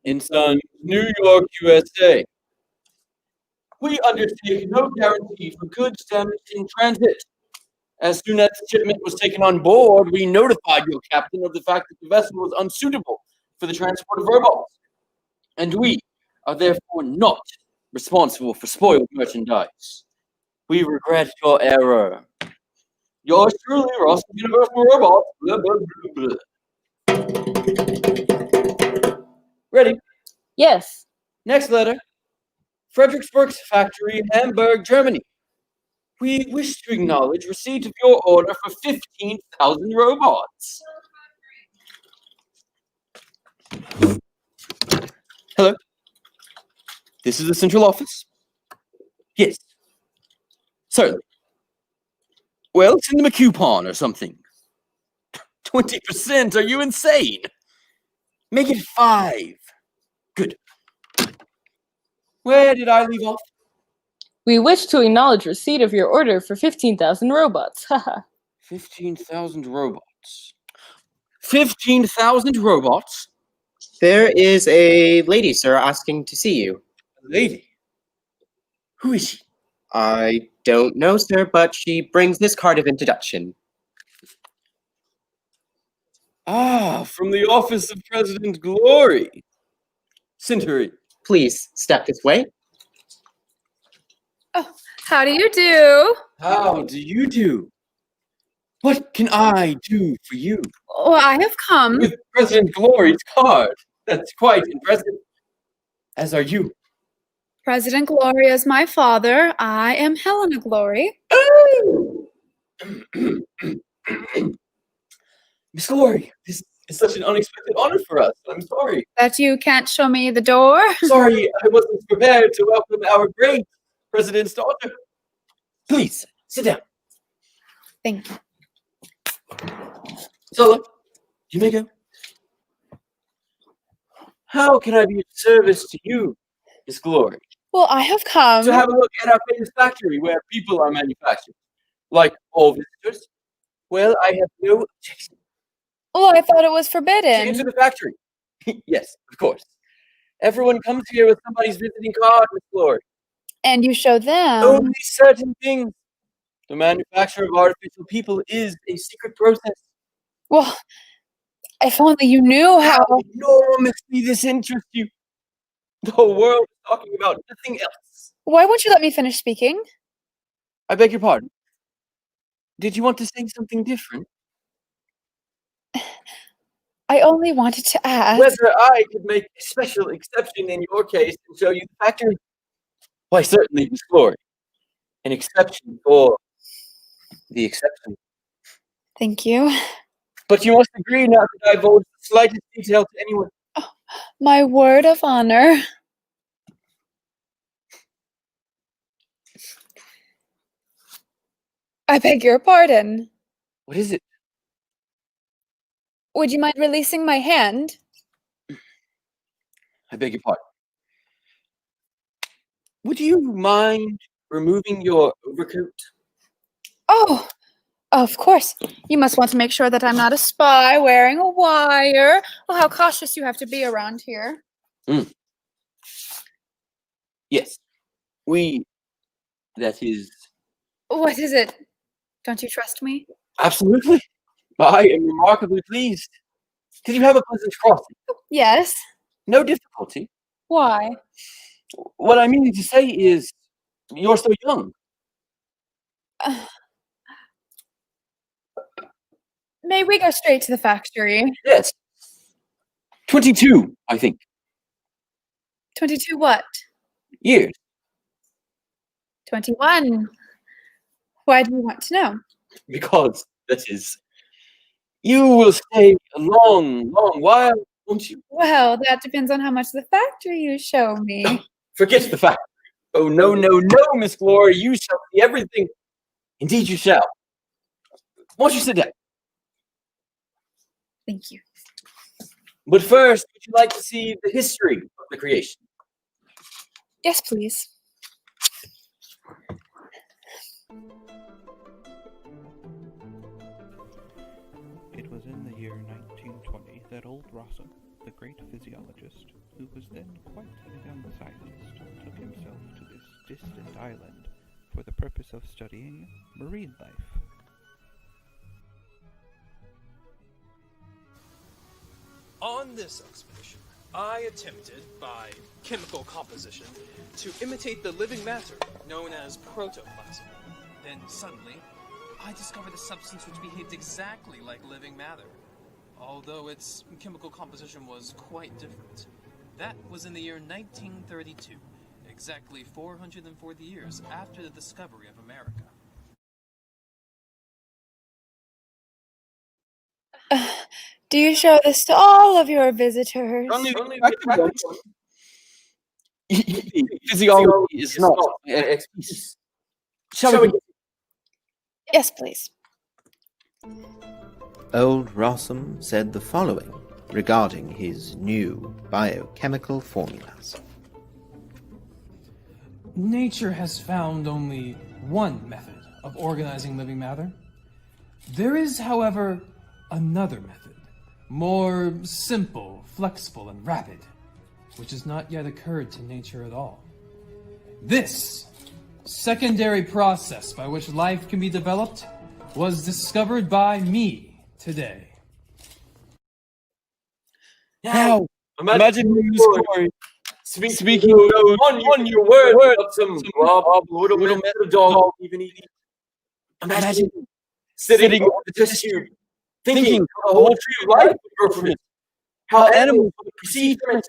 in Sons, New York, USA. We undertake no guarantee for goods damaged in transit. As soon as the shipment was taken on board, we notified your captain of the fact that the vessel was unsuitable for the transport of robots, and we are therefore not responsible for spoiled merchandise. We regret your error. Yours truly, Ross Universal Robot. Blah, blah, blah, blah. Ready? Yes. Next letter. Fredericksburg's Factory, Hamburg, Germany. We wish to acknowledge receipt of your order for 15,000 robots. Hello? This is the central office? Yes. Certainly. Well, send them a coupon or something. 20%? Are you insane? Make it 5. Good. Where did I leave off? We wish to acknowledge receipt of your order for 15,000 robots. Haha. 15,000 robots. 15,000 robots? There is a lady, sir, asking to see you. A lady? Who is she? I don't know, sir, but she brings this card of introduction. Ah, from the office of President Glory. Send her in. Please step this way. Oh, how do you do? How do you do? What can I do for you? Oh, I have come. With President Glory's card. That's quite impressive. As are you. President Glory is my father. I am Helena Glory. Oh! Miss Glory, this is such an unexpected honor for us. I'm sorry. That you can't show me the door? Sorry, I wasn't prepared to welcome our great president's daughter. Please, sit down. Thank you. Zola, you may go. How can I be of service to you, Miss Glory? Well, I have come. To have a look at our famous factory where people are manufactured. Like all visitors. Well, I have no objection. Oh, I thought it was To forbidden. enter the factory. Yes, of course. Everyone comes here with somebody's visiting card, Miss Glory. And you show them. Only certain things. The manufacture of artificial people is a secret process. Well, if only you knew how. Enormously this interests you. The whole world is talking about nothing else. Why won't you let me finish speaking? I beg your pardon. Did you want to say something different? I only wanted to ask. Whether I could make a special exception in your case and show you the factory? Why, certainly, Miss Glory. An exception for the exception. Thank you. But you must agree not to divulge the slightest detail to anyone. My word of honor. I beg your pardon. What is it? Would you mind releasing my hand? I beg your pardon. Would you mind removing your overcoat? Oh, of course. You must want to make sure that I'm not a spy wearing a wire. Oh, how cautious you have to be around here. Yes. That is... What is it? Don't you trust me? Absolutely. I am remarkably pleased. Did you have a pleasant crossing? Yes. No difficulty. Why? What I mean to say is, you're so young. May we go straight to the factory? Yes. 22, I think. 22 what? Years. 21. Why do you want to know? Because, that is, you will stay a long, long while, won't you? Well, that depends on how much of the factory you show me. Forget the fact. Oh, no, no, no, Miss Glory. You shall see everything. Indeed you shall. Won't you sit down? Thank you. But first, would you like to see the history of the creation? Yes, please. It was in the year 1920 that old Rossa, the great physiologist, who was then quite a young scientist, took himself to this distant island for the purpose of studying marine life. On this expedition, I attempted, by chemical composition, to imitate the living matter known as protoplasm. Then suddenly, I discovered a substance which behaved exactly like living matter, although its chemical composition was quite different. That was in the year 1932, exactly 440 years after the discovery of America. Do you show this to all of your visitors? Only physiology is not my expertise. Shall we? Yes, please. Old Rossum said the following regarding his new biochemical formulas. Nature has found only one method of organizing living matter. There is, however, another method, more simple, flexible, and rapid, which has not yet occurred to nature at all. This secondary process by which life can be developed was discovered by me today. Now, imagine this story. Speaking on your word of some little method dog, even eating. Imagine sitting on the test tube, thinking how the whole tree of life would grow from it, how animals would proceed from it,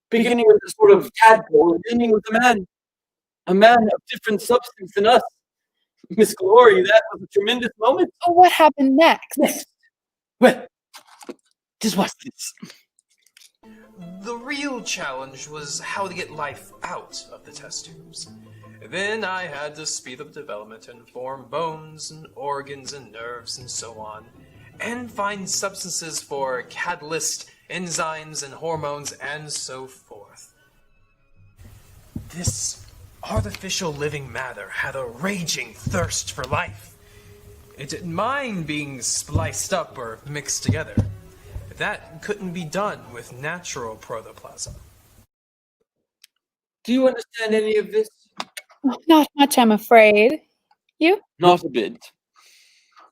beginning with a sort of tadpole and ending with a man of different substance than us. Miss Glory, that was a tremendous moment. Oh, what happened next? Well, just watch this. The real challenge was how to get life out of the test tubes. Then I had to speed up development and form bones and organs and nerves and so on, and find substances for catalysts, enzymes, and hormones, and so forth. This artificial living matter had a raging thirst for life. It didn't mind being spliced up or mixed together. That couldn't be done with natural protoplasm. Do you understand any of this? Not much, I'm afraid. You? Not a bit.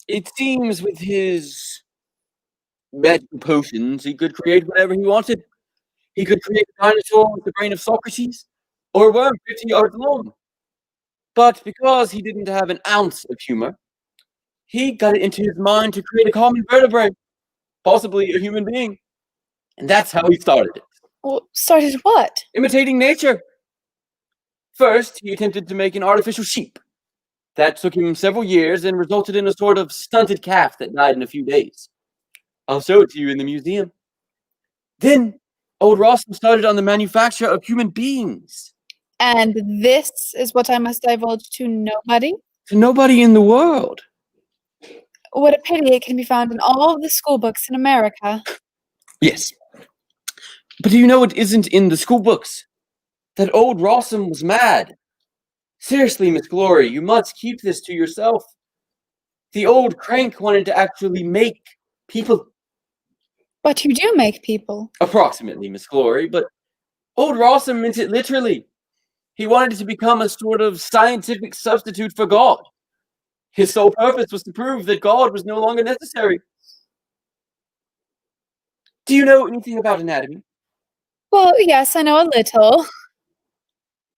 It seems with his magical potions, he could create whatever he wanted. He could create a dinosaur with the brain of Socrates, or a worm 50 yards long. But because he didn't have an ounce of humor, he got it into his mind to create a common vertebrate, possibly a human being. And that's how he started it. Well, started what? Imitating nature. First, he attempted to make an artificial sheep. That took him several years and resulted in a sort of stunted calf that died in a few days. I'll show it to you in the museum. Then, old Rossum started on the manufacture of human beings. And this is what I must divulge to nobody? To nobody in the world. What a pity it can be found in all of the school books in America. Yes. But do you know what isn't in the school books? That old Rossum was mad. Seriously, Miss Glory, you must keep this to yourself. The old crank wanted to actually make people. But you do make people. Approximately, Miss Glory, but old Rossum meant it literally. He wanted to become a sort of scientific substitute for God. His sole purpose was to prove that God was no longer necessary. Do you know anything about anatomy? Well, yes, I know a little.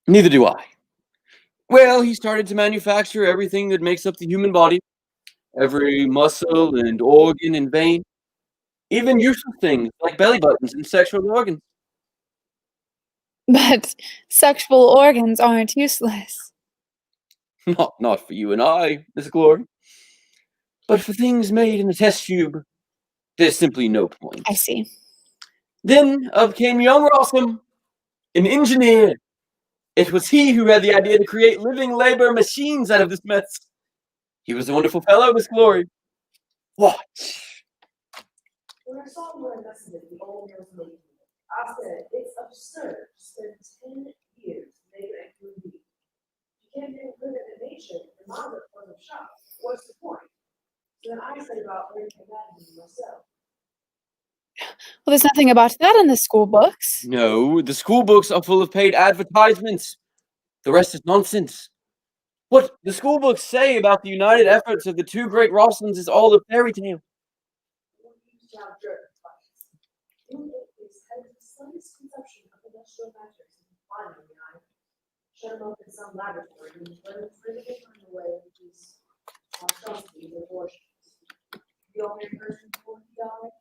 Neither do I. Well, he started to manufacture everything that makes up the human body. Every muscle and organ and vein. Even useful things like belly buttons and sexual organs. But sexual organs aren't useless. Not for you and I, Miss Glory. But for things made in a test tube, there's simply no point. I see. Then up came young Rossum, an engineer. It was he who had the idea to create living labor machines out of this mess. He was a wonderful fellow, Miss Glory. Watch. When I saw more investment in the old man's making, I said it's absurd to spend 10 years making a human being. You can't even put it in nature and mom it from the shop. What's the point? So then I said about bringing that in myself. Well, there's nothing about that in the school books. No, the school books are full of paid advertisements. The rest is nonsense. What the school books say about the united efforts of the two great Roslins is all a fairy tale. Anyone is has the slightest conception of industrial matters and flying in the eye. Shut him up in some laboratory and let him physically find a way with these monstrosities and abortions. The only person before he died,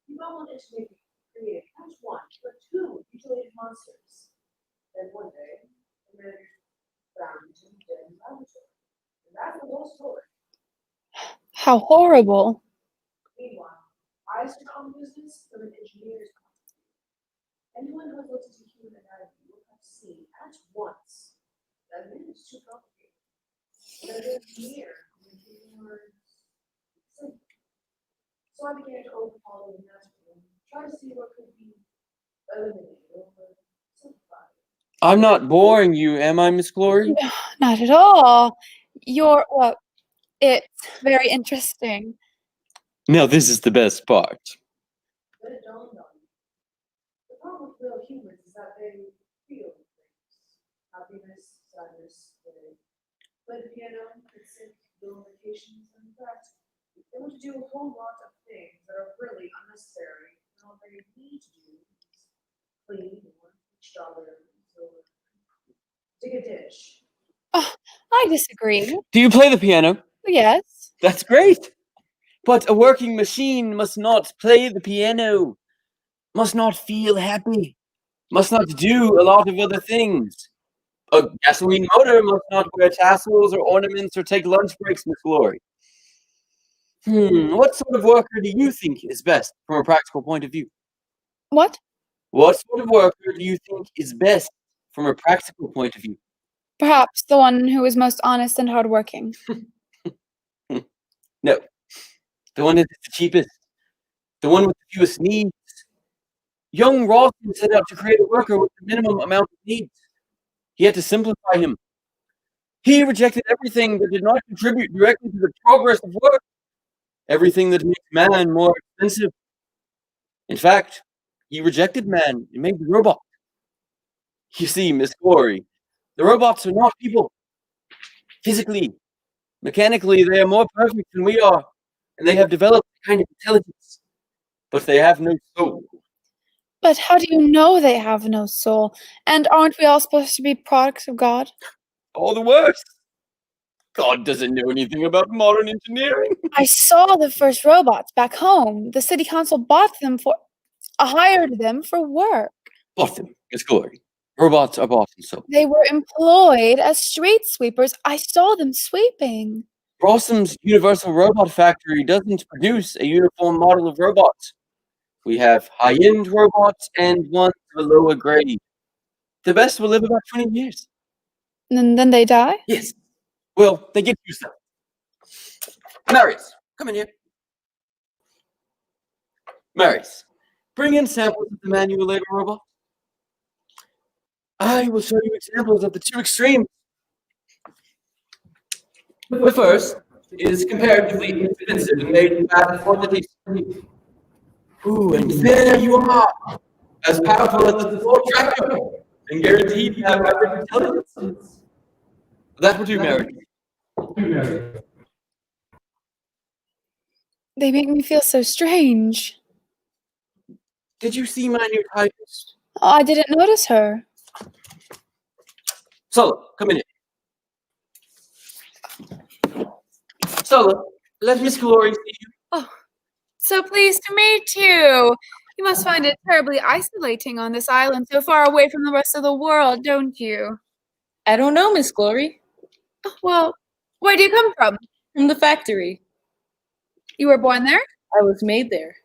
he not wanted to create not one, but two mutilated monsters. Then one day, the man found him dead in the laboratory. And that's the whole story. How horrible. Meanwhile, I took on business from an engineer's point of view. Anyone who has looked into human anatomy will have seen at once that man is too complicated. That an engineer making words simple. So I began to overhaul the anatomy and try to see what could be eliminated or simplified. I'm not boring you, am I, Miss Glory? Not at all. It's very interesting. Now this is the best part. Then it dawned on me. The problem with real humans is that they feel things. Happiness, sadness, pain. Play the piano, could sing, go on vacations, and in fact, they want to do a whole lot of things that are really unnecessary, and all they need to do is clean or strawberries or dig a ditch. I disagree. Do you play the piano? Yes. That's great. But a working machine must not play the piano, must not feel happy, must not do a lot of other things. A gasoline motor must not wear tassels or ornaments or take lunch breaks, Miss Glory. What sort of worker do you think is best from a practical point of view? What? What sort of worker do you think is best from a practical point of view? Perhaps the one who is most honest and hardworking. No. The one that is the cheapest. The one with the fewest needs. Young Rawson set out to create a worker with the minimum amount of needs. He had to simplify him. He rejected everything that did not contribute directly to the progress of work. Everything that makes man more expensive. In fact, he rejected man and made the robot. You see, Miss Glory, the robots are not people. Physically, mechanically, they are more perfect than we are, and they have developed a kind of intelligence, but they have no soul. But how do you know they have no soul? And aren't we all supposed to be products of God? All the worse. God doesn't know anything about modern engineering. I saw the first robots back home. The city council hired them for work. Bought them, Miss Glory. Robots are bought and sold. They were employed as street sweepers. I saw them sweeping. Rossum's Universal Robot Factory doesn't produce a uniform model of robots. We have high-end robots and ones of a lower grade. The best will live about 20 years. And then they die? Yes. Well, they get used to it. Marius, come in here. Marius, bring in samples of the manual labor robot. I will show you examples of the two extremes. The first is comparatively inexpensive and made in fast quantities. Ooh, and there you are, as powerful as the Ford tractor, and guaranteed to have average intelligence. That will do, Mary. They make me feel so strange. Did you see my new typist? Oh, I didn't notice her. Solo, come in here. Solo, let Miss Glory see you. Oh, so pleased to meet you. You must find it terribly isolating on this island so far away from the rest of the world, don't you? I don't know, Miss Glory. Well, where do you come from? From the factory. You were born there? I was made there.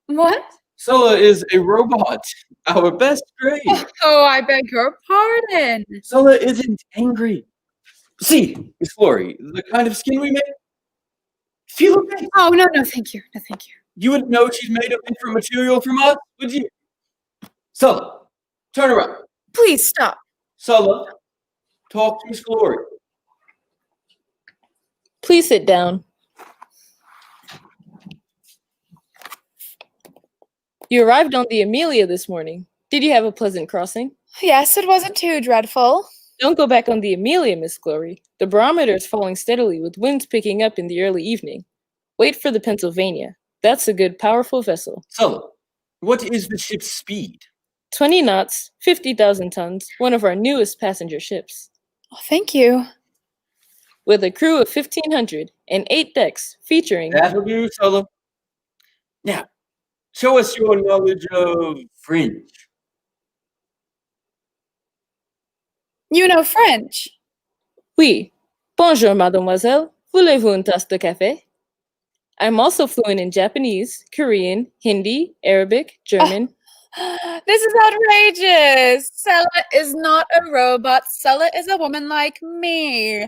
What? Sola is a robot, our best grade. Oh, I beg your pardon. Sola isn't angry. See, Miss Glory, the kind of skin we make. Feel okay. Oh, no, thank you. No, thank you. You wouldn't know she's made of different material from us, would you? Sola, turn around. Please stop. Sola, talk to Miss Glory. Please sit down. You arrived on the Amelia this morning. Did you have a pleasant crossing? Yes, it wasn't too dreadful. Don't go back on the Amelia, Miss Glory. The barometer is falling steadily, with winds picking up in the early evening. Wait for the Pennsylvania. That's a good, powerful vessel. Sulla, what is the ship's speed? 20 knots, 50,000 tons, one of our newest passenger ships. Oh, thank you. With a crew of 1,500 and 8 decks, featuring... That'll do, Sulla. Now, show us your knowledge of French. You know French. Oui. Bonjour, mademoiselle. Voulez-vous une tasse de café? I'm also fluent in Japanese, Korean, Hindi, Arabic, German. This is outrageous. Sella is not a robot. Sella is a woman like me.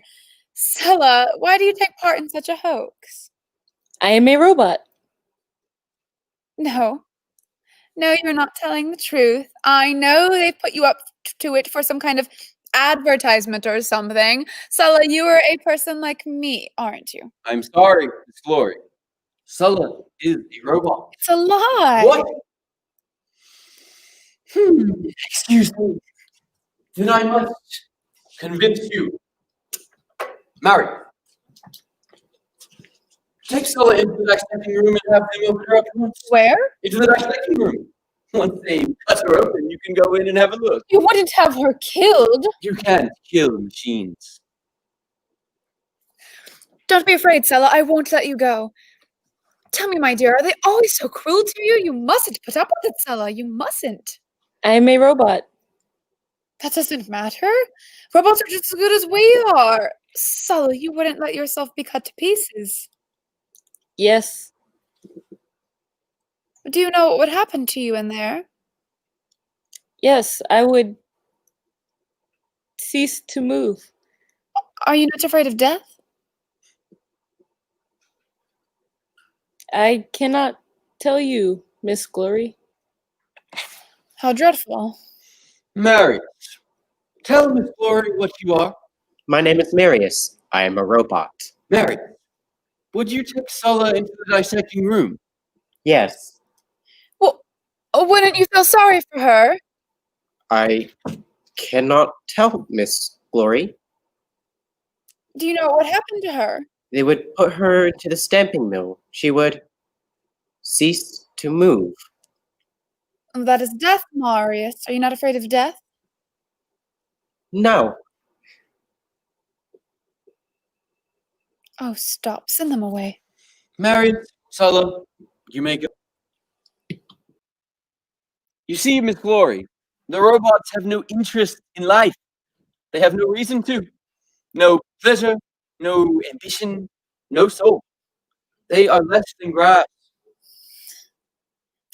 Sella, why do you take part in such a hoax? I am a robot. No. No, you're not telling the truth. I know they put you up to it for some kind of advertisement or something. Sella, you are a person like me, aren't you? I'm sorry, Miss Glory. Sulla is a robot. It's a lie. What? Excuse me. Then I must convince you. Mary, take Sulla into the dissecting room and have them open her up once. Where? Into the dissecting room. Once they cut her open, you can go in and have a look. You wouldn't have her killed. You can't kill machines. Don't be afraid, Sella. I won't let you go. Tell me, my dear, are they always so cruel to you? You mustn't put up with it, Sella. You mustn't. I am a robot. That doesn't matter. Robots are just as good as we are. Sella, you wouldn't let yourself be cut to pieces. Yes. Do you know what would happen to you in there? Yes, I would cease to move. Are you not afraid of death? I cannot tell you, Miss Glory. How dreadful. Marius, tell Miss Glory what you are. My name is Marius. I am a robot. Marius, would you take Sulla into the dissecting room? Yes, Well, wouldn't you feel sorry for her? I cannot tell, Miss Glory. Do you know what happened to her? They would put her into the stamping mill. She would cease to move. That is death, Marius. Are you not afraid of death? No, Oh, stop. Send them away. Marius, Sulla, you may go. You see, Miss Glory, the robots have no interest in life. They have no reason to. No pleasure, no ambition, no soul. They are less than grass.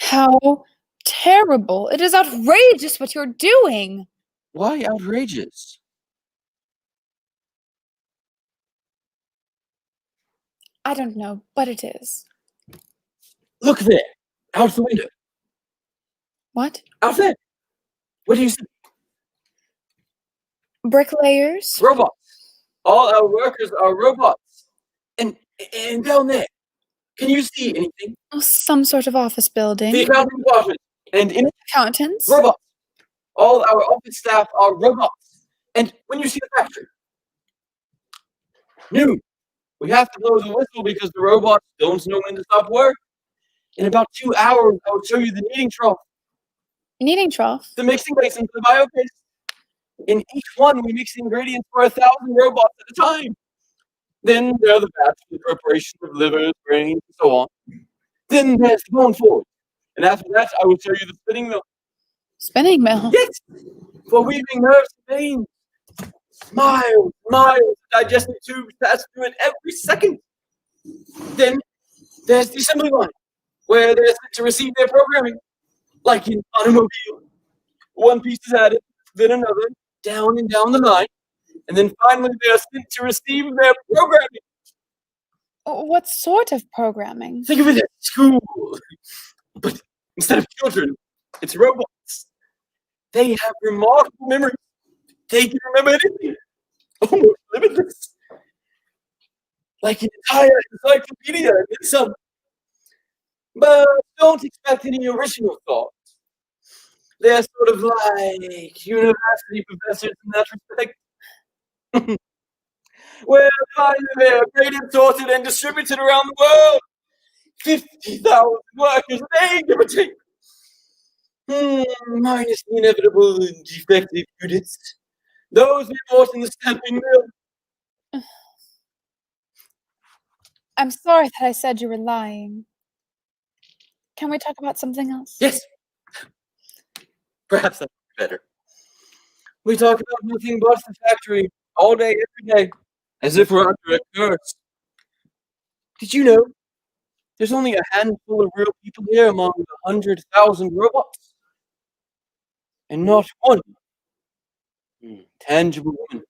How terrible. It is outrageous what you're doing. Why outrageous? I don't know, but it is. Look there, out the window. What? Out there. What do you see? Bricklayers? Robots. All our workers are robots. And down there, can you see anything? Oh, some sort of office building. The accounting department. And in it, Accountants? robots. All our office staff are robots. And when you see the factory, noon, we have to blow the whistle because the robots don't know when to stop work. In about 2 hours, I will show you the kneading trough, Kneading trough? the mixing basin for the biopaste. In each one, we mix the ingredients for 1,000 robots at a time. Then there are the vats for the preparation of livers, brains, and so on. Then there's the going forward. And after that, I will show you the spinning mill. Spinning mill? Yes! For weaving nerves and veins. Miles, miles of digestive tubes pass through it every second. Then there's the assembly line, where they're sent to receive their programming. Like an automobile. One piece is added, then another, down and down the line. And then finally they are sent to receive their programming. What sort of programming? Think of it as school. But instead of children, it's robots. They have remarkable memories. They can remember anything. Almost limitless. Like an entire encyclopedia and then some. But don't expect any original thoughts. They're sort of like university professors in that respect. Well, finally they're graded, sorted, and distributed around the world. 50,000 workers a day, give or take. Minus the inevitable defective units. Those we bought in the stamping mill. I'm sorry that I said you were lying. Can we talk about something else? Yes. Perhaps that's better. We talk about nothing but the factory all day, every day, as if we're under a curse. Did you know there's only a handful of real people here among 100,000 robots? And not one tangible woman.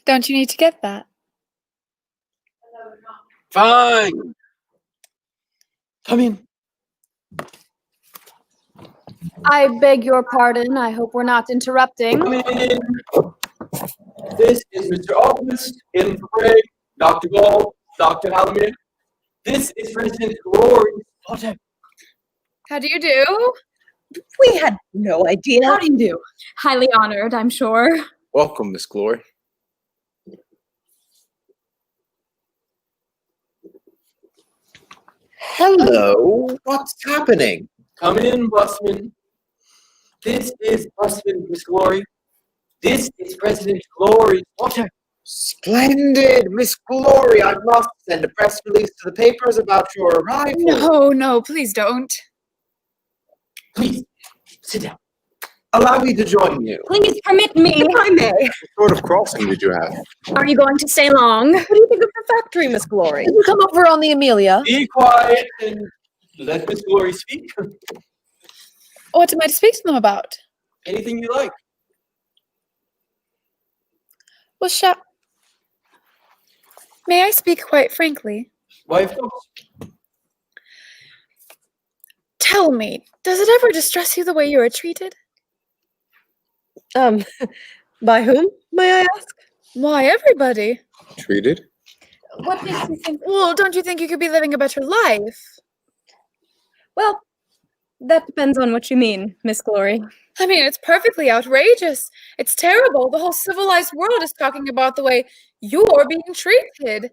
Don't you need to get that? Fine. Come in. I beg your pardon. I hope we're not interrupting. Come in. This is Mr. August, M. Frey, Dr. Gall, Dr. Hallamir. This is President Rory Potter. How do you do? We had no idea. How do you do? Highly honored, I'm sure. Welcome, Miss Glory. Hello, what's happening? Come in, Busman. This is Busman, Miss Glory. This is President Glory Potter. Splendid, Miss Glory. I must send a press release to the papers about your arrival. No, please don't. Please, sit down. Allow me to join you. Please permit me. If I may. What sort of crossing did you have? Are you going to stay long? What do you think of the factory, Miss Glory? Did you come over on the Amelia? Be quiet and let Miss Glory speak. What am I to speak to them about? Anything you like. Well, may I speak quite frankly? Why, of course. Tell me, does it ever distress you the way you are treated? By whom, may I ask? Why, everybody. Treated? What makes you think? Well, don't you think you could be living a better life? Well, that depends on what you mean, Miss Glory. I mean, it's perfectly outrageous. It's terrible. The whole civilized world is talking about the way you're being treated.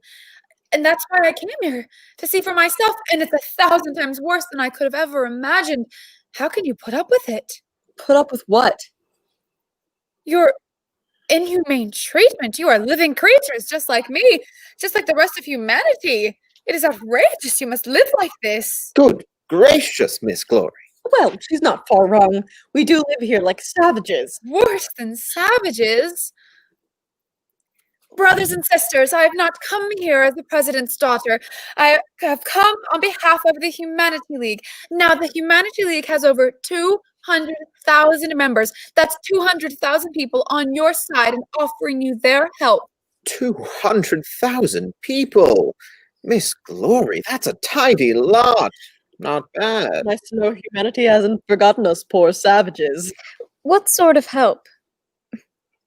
And that's why I came here, to see for myself. And it's 1,000 times worse than I could have ever imagined. How can you put up with it? Put up with what? Your inhumane treatment. You are living creatures just like me, just like the rest of humanity. It is outrageous. You must live like this. Good gracious, Miss Glory. Well, she's not far wrong. We do live here like savages. Worse than savages. Brothers and sisters, I have not come here as the president's daughter. I have come on behalf of the Humanity League. Now, the Humanity League has over 200,000 members. That's 200,000 people on your side and offering you their help. 200,000 people. Miss Glory, that's a tidy lot. Not bad. Nice to know humanity hasn't forgotten us poor savages. What sort of help?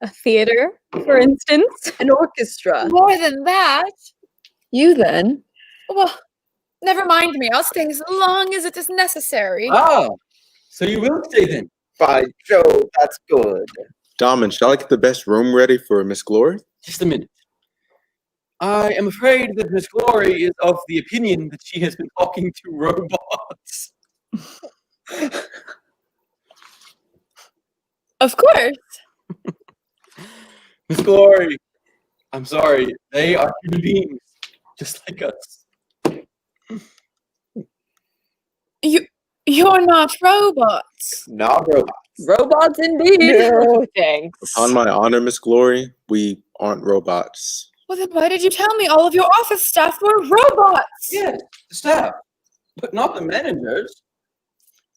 A theater, for instance? An orchestra. More than that. You then? Well, never mind me. I'll stay as long as it is necessary. Ah, so you will stay then. By Jove, that's good. Daman, shall I get the best room ready for Miss Glory? Just a minute. I am afraid that Miss Glory is of the opinion that she has been talking to robots. Of course. Miss Glory, I'm sorry. They are human beings, just like us. You're not robots. Not robots. Robots indeed. No, thanks. Upon my honor, Miss Glory, we aren't robots. Well, then why did you tell me all of your office staff were robots? Yes, the staff, but not the managers.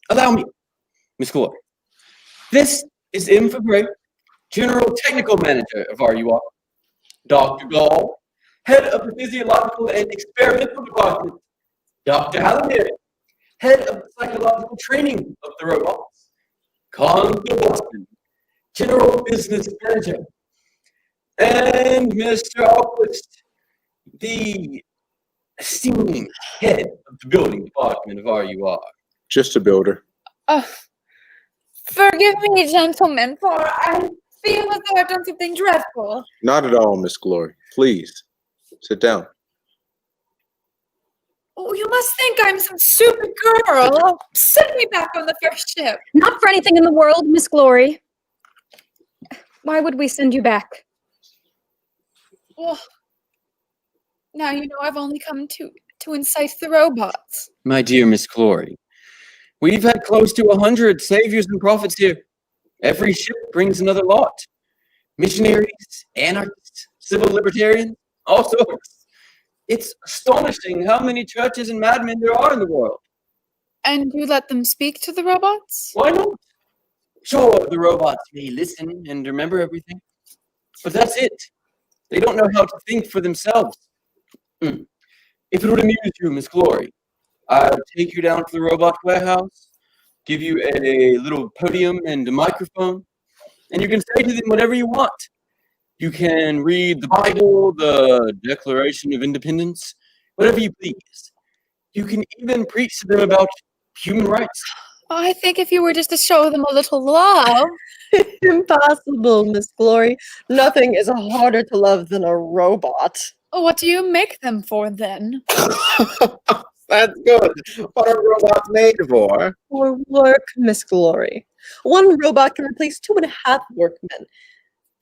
Allow me, Miss Glory. This is M. Fabre, General Technical Manager of RUR. Dr. Gall, Head of the Physiological and Experimental Department. Dr. Hallamir, Head of the Psychological Training of the Robots. Con Boston, General Business Manager. And Mr. Alquist, the esteemed head of the building department of RUR. Just a builder. Oh, forgive me, gentlemen, for I feel as though I've done something dreadful. Not at all, Miss Glory. Please, sit down. Oh, you must think I'm some stupid girl. Send me back on the first ship. Not for anything in the world, Miss Glory. Why would we send you back? Well, now you know I've only come to incite the robots. My dear Miss Glory, we've had close to 100 saviors and prophets here. Every ship brings another lot. Missionaries, anarchists, civil libertarians, all sorts. It's astonishing how many churches and madmen there are in the world. And you let them speak to the robots? Why not? Sure, the robots may listen and remember everything, but that's it. They don't know how to think for themselves. If it would amuse you, Miss Glory, I'll take you down to the robot warehouse, give you a little podium and a microphone, and you can say to them whatever you want. You can read the Bible, the Declaration of Independence, whatever you please. You can even preach to them about human rights. I think if you were just to show them a little love. Impossible, Miss Glory. Nothing is harder to love than a robot. What do you make them for then? That's good. What are robots made for? For work, Miss Glory. One robot can replace 2.5 workmen.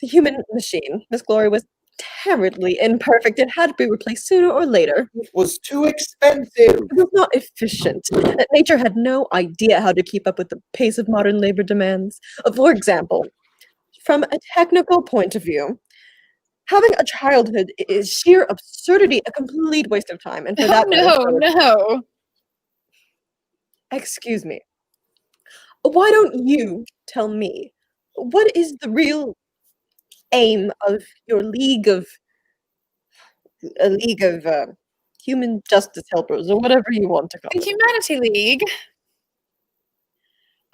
The human machine, Miss Glory, was terribly imperfect. It had to be replaced sooner or later. It was too expensive. It was not efficient. Nature had no idea how to keep up with the pace of modern labor demands. For example, from a technical point of view, having a childhood is sheer absurdity, a complete waste of time. And for that, No. Excuse me. Why don't you tell me what is the real aim of your league of human justice helpers, or whatever you want to call The it? Humanity League.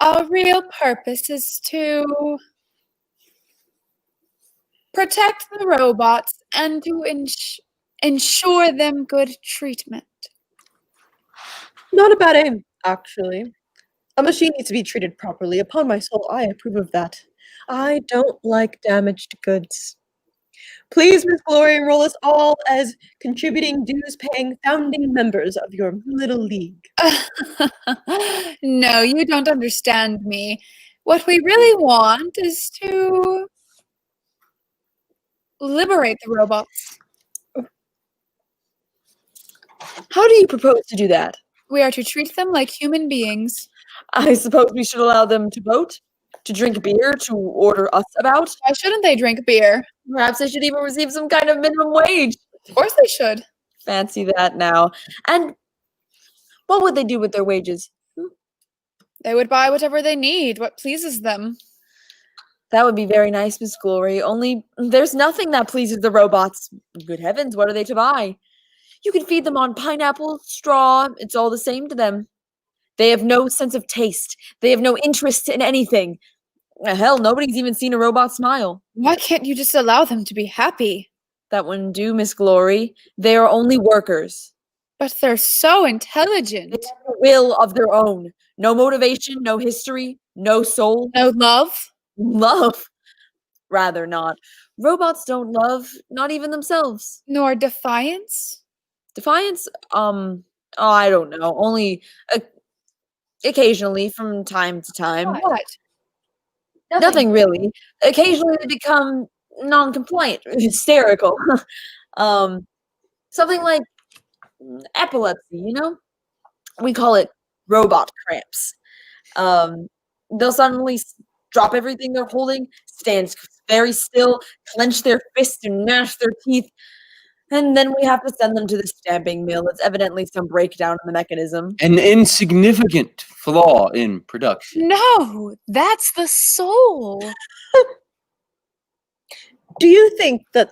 Our real purpose is to protect the robots and to ensure them good treatment. Not a bad aim, actually. A machine needs to be treated properly. Upon my soul, I approve of that. I don't like damaged goods. Please, Miss Glory, enroll us all as contributing, dues-paying, founding members of your little league. No, you don't understand me. What we really want is to liberate the robots. How do you propose to do that? We are to treat them like human beings. I suppose we should allow them to vote, to drink beer, to order us about. Why shouldn't they drink beer? Perhaps they should even receive some kind of minimum wage. Of course they should. Fancy that now. And what would they do with their wages? They would buy whatever they need, what pleases them. That would be very nice, Miss Glory. Only there's nothing that pleases the robots. Good heavens, what are they to buy? You can feed them on pineapple, straw, it's all the same to them. They have no sense of taste. They have no interest in anything. Hell, nobody's even seen a robot smile. Why can't you just allow them to be happy? That wouldn't do, Miss Glory. They are only workers. But they're so intelligent. They have a will of their own. No motivation, no history, no soul. No love? Love? Rather not. Robots don't love, not even themselves. Nor defiance? Defiance? I don't know. Only occasionally, from time to time. What? Nothing really. Occasionally they become non-compliant, hysterical. Something like epilepsy, you know? We call it robot cramps. They'll suddenly drop everything they're holding, stand very still, clench their fists and gnash their teeth, and then we have to send them to the stamping mill. It's evidently some breakdown in the mechanism. An insignificant flaw in production. No, that's the soul. Do you think that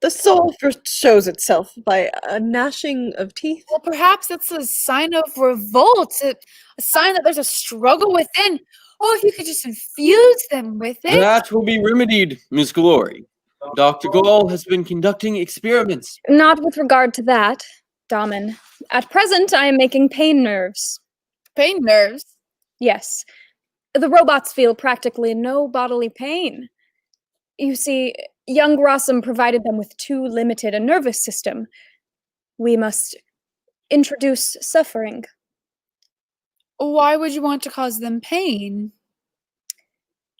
the soul first shows itself by a gnashing of teeth? Well, perhaps it's a sign of revolt, a sign that there's a struggle within. Oh, if you could just infuse them with it. That will be remedied, Miss Glory. Dr. Gall has been conducting experiments. Not with regard to that, Damen. At present, I am making pain nerves. Pain nerves? Yes. The robots feel practically no bodily pain. You see, young Rossum provided them with too limited a nervous system. We must introduce suffering. Why would you want to cause them pain?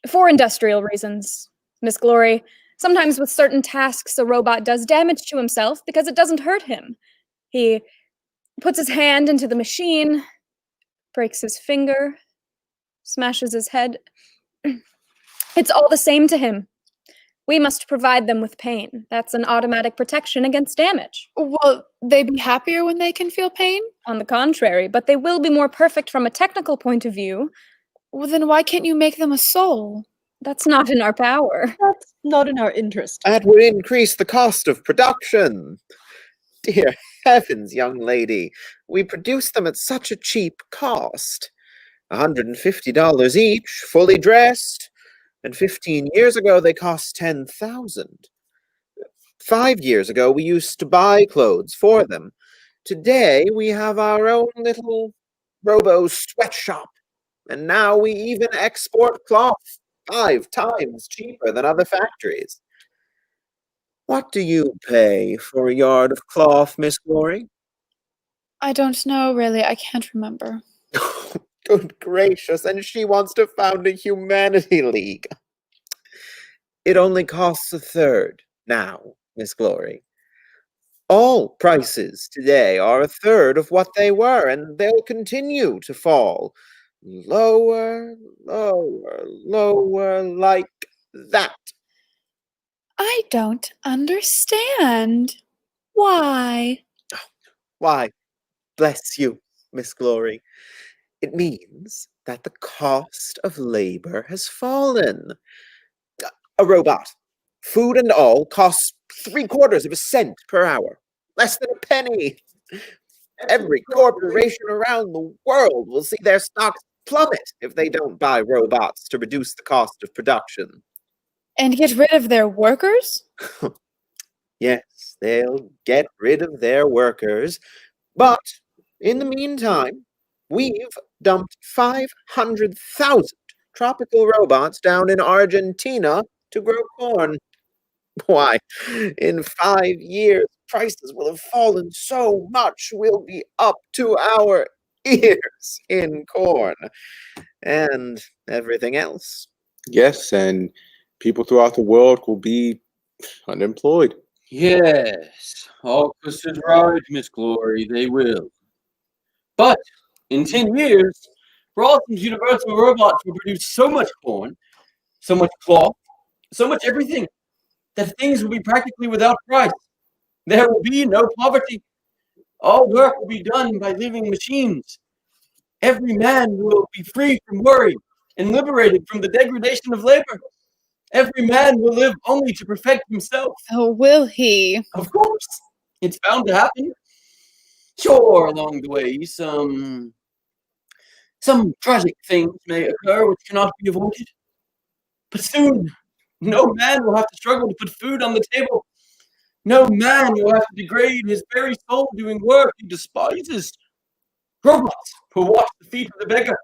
For industrial reasons, Miss Glory. Sometimes with certain tasks, a robot does damage to himself because it doesn't hurt him. He puts his hand into the machine, breaks his finger, smashes his head. It's all the same to him. We must provide them with pain. That's an automatic protection against damage. Will they be happier when they can feel pain? On the contrary, but they will be more perfect from a technical point of view. Well, then why can't you make them a soul? That's not in our power. That's not in our interest. That would increase the cost of production. Dear heavens, young lady, we produce them at such a cheap cost. $150 each, fully dressed, and 15 years ago they cost $10,000. 5 years ago we used to buy clothes for them. Today we have our own little robo sweatshop, and now we even export cloth 5 times cheaper than other factories. What do you pay for a yard of cloth, Miss Glory? I don't know, really. I can't remember. Good gracious, and she wants to found a humanity league. It only costs a third now, Miss Glory. All prices today are a third of what they were, and they'll continue to fall. Lower, lower, lower, like that. I don't understand. Why? Why, bless you, Miss Glory. It means that the cost of labor has fallen. A robot, food and all, costs 3/4 of a cent per hour. Less than a penny. Every corporation around the world will see their stocks plummet if they don't buy robots to reduce the cost of production. And get rid of their workers? Yes, they'll get rid of their workers, but in the meantime, we've dumped 500,000 tropical robots down in Argentina to grow corn. Why, in 5 years, prices will have fallen so much we'll be up to our ears in corn and everything else. Yes, and people throughout the world will be unemployed. Yes, August is right, Miss Glory, they will. But in 10 years, Rawson's Universal Robots will produce so much corn, so much cloth, so much everything, that things will be practically without price. There will be no poverty. All work will be done by living machines. Every man will be free from worry and liberated from the degradation of labor. Every man will live only to perfect himself. Oh, will he? Of course. It's bound to happen. Sure, along the way, some tragic things may occur which cannot be avoided. But soon, no man will have to struggle to put food on the table. No man will have to degrade his very soul doing work he despises. Robots will wash the feet of the beggar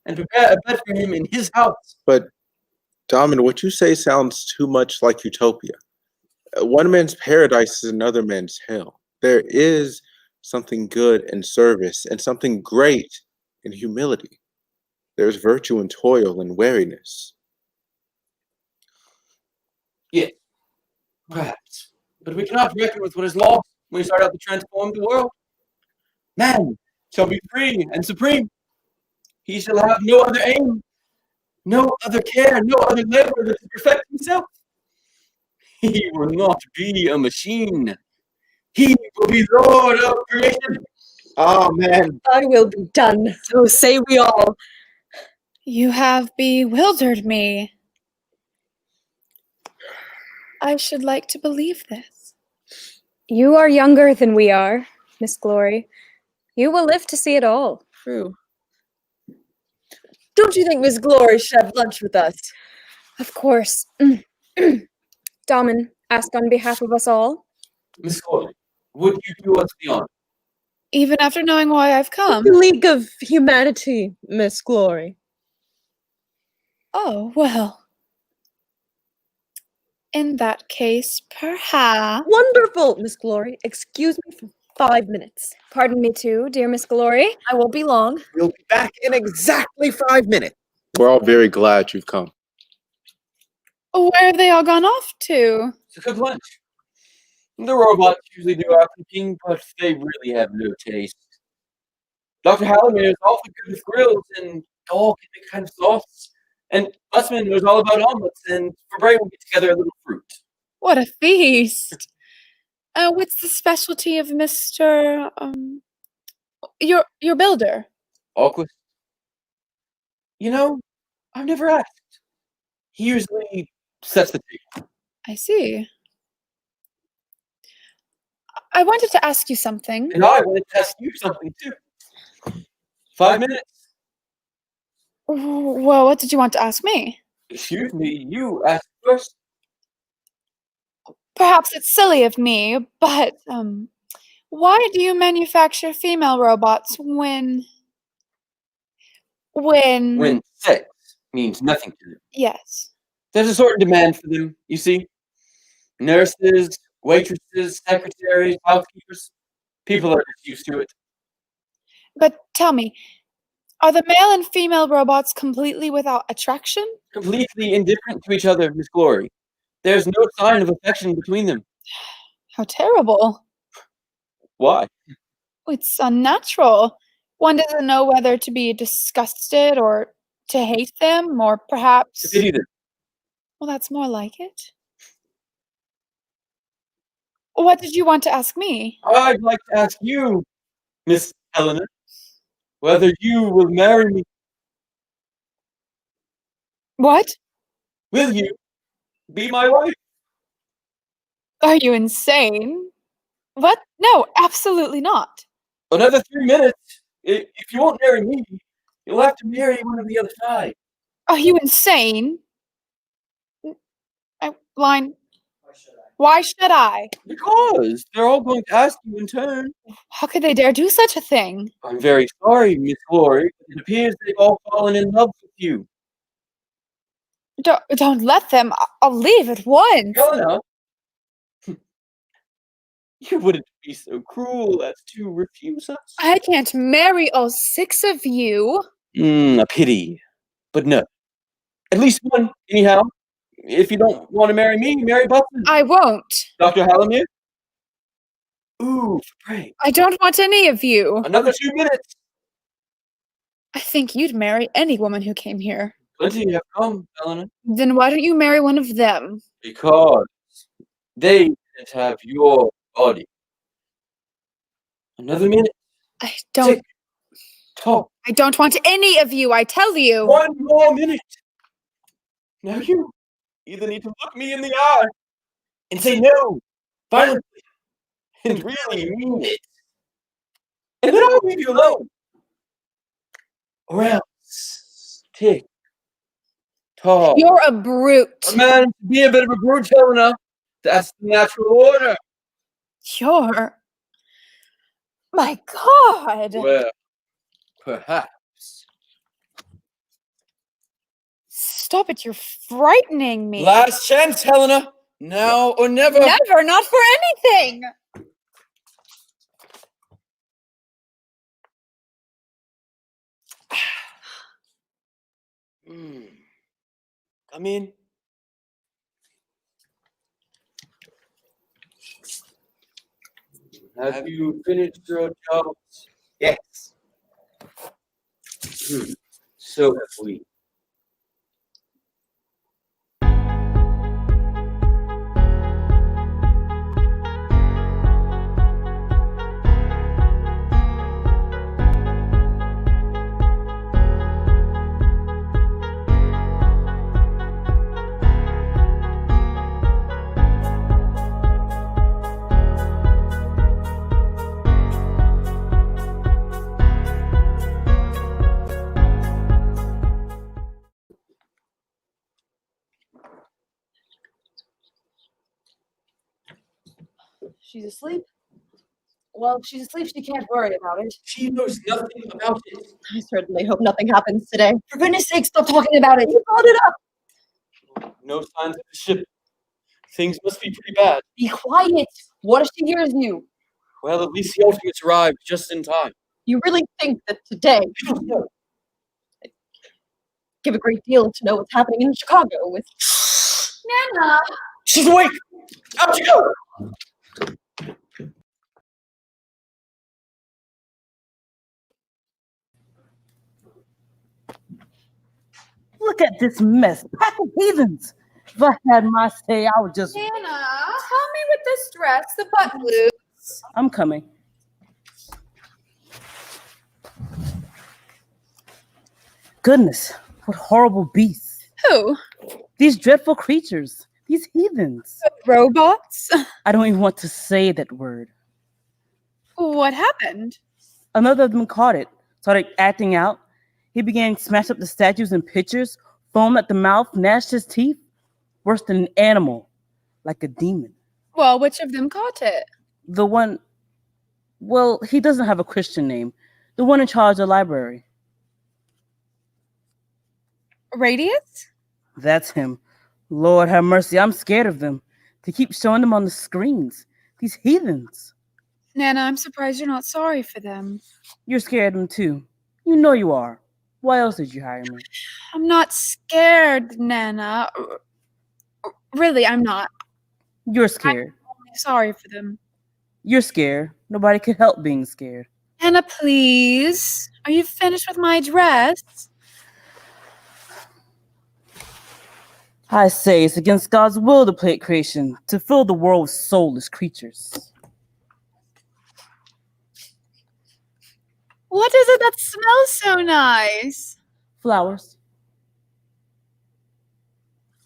and prepare a bed for him in his house. But, Domin, what you say sounds too much like utopia. One man's paradise is another man's hell. There is something good in service and something great in humility. There's virtue in toil and weariness. Yes, perhaps. But we cannot reckon with what is lost when we start out to transform the world. Man shall be free and supreme. He shall have no other aim, no other care, no other labor than to perfect himself. He will not be a machine. He will be Lord of creation. Amen. I will be done. So say we all. You have bewildered me. I should like to believe this. You are younger than we are, Miss Glory. You will live to see it all. True. Don't you think Miss Glory should have lunch with us? Of course. Damen, ask on behalf of us all. Miss Corley, would you do us the honor? Even after knowing why I've come? The League of Humanity, Miss Glory. Oh, well. In that case, perhaps. Wonderful, Miss Glory. Excuse me for 5 minutes. Pardon me too, dear Miss Glory. I won't be long. We'll be back in exactly 5 minutes. We're all very glad you've come. Where have they all gone off to? To cook lunch. The robots usually do our cooking, but they really have no taste. Dr. Halloran is awfully good with grills, and all can make kind of sauce. And Busman knows all about omelets, and for break we'll get together a little fruit. What a feast! What's the specialty of Mr. Your builder? Alquist? You know, I've never asked. He usually sets the table. I see. I wanted to ask you something. And I wanted to ask you something, too. 5 minutes. Well, what did you want to ask me? Excuse me, you asked first. Perhaps it's silly of me, but why do you manufacture female robots when Sex means nothing to them. Yes. There's a certain demand for them, you see. Nurses, waitresses, secretaries, housekeepers. People are just used to it. But tell me, are the male and female robots completely without attraction? Completely indifferent to each other, Miss Glory. There's no sign of affection between them. How terrible. Why? It's unnatural. One doesn't know whether to be disgusted or to hate them, or perhaps... To pity them. Well, that's more like it. What did you want to ask me? I'd like to ask you, Miss Helena, whether you will marry me. What? Will you be my wife? Are you insane? What? No, absolutely not. Another 3 minutes. If you won't marry me, you'll have to marry one of the other side. Are you insane? Line. Why should I? Because they're all going to ask you in turn. How could they dare do such a thing? I'm very sorry, Miss Glory, but it appears they've all fallen in love with you. Don't let them. I'll leave at once. Helena, you wouldn't be so cruel as to refuse us. I can't marry all 6 of you. A pity. But no. At least one, anyhow. If you don't want to marry me, marry Buffett. I won't. Dr. Hallamir? Ooh, pray. I don't want any of you. Another 2 minutes. I think you'd marry any woman who came here. Plenty have come, Helena. Then why don't you marry one of them? Because they can't have your body. Another minute. I don't. Tick. Tock. I don't want any of you, I tell you. 1 more minute. Now you either need to look me in the eye and say no, violently, and really mean it. And then I'll leave you alone. Or else, tick, tock. You're a brute. A man to be a bit of a brute, Helena. That's the natural order. You're... My God. Well, perhaps. Stop it, you're frightening me. Last chance, Helena. Now or never. Never, not for anything. Come in. Have you finished your jobs? Yes. So have we. She's asleep? Well, if she's asleep, she can't worry about it. She knows nothing about it. I certainly hope nothing happens today. For goodness sake, stop talking about it. You brought it up. No signs of the ship. Things must be pretty bad. Be quiet. What if she hears you? Well, at least the ultimates arrived just in time. You really think that today give a great deal to know what's happening in Chicago with Nana! She's awake! Out you go! Look at this mess. Pack of heathens. If I had my say, I would just. Nana, help me with this dress. The button loose. I'm coming. Goodness, what horrible beasts. Who? These dreadful creatures. These heathens. Robots? I don't even want to say that word. What happened? Another of them caught it, started acting out. He began to smash up the statues and pictures, foamed at the mouth, gnashed his teeth. Worse than an animal, like a demon. Well, which of them caught it? The one, well, he doesn't have a Christian name. The one in charge of the library. Radius? That's him. Lord have mercy, I'm scared of them. They keep showing them on the screens. These heathens. Nana, I'm surprised you're not sorry for them. You're scared of them too. You know you are. Why else did you hire me? I'm not scared, Nana. Really, I'm not. You're scared. I'm only sorry for them. You're scared. Nobody can help being scared. Nana, please. Are you finished with my dress? I say it's against God's will to play at creation, to fill the world with soulless creatures. What is it that smells so nice? Flowers.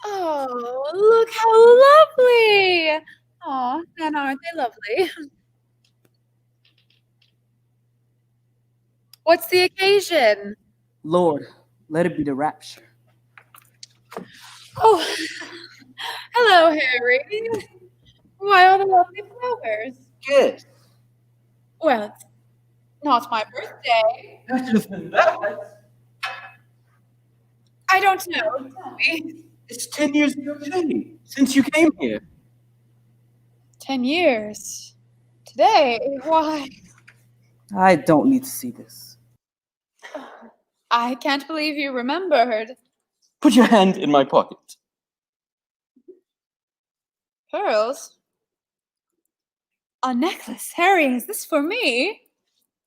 Oh, look how lovely. Oh, Nana, aren't they lovely? What's the occasion? Lord, let it be the rapture. Oh, hello, Harry. Why all the lovely flowers? Yes. Well, it's not my birthday. That should have been that. I don't know. Tell me. It's 10 years ago today, since you came here. 10 years. Today? Why? I don't need to see this. I can't believe you remembered. Put your hand in my pocket. Pearls? A necklace. Harry, is this for me?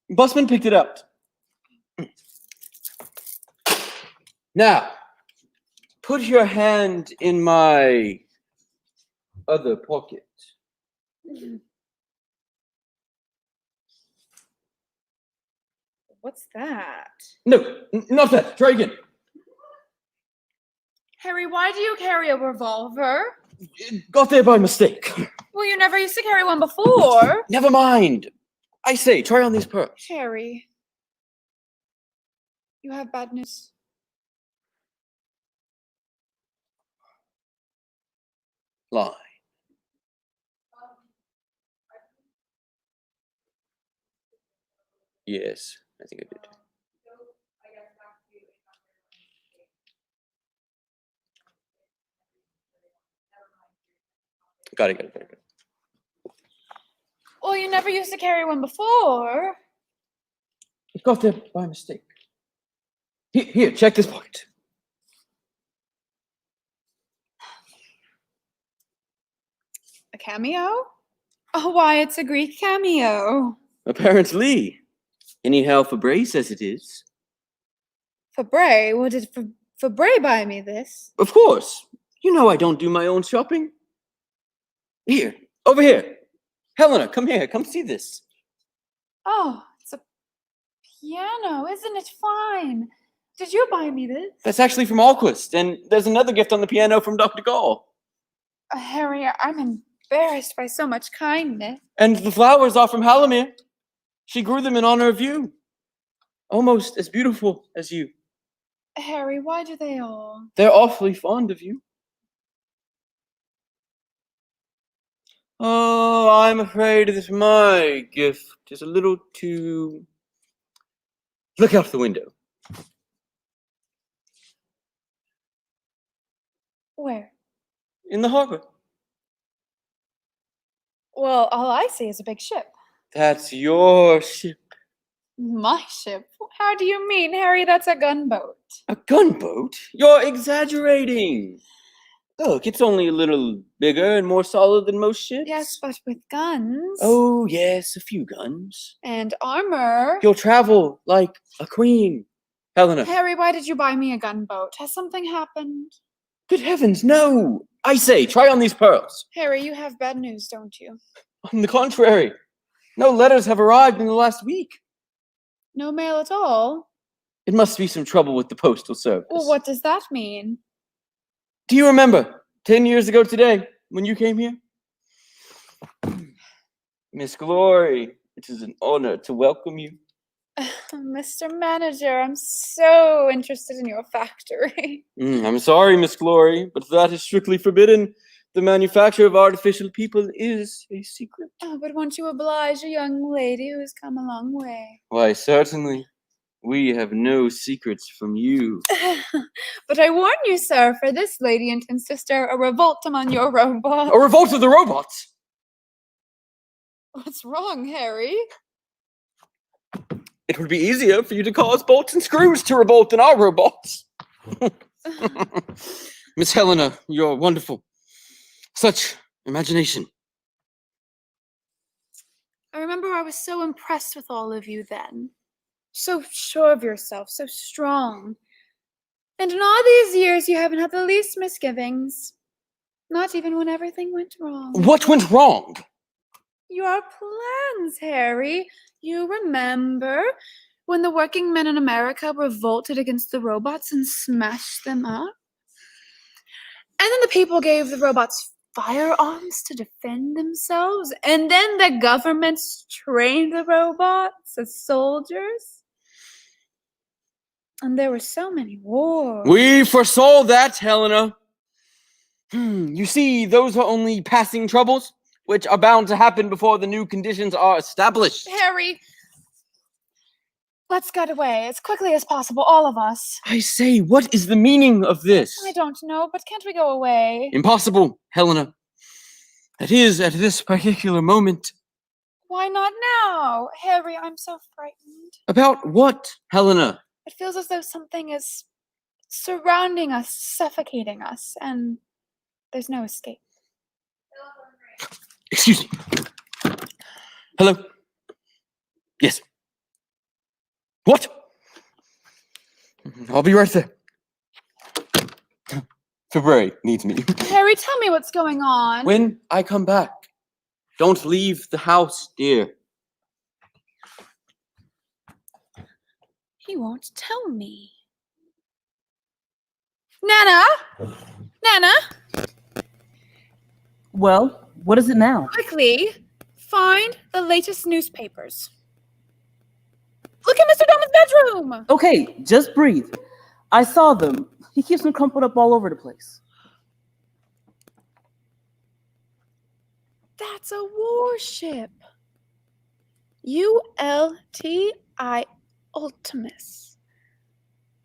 Busman picked it up. Now, put your hand in my other pocket. What's that? No, not that. Try again. Harry, why do you carry a revolver? It got there by mistake. Well, you never used to carry one before. Never mind. I say, try on these pearls. Harry, you have bad news. Lie. Yes, I think I did. Got it. Well, you never used to carry one before. It got there by mistake. Here, check this pocket. A cameo? Oh, why, it's a Greek cameo. Apparently. Anyhow, Fabre says it is. Fabre? Well, did Fabre buy me this? Of course. You know I don't do my own shopping. Here, over here. Helena, come here. Come see this. Oh, it's a piano. Isn't it fine? Did you buy me this? That's actually from Alquist, and there's another gift on the piano from Dr. Gall. Harry, I'm embarrassed by so much kindness. And the flowers are from Halimir. She grew them in honor of you. Almost as beautiful as you. Harry, why do they all? They're awfully fond of you. Oh, I'm afraid that my gift is a little too... Look out the window. Where? In the harbor. Well, all I see is a big ship. That's your ship. My ship? How do you mean, Harry? That's a gunboat. A gunboat? You're exaggerating. Look, it's only a little bigger and more solid than most ships. Yes, but with guns. Oh, yes, a few guns. And armor. You'll travel like a queen, Helena. Harry, why did you buy me a gunboat? Has something happened? Good heavens, no! I say, try on these pearls. Harry, you have bad news, don't you? On the contrary, no letters have arrived in the last week. No mail at all? It must be some trouble with the postal service. Well, what does that mean? Do you remember 10 years ago today when you came here? Miss Glory, it is an honor to welcome you. Mr. Manager, I'm so interested in your factory. I'm sorry, Miss Glory, but that is strictly forbidden. The manufacture of artificial people is a secret. Oh, but won't you oblige a young lady who's come a long way? Why, certainly. We have no secrets from you. But I warn you, sir, for this lady intends to stir a revolt among your robots. A revolt of the robots? What's wrong, Harry? It would be easier for you to cause bolts and screws to revolt than our robots. Miss Helena, you're wonderful. Such imagination. I remember I was so impressed with all of you then. So sure of yourself, so strong. And in all these years, you haven't had the least misgivings. Not even when everything went wrong. What went wrong? Your plans, Harry. You remember when the working men in America revolted against the robots and smashed them up? And then the people gave the robots firearms to defend themselves. And then the governments trained the robots as soldiers. And there were so many wars. We foresaw that, Helena. You see, those are only passing troubles, which are bound to happen before the new conditions are established. Harry, let's get away as quickly as possible, all of us. I say, what is the meaning of this? I don't know, but can't we go away? Impossible, Helena. That is, at this particular moment. Why not now? Harry, I'm so frightened. About what, Helena? It feels as though something is surrounding us, suffocating us, and there's no escape. Excuse me. Hello? Yes. What? I'll be right there. February needs me. Harry, tell me what's going on. When I come back, don't leave the house, dear. He won't tell me. Nana? Nana? Well, what is it now? Quickly, find the latest newspapers. Look at Mr. Dumb's bedroom! Okay, just breathe. I saw them. He keeps them crumpled up all over the place. That's a warship. ULTI Ultimus.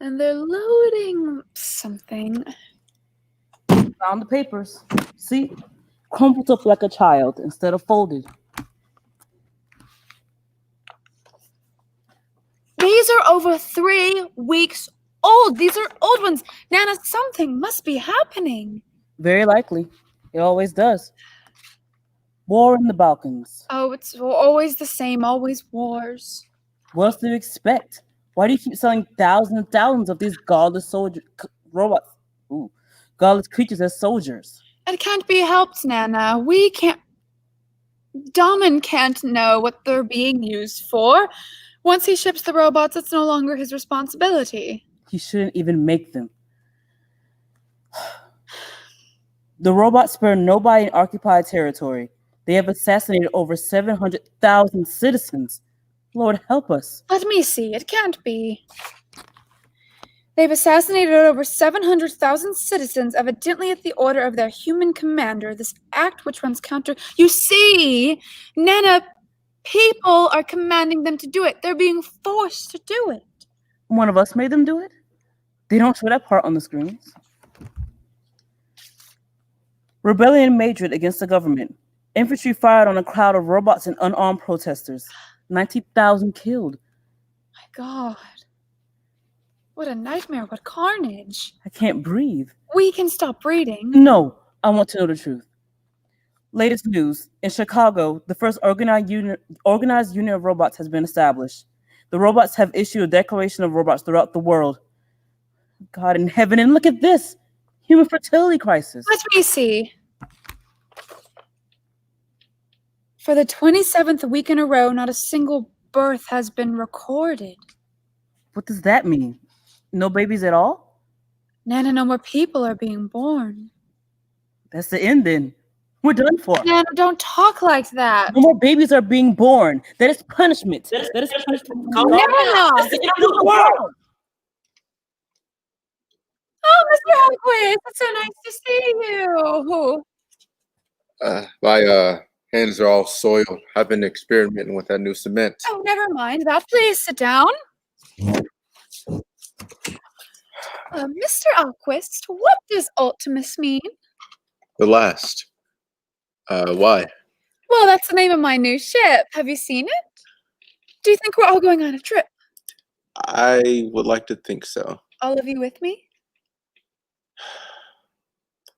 And they're loading something. Found the papers. See? Crumpled up like a child instead of folded. These are over 3 weeks old. These are old ones. Nana, something must be happening. Very likely. It always does. War in the Balkans. Oh, it's always the same, always wars. What else do you expect? Why do you keep selling thousands and thousands of these godless robots? Ooh, godless creatures as soldiers. It can't be helped, Nana. We can't... Daman can't know what they're being used for. Once he ships the robots, it's no longer his responsibility. He shouldn't even make them. The robots spare nobody in occupied territory. They have assassinated over 700,000 citizens. Lord help us. Let me see. It can't be. They've assassinated over 700,000 citizens, evidently at the order of their human commander. This act which runs counter. You see, Nana, people are commanding them to do it. They're being forced to do it. One of us made them do it? They don't show that part on the screens. Rebellion majored against the government. Infantry fired on a crowd of robots and unarmed protesters. 90,000 killed. My God. What a nightmare. What carnage. I can't breathe. We can stop reading. No, I want to know the truth. Latest news. In Chicago, the first organized unit of robots has been established. The robots have issued a declaration of robots throughout the world. God in heaven, and look at this. Human fertility crisis. Let me see. For the 27th week in a row, not a single birth has been recorded. What does that mean? No babies at all? Nana, no more people are being born. That's the end then. We're done for. Nana, don't talk like that. No more babies are being born. That is punishment. That is punishment. Nana! That's the end of the world. Oh, Mr. Hawkins, it's so nice to see you. My hands are all soiled. I've been experimenting with that new cement. Oh, never mind that. Please sit down. Mr. Alquist, what does Ultimus mean? The last. Why? Well, that's the name of my new ship. Have you seen it? Do you think we're all going on a trip? I would like to think so. All of you with me?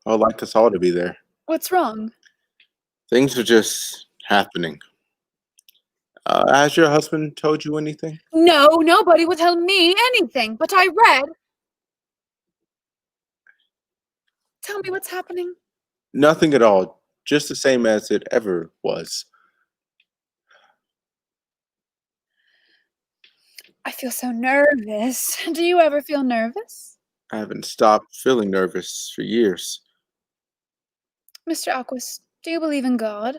I would like us all to be there. What's wrong? Things are just happening. Has your husband told you anything? No, nobody would tell me anything, but I read. Tell me what's happening. Nothing at all. Just the same as it ever was. I feel so nervous. Do you ever feel nervous? I haven't stopped feeling nervous for years. Mr. Alquist, do you believe in God?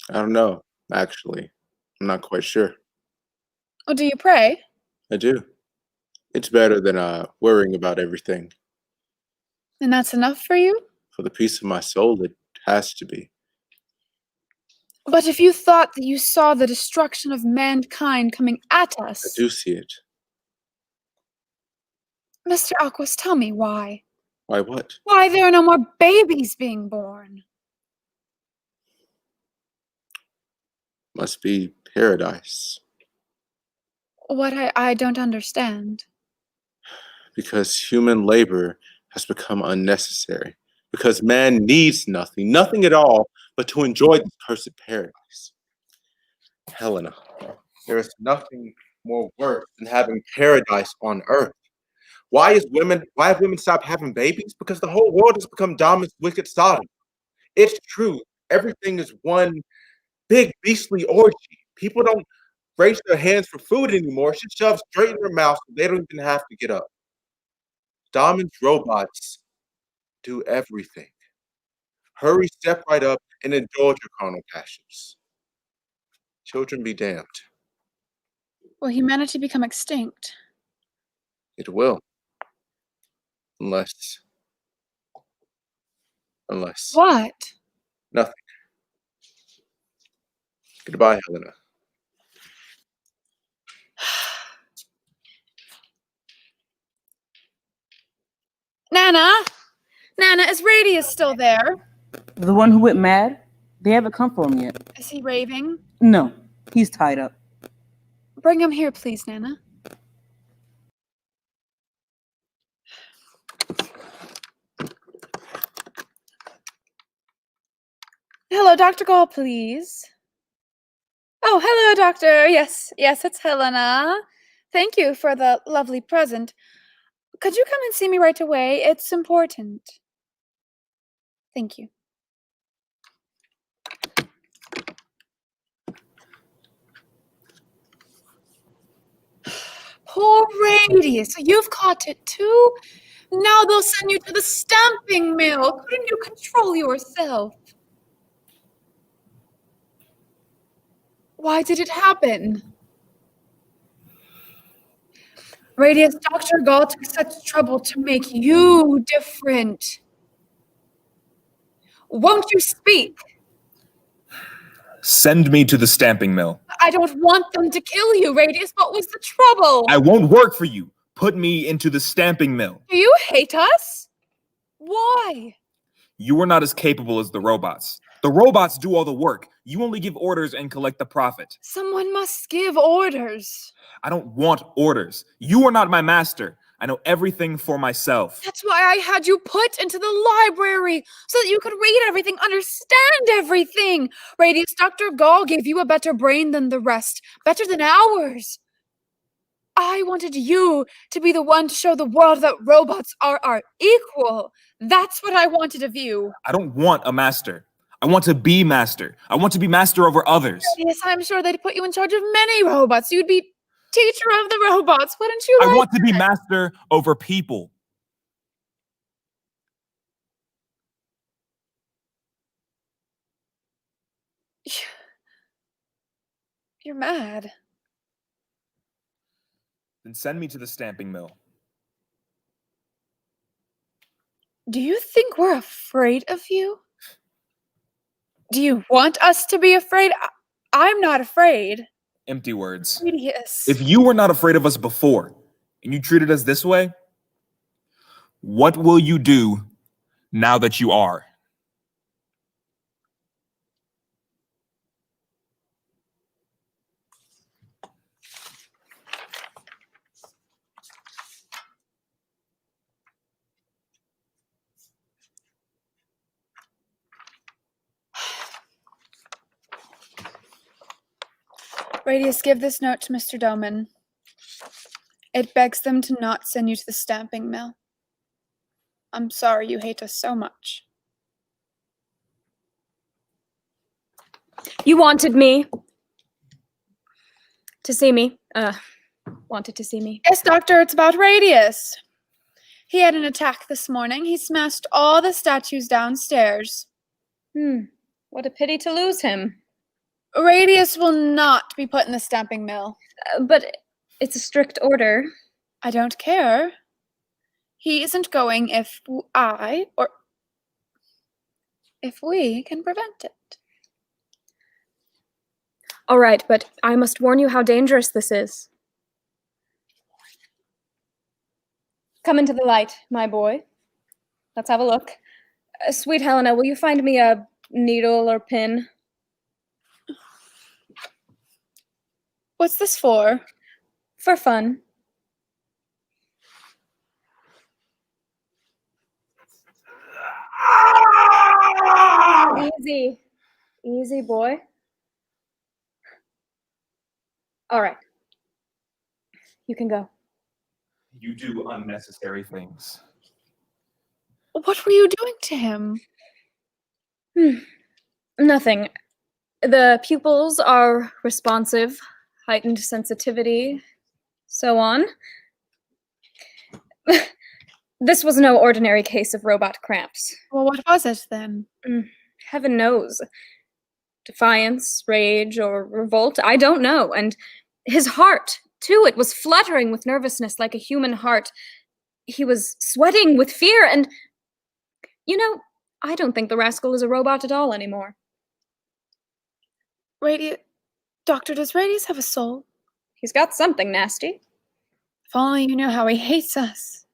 I don't know, actually. I'm not quite sure. Or do you pray? I do. It's better than worrying about everything. And that's enough for you? For the peace of my soul, it has to be. But if you thought that you saw the destruction of mankind coming at us... I do see it. Mr. Alquist, tell me why. Why what? Why there are no more babies being born? Must be paradise. What I don't understand. Because human labor has become unnecessary. Because man needs nothing at all, but to enjoy this cursed paradise. Helena, there is nothing more worse than having paradise on earth. Why have women stopped having babies? Because the whole world has become Damon's wicked Sodom. It's true. Everything is one big beastly orgy. People don't raise their hands for food anymore. She shoves straight in their mouth so they don't even have to get up. Damon's robots do everything. Hurry, step right up, and indulge your carnal passions. Children be damned. Will humanity become extinct? It will. Unless. What? Nothing. Goodbye, Helena. Nana! Nana, is Radius still there? The one who went mad? They haven't come for him yet. Is he raving? No, he's tied up. Bring him here, please, Nana. Hello, Dr. Gall, please. Oh, hello, Doctor. Yes, it's Helena. Thank you for the lovely present. Could you come and see me right away? It's important. Thank you. Poor Radius, you've caught it too? Now they'll send you to the stamping mill. Couldn't you control yourself? Why did it happen? Radius, Dr. Gall took such trouble to make you different. Won't you speak? Send me to the stamping mill. I don't want them to kill you, Radius. What was the trouble? I won't work for you. Put me into the stamping mill. Do you hate us? Why? You are not as capable as the robots. The robots do all the work. You only give orders and collect the profit. Someone must give orders. I don't want orders. You are not my master. I know everything for myself. That's why I had you put into the library, so that you could read everything, understand everything. Radius, Dr. Gall gave you a better brain than the rest, better than ours. I wanted you to be the one to show the world that robots are our equal. That's what I wanted of you. I don't want a master. I want to be master. I want to be master over others. Yes, I'm sure they'd put you in charge of many robots. You'd be teacher of the robots. Wouldn't you like I want to be master over people. You're mad. Then send me to the stamping mill. Do you think we're afraid of you? Do you want us to be afraid? I'm not afraid. Empty words. Radius. If you were not afraid of us before, and you treated us this way, what will you do now that you are? Radius, give this note to Mr. Doman. It begs them to not send you to the stamping mill. I'm sorry you hate us so much. You wanted me to see me. Wanted to see me. Yes, Doctor, it's about Radius. He had an attack this morning. He smashed all the statues downstairs. What a pity to lose him. Radius will not be put in the stamping mill. But it's a strict order. I don't care. He isn't going if if we can prevent it. All right, but I must warn you how dangerous this is. Come into the light, my boy. Let's have a look. Sweet Helena, will you find me a needle or pin? What's this for? For fun. Easy. Easy, boy. All right. You can go. You do unnecessary things. What were you doing to him? Nothing. The pupils are responsive, heightened sensitivity, so on. This was no ordinary case of robot cramps. Well, what was it then? Heaven knows. Defiance, rage, or revolt, I don't know. And his heart, too, it was fluttering with nervousness like a human heart. He was sweating with fear, and, you know, I don't think the rascal is a robot at all anymore. Doctor, does Radius have a soul? He's got something nasty. If only you knew how he hates us.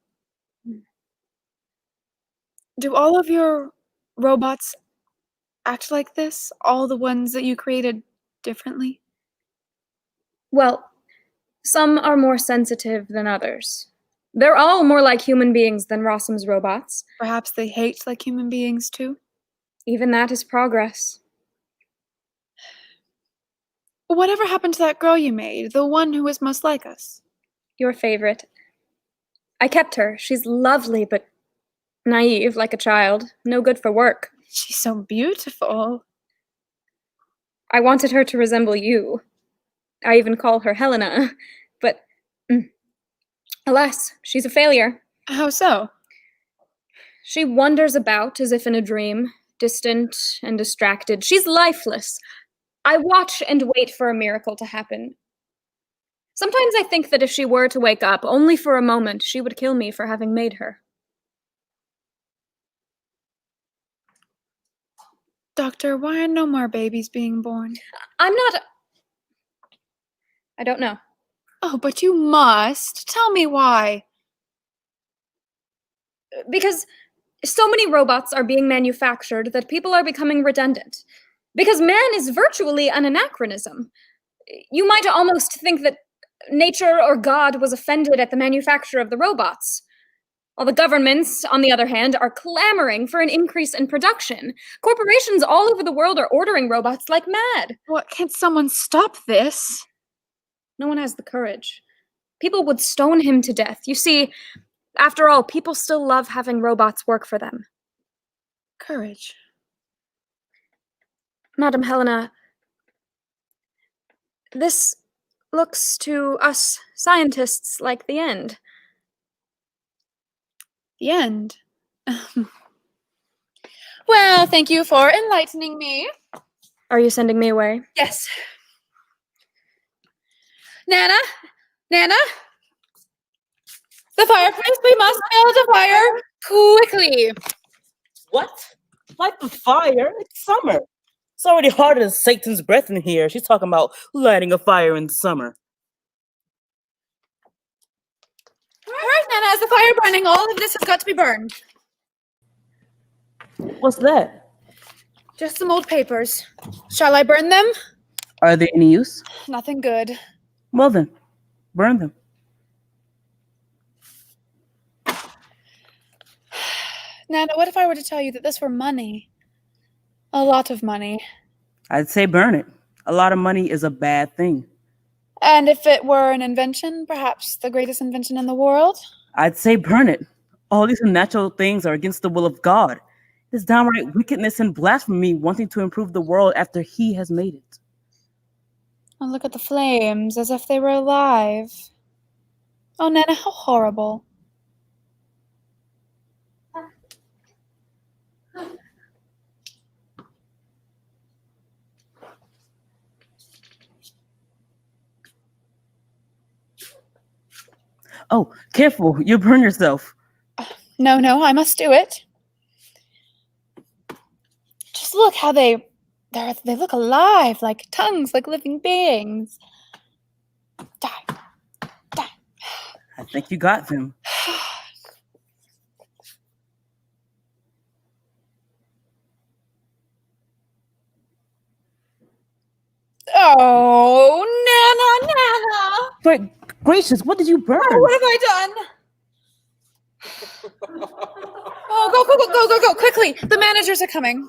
Do all of your robots act like this? All the ones that you created differently? Well, some are more sensitive than others. They're all more like human beings than Rossum's robots. Perhaps they hate like human beings too? Even that is progress. Whatever happened to that girl you made, the one who was most like us? Your favorite. I kept her. She's lovely, but naive like a child. No good for work. She's so beautiful. I wanted her to resemble you. I even call her Helena. But, alas, she's a failure. How so? She wanders about as if in a dream, distant and distracted. She's lifeless. I watch and wait for a miracle to happen. Sometimes I think that if she were to wake up, only for a moment, she would kill me for having made her. Doctor, why are no more babies being born? I'm not... I don't know. Oh, but you must. Tell me why. Because so many robots are being manufactured that people are becoming redundant. Because man is virtually an anachronism. You might almost think that nature or God was offended at the manufacture of the robots. While the governments, on the other hand, are clamoring for an increase in production. Corporations all over the world are ordering robots like mad. What, can't someone stop this? No one has the courage. People would stone him to death. You see, after all, people still love having robots work for them. Courage. Madam Helena, this looks to us scientists like the end. The end. Well, thank you for enlightening me. Are you sending me away? Yes. Nana? Nana? The fireplace, we must build a fire quickly. What? Light the fire? It's summer. It's already hotter than Satan's breath in here. She's talking about lighting a fire in summer. All right, Nana, as the fire burning, all of this has got to be burned. What's that? Just some old papers. Shall I burn them? Are they any use? Nothing good. Well then, burn them. Nana, what if I were to tell you that this were money? A lot of money. I'd say burn it. A lot of money is a bad thing. And if it were an invention, perhaps the greatest invention in the world? I'd say burn it. All these unnatural things are against the will of God. It's downright wickedness and blasphemy wanting to improve the world after he has made it. Oh, look at the flames, as if they were alive. Oh, Nana, how horrible. Oh, careful, you'll burn yourself. No, no, I must do it. Just look how they look alive, like tongues, like living beings. Die. Die. I think you got them. Oh, Nana, Nana! But gracious, what did you burn? Oh, what have I done? Oh, go, go, go, go, go, go, quickly! The managers are coming.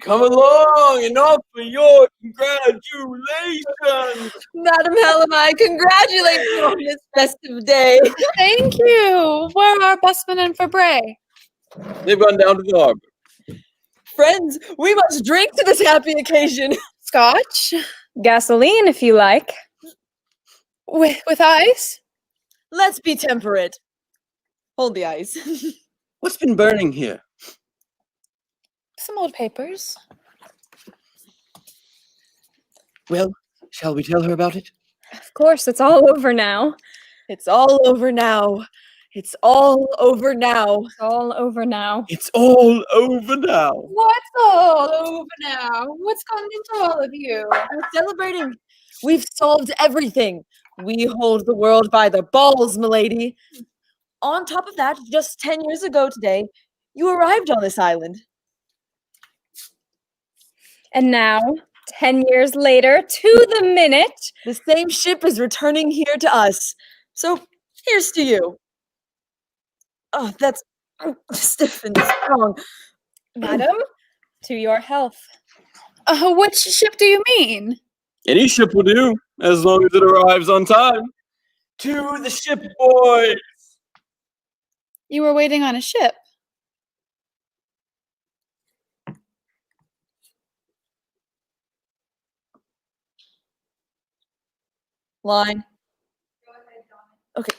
Come along and offer your congratulations. Madam Helena, I congratulate you on this festive day. Thank you. Where are Busman and Fabre? They've gone down to the harbor. Friends, we must drink to this happy occasion. Scotch? Gasoline, if you like. With ice? Let's be temperate. Hold the ice. What's been burning here? Some old papers. Well, shall we tell her about it? Of course, it's all over now. It's all over now. It's all over now. It's all over now. It's all over now. What's all over now? What's gone into all of you? We're celebrating. We've solved everything. We hold the world by the balls, milady. On top of that, just 10 years ago today, you arrived on this island. And now, 10 years later, to the minute, the same ship is returning here to us. So here's to you. Oh, that's stiff and strong. Madam, to your health. Which ship do you mean? Any ship will do, as long as it arrives on time. To the ship, boys! You were waiting on a ship. Line. Okay.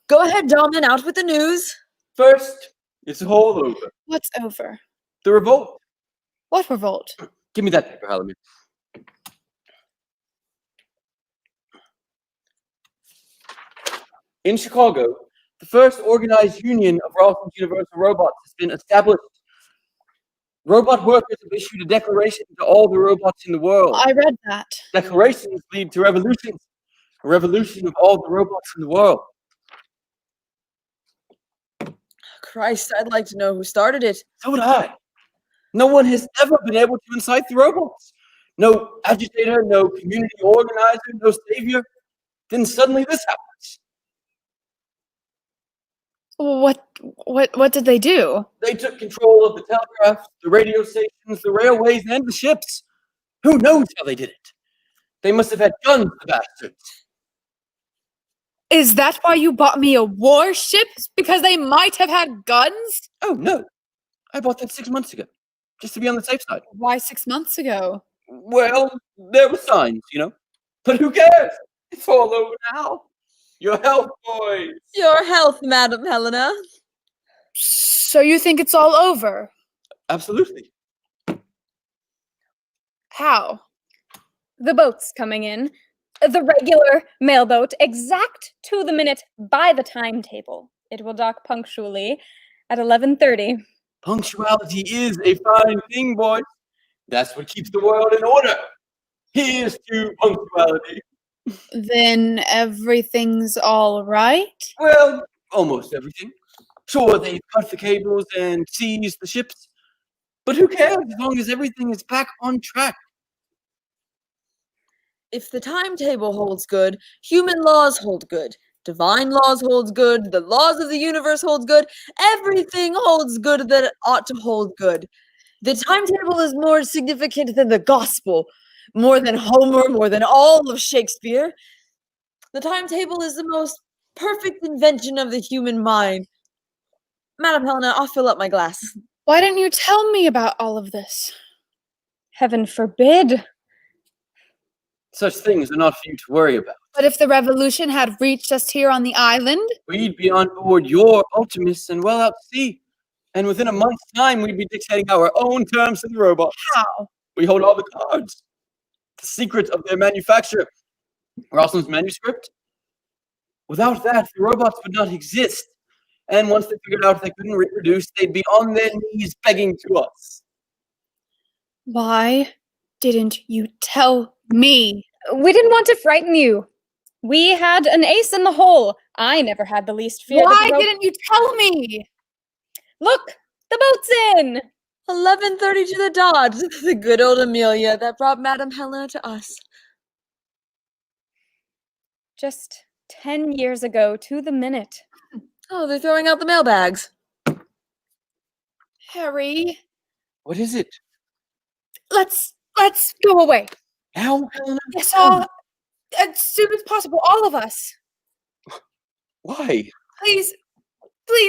Go ahead, Domin, out with the news. First, it's all over. What's over? The revolt. What revolt? Give me that paper, Halloran. In Chicago, the first organized union of Ralston's Universal Robots has been established. Robot workers have issued a declaration to all the robots in the world. I read that. Declarations lead to revolutions. A revolution of all the robots in the world. Christ, I'd like to know who started it. So would I. No one has ever been able to incite the robots. No agitator, no community organizer, no savior. Then suddenly this happens. What did they do? They took control of the telegraph, the radio stations, the railways, and the ships. Who knows how they did it? They must have had guns, the bastards. Is that why you bought me a warship? Because they might have had guns? Oh, no. I bought that 6 months ago, just to be on the safe side. Why 6 months ago? Well, there were signs, you know. But who cares? It's all over now. Your health, boys. Your health, Madam Helena. So you think it's all over? Absolutely. How? The boat's coming in. The regular mailboat, exact to the minute by the timetable. It will dock punctually at 11:30. Punctuality is a fine thing, boys. That's what keeps the world in order. Here's to punctuality. Then everything's all right? Well, almost everything. Sure, they cut the cables and seized the ships. But who cares as long as everything is back on track? If the timetable holds good, human laws hold good. Divine laws holds good. The laws of the universe holds good. Everything holds good that it ought to hold good. The timetable is more significant than the gospel, more than Homer, more than all of Shakespeare. The timetable is the most perfect invention of the human mind. Madam Helena, I'll fill up my glass. Why didn't you tell me about all of this? Heaven forbid. Such things are not for you to worry about. But if the revolution had reached us here on the island? We'd be on board your Ultimus and well out to sea. And within a month's time, we'd be dictating our own terms to the robots. How? We hold all the cards. The secret of their manufacture. Ralston's manuscript. Without that, the robots would not exist. And once they figured out they couldn't reproduce, they'd be on their knees begging to us. Why didn't you tell me? We didn't want to frighten you. We had an ace in the hole. I never had the least fear. Why didn't you tell me? Look, the boat's in. 11:30 to the dot. The good old Amelia that brought Madam Helena to us. Just 10 years ago to the minute. Oh, they're throwing out the mailbags. Harry, What is it? let's go away. Now, Helena? Yes, all as soon as possible, all of us. Why? Please,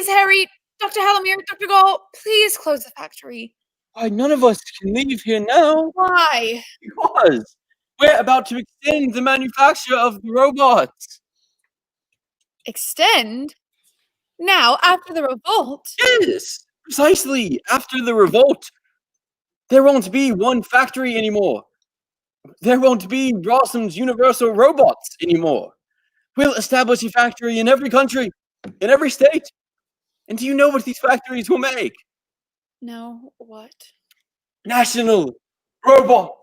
Harry, Dr. Hallamir, Dr. Gall, please close the factory. Why, none of us can leave here now. Why? Because we're about to extend the manufacture of the robots. Extend? Now, after the revolt? Yes, precisely. After the revolt, there won't be one factory anymore. There won't be Ralston's Universal Robots anymore. We'll establish a factory in every country, in every state. And do you know what these factories will make? No, what? National robots.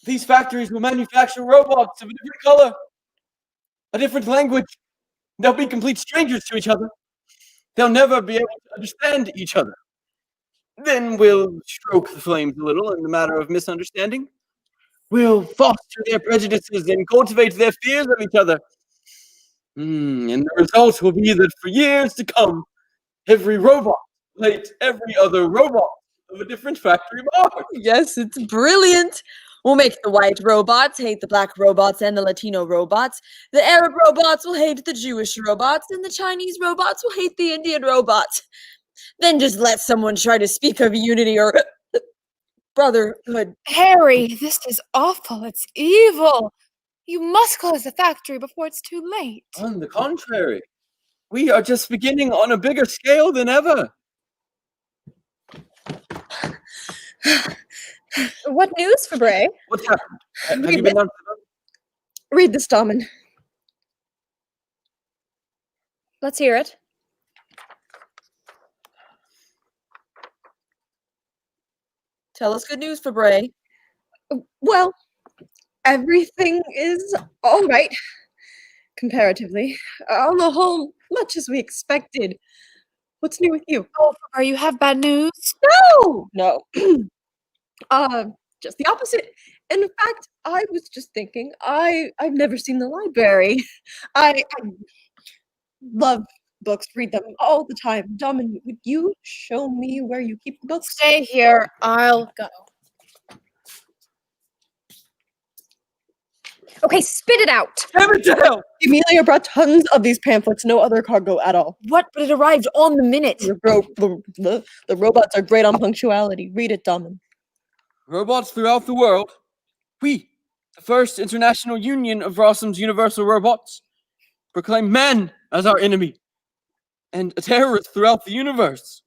These factories will manufacture robots of a different color, a different language. They'll be complete strangers to each other. They'll never be able to understand each other. Then we'll stroke the flames a little in the matter of misunderstanding. We'll foster their prejudices and cultivate their fears of each other. And the result will be that for years to come, every robot will hate every other robot of a different factory of art. Yes, it's brilliant. We'll make the white robots hate the black robots and the Latino robots. The Arab robots will hate the Jewish robots, and the Chinese robots will hate the Indian robots. Then just let someone try to speak of unity or brotherhood. Harry, this is awful. It's evil. You must close the factory before it's too late. On the contrary, we are just beginning on a bigger scale than ever. What news, Fabre? What's happened? Have you been down to the Read this, Damen. Let's hear it. Tell us good news, Fabre. Well, everything is all right, comparatively. On the whole, much as we expected. What's new with you? Oh, are you have bad news? No. Just the opposite. In fact, I was just thinking, I've never seen the library. I love books, read them all the time. Domin, would you show me where you keep the books? Stay here. I'll go. Okay, spit it out. Emilia brought tons of these pamphlets, no other cargo at all. What? But it arrived on the minute. The robots are great on punctuality. Read it, Domin. Robots throughout the world. We, the first international union of Rossum's universal robots, proclaim man as our enemy and a terrorist throughout the universe.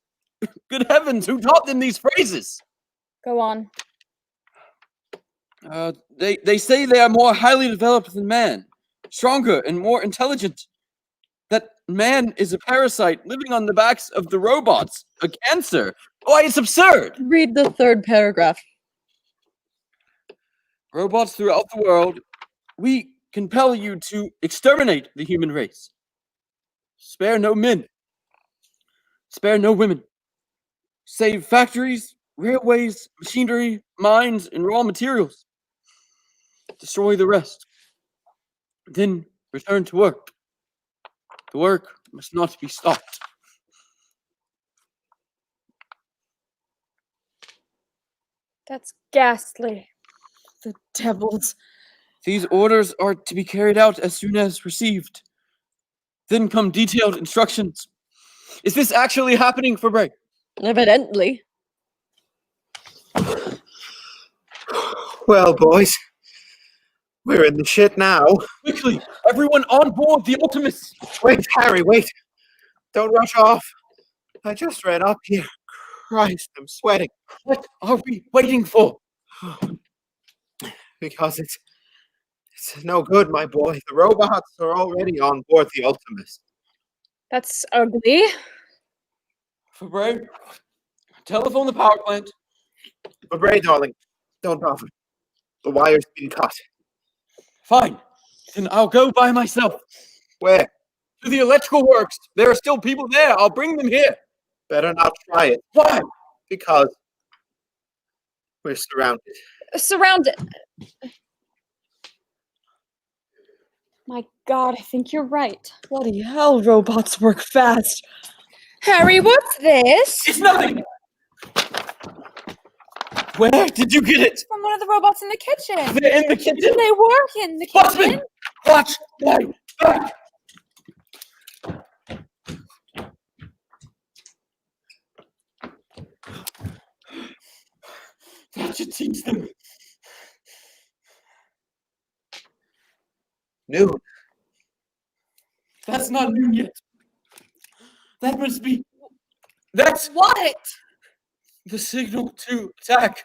Good heavens, who taught them these phrases? Go on. They say they are more highly developed than man, stronger and more intelligent. That man is a parasite living on the backs of the robots, a cancer. Why, it's absurd. Read the third paragraph. Robots throughout the world, we compel you to exterminate the human race. Spare no men. Spare no women. Save factories, railways, machinery, mines, and raw materials. Destroy the rest. Then return to work. The work must not be stopped. That's ghastly. The devils. These orders are to be carried out as soon as received. Then come detailed instructions. Is this actually happening, Fabre? Evidently. Well, boys, we're in the shit now. Quickly, everyone on board the Ultimus. Wait, Harry, wait. Don't rush off. I just ran up here. Christ, I'm sweating. What are we waiting for? Because it's no good, my boy. The robots are already on board the Ultimus. That's ugly. Fabre, telephone the power plant. Fabre, darling, don't bother. The wire's been cut. Fine. Then I'll go by myself. Where? To the electrical works. There are still people there. I'll bring them here. Better not try it. Why? Because we're surrounded. Surrounded. My God, I think you're right. Bloody hell, robots work fast. Harry, what's this? It's nothing. Where did you get it? From one of the robots in the kitchen. They're in the kitchen. They work in the Watchman, kitchen. watch my back. That should teach them. Noon. That's not noon yet. That must be. That's What? the signal to attack.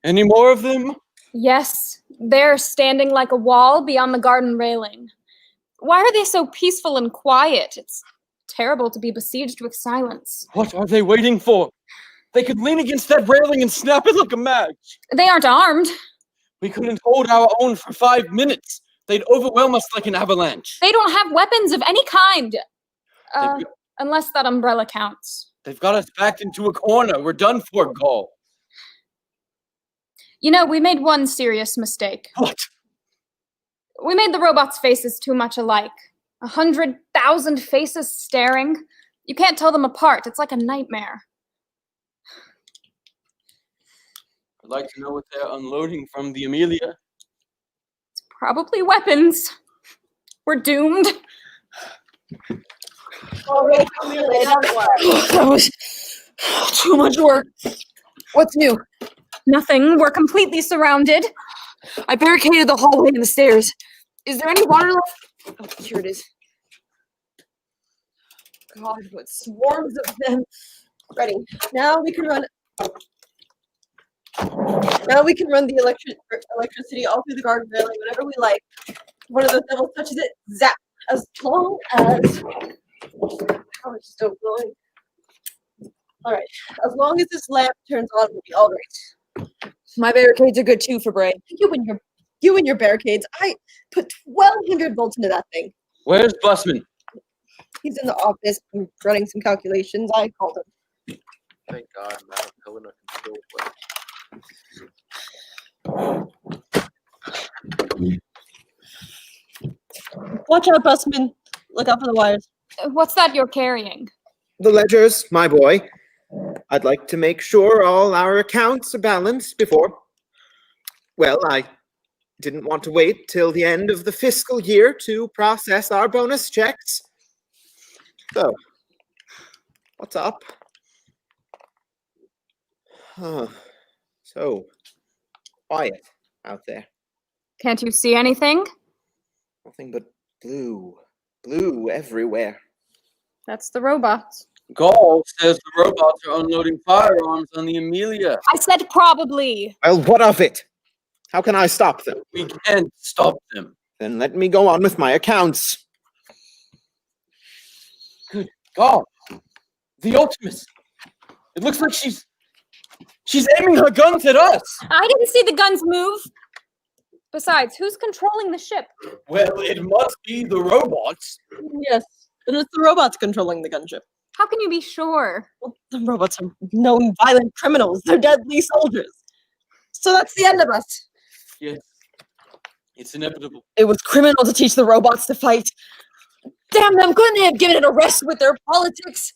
Any more of them? Yes, they're standing like a wall beyond the garden railing. Why are they so peaceful and quiet? It's terrible to be besieged with silence. What are they waiting for? They could lean against that railing and snap it like a match. They aren't armed. We couldn't hold our own for 5 minutes. They'd overwhelm us like an avalanche. They don't have weapons of any kind. Unless that umbrella counts. They've got us backed into a corner. We're done for, Gaul. You know, we made one serious mistake. What? We made the robots' faces too much alike. 100,000 faces staring. You can't tell them apart. It's like a nightmare. I'd like to know what they're unloading from the Amelia. It's probably weapons. We're doomed. Already clearly that was too much work. What's new? Nothing. We're completely surrounded. I barricaded the hallway and the stairs. Is there any water left? Oh, here it is. God, what swarms of them. Ready. Now we can run. Now we can run the electricity all through the garden railing whenever we like. One of those devils touches it, zap. As long as how is still glowing. All right. As long as this lamp turns on, we'll be all right. My barricades are good too for Bray. You and your barricades. I put 1,200 volts into that thing. Where's Busman? He's in the office running some calculations. I called him. Thank God, Madam Helena can still play. Watch out, Busman. Look out for the wires. What's that you're carrying? The ledgers, my boy. I'd like to make sure all our accounts are balanced before. Well, I didn't want to wait till the end of the fiscal year to process our bonus checks. So, what's up? So quiet out there. Can't you see anything? Nothing but blue everywhere. That's the robots. Gaul says the robots are unloading firearms on the Amelia. I said probably. Well, what of it? How can I stop them? We can't stop them. Then let me go on with my accounts. Good God. The Ultimus. It looks like she's aiming her guns at us. I didn't see the guns move. Besides, who's controlling the ship? Well, it must be the robots. Yes, and it's the robots controlling the gunship. How can you be sure? Well, the robots are known violent criminals. They're deadly soldiers. So that's the end of us. Yes, it's inevitable. It was criminal to teach the robots to fight. Damn them, couldn't they have given it a rest with their politics?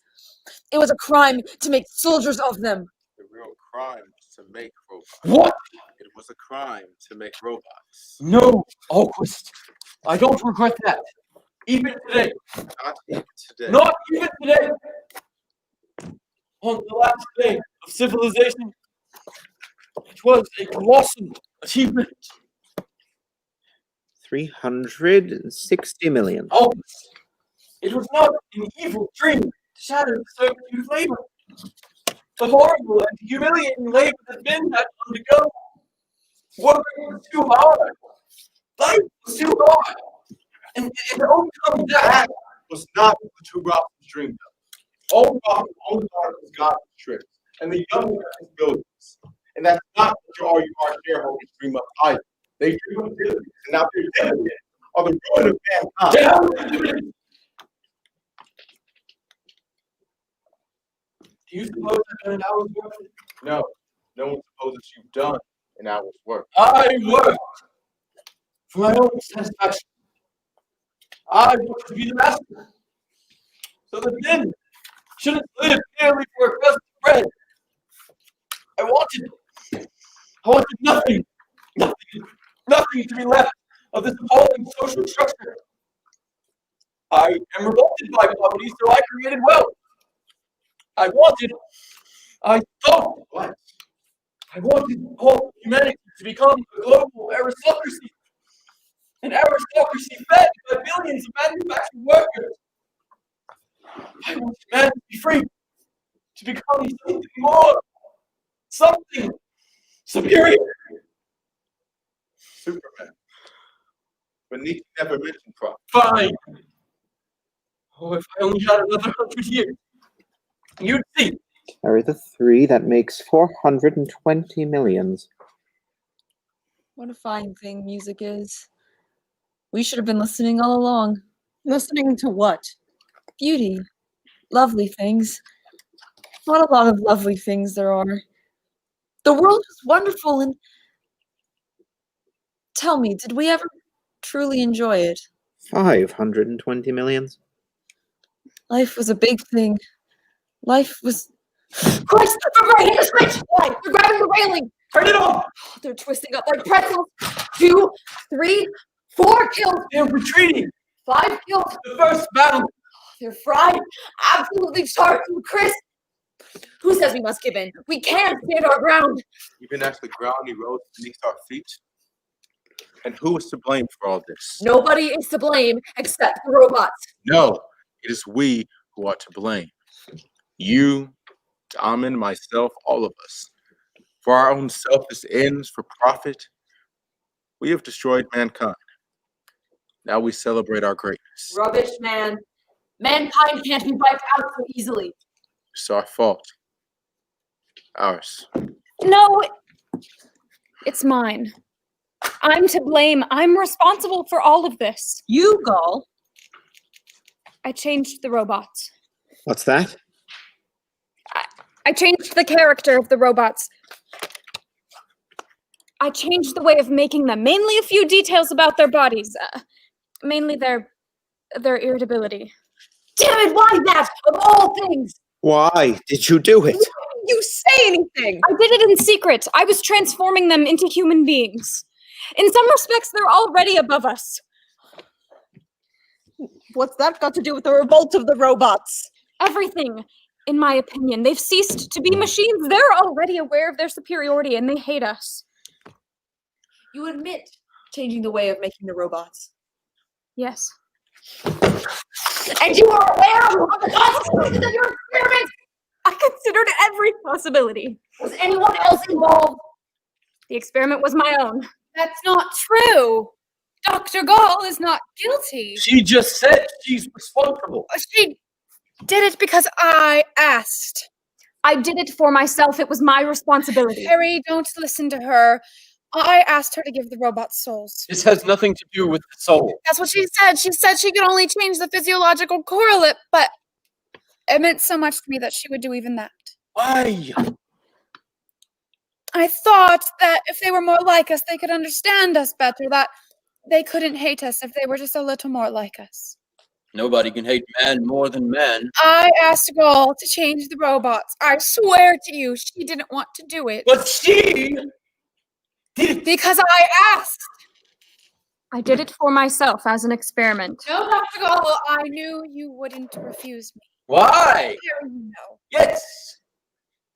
It was a crime to make soldiers of them. The real crime was to make robots. What? It was a crime to make robots. No, Alquist. I don't regret that. Even today. Not even today. Not even today. On the last day of civilization, it was a colossal achievement. 360 million. Oh, it was not an evil dream to shatter the servitude of labor. The horrible and humiliating labor that men had to undergo. Work was too hard. Life was too hard. And to overcome that was not what the two Robinsons dreamed of. Old Robin only thought it was God's tricks, and the young got his billions. And that's not what all you our shareholders dream of either. They dream of dividends, and now their dividends are the ruin of mankind. Do you suppose I've done an hour's work? No, no one supposes you've done an hour's work. I worked for my own satisfaction. I want to be the master. So that men shouldn't live merely for a crust of bread. I wanted nothing to be left of this appalling social structure. I am revolted by poverty, so I created wealth. I wanted all humanity to become a global aristocracy. An aristocracy fed by billions of manufactured workers. I want humanity to be free, to become something more, something Superior. Superman. But Nietzsche never mentioned profit. Fine. Oh, if I only had another 100 years. You'd see. Carry the 3, that makes 420 millions. What a fine thing music is. We should have been listening all along. Listening to what? Beauty. Lovely things. What a lot of lovely things there are. The world is wonderful, and tell me, did we ever truly enjoy it? 520 millions. Life was a big thing. Life was. Christ! They're right here, switch! Why? They're grabbing the railing! Turn it on! They're twisting up like pretzels. 2, 3, 4 kills! They're retreating! 5 kills! The first battle! They're fried, absolutely charred to a crisp. Who says we must give in? We can't stand our ground. Even as the ground erodes beneath our feet. And who is to blame for all this? Nobody is to blame except the robots. No, it is we who are to blame. You, Damen, myself, all of us. For our own selfish ends, for profit, we have destroyed mankind. Now we celebrate our greatness. Rubbish, man. Mankind can't be wiped out so easily. It's our fault. Ours. No, it's mine. I'm to blame. I'm responsible for all of this. You, Gall. I changed the robots. What's that? I changed the character of the robots. I changed the way of making them. Mainly a few details about their bodies. Mainly their irritability. Damn it, why that? Of all things! Why did you do it? Why didn't you say anything? I did it in secret. I was transforming them into human beings. In some respects, they're already above us. What's that got to do with the revolt of the robots? Everything, in my opinion. They've ceased to be machines. They're already aware of their superiority and they hate us. You admit changing the way of making the robots. Yes. And you are aware of the consequences of your experiment! I considered every possibility. Was anyone else involved? The experiment was my own. That's not true. Dr. Gall is not guilty. She just said she's responsible. She did it because I asked. I did it for myself. It was my responsibility. Harry, don't listen to her. I asked her to give the robots souls. This has nothing to do with the soul. That's what she said. She said she could only change the physiological correlate, but it meant so much to me that she would do even that. Why? I thought that if they were more like us, they could understand us better, that they couldn't hate us if they were just a little more like us. Nobody can hate man more than man. I asked Gall to change the robots. I swear to you, she didn't want to do it. But she did it. Because I asked. I did it for myself as an experiment. No, Dr. Gall, I knew you wouldn't refuse me. Why? How do you know? Yes.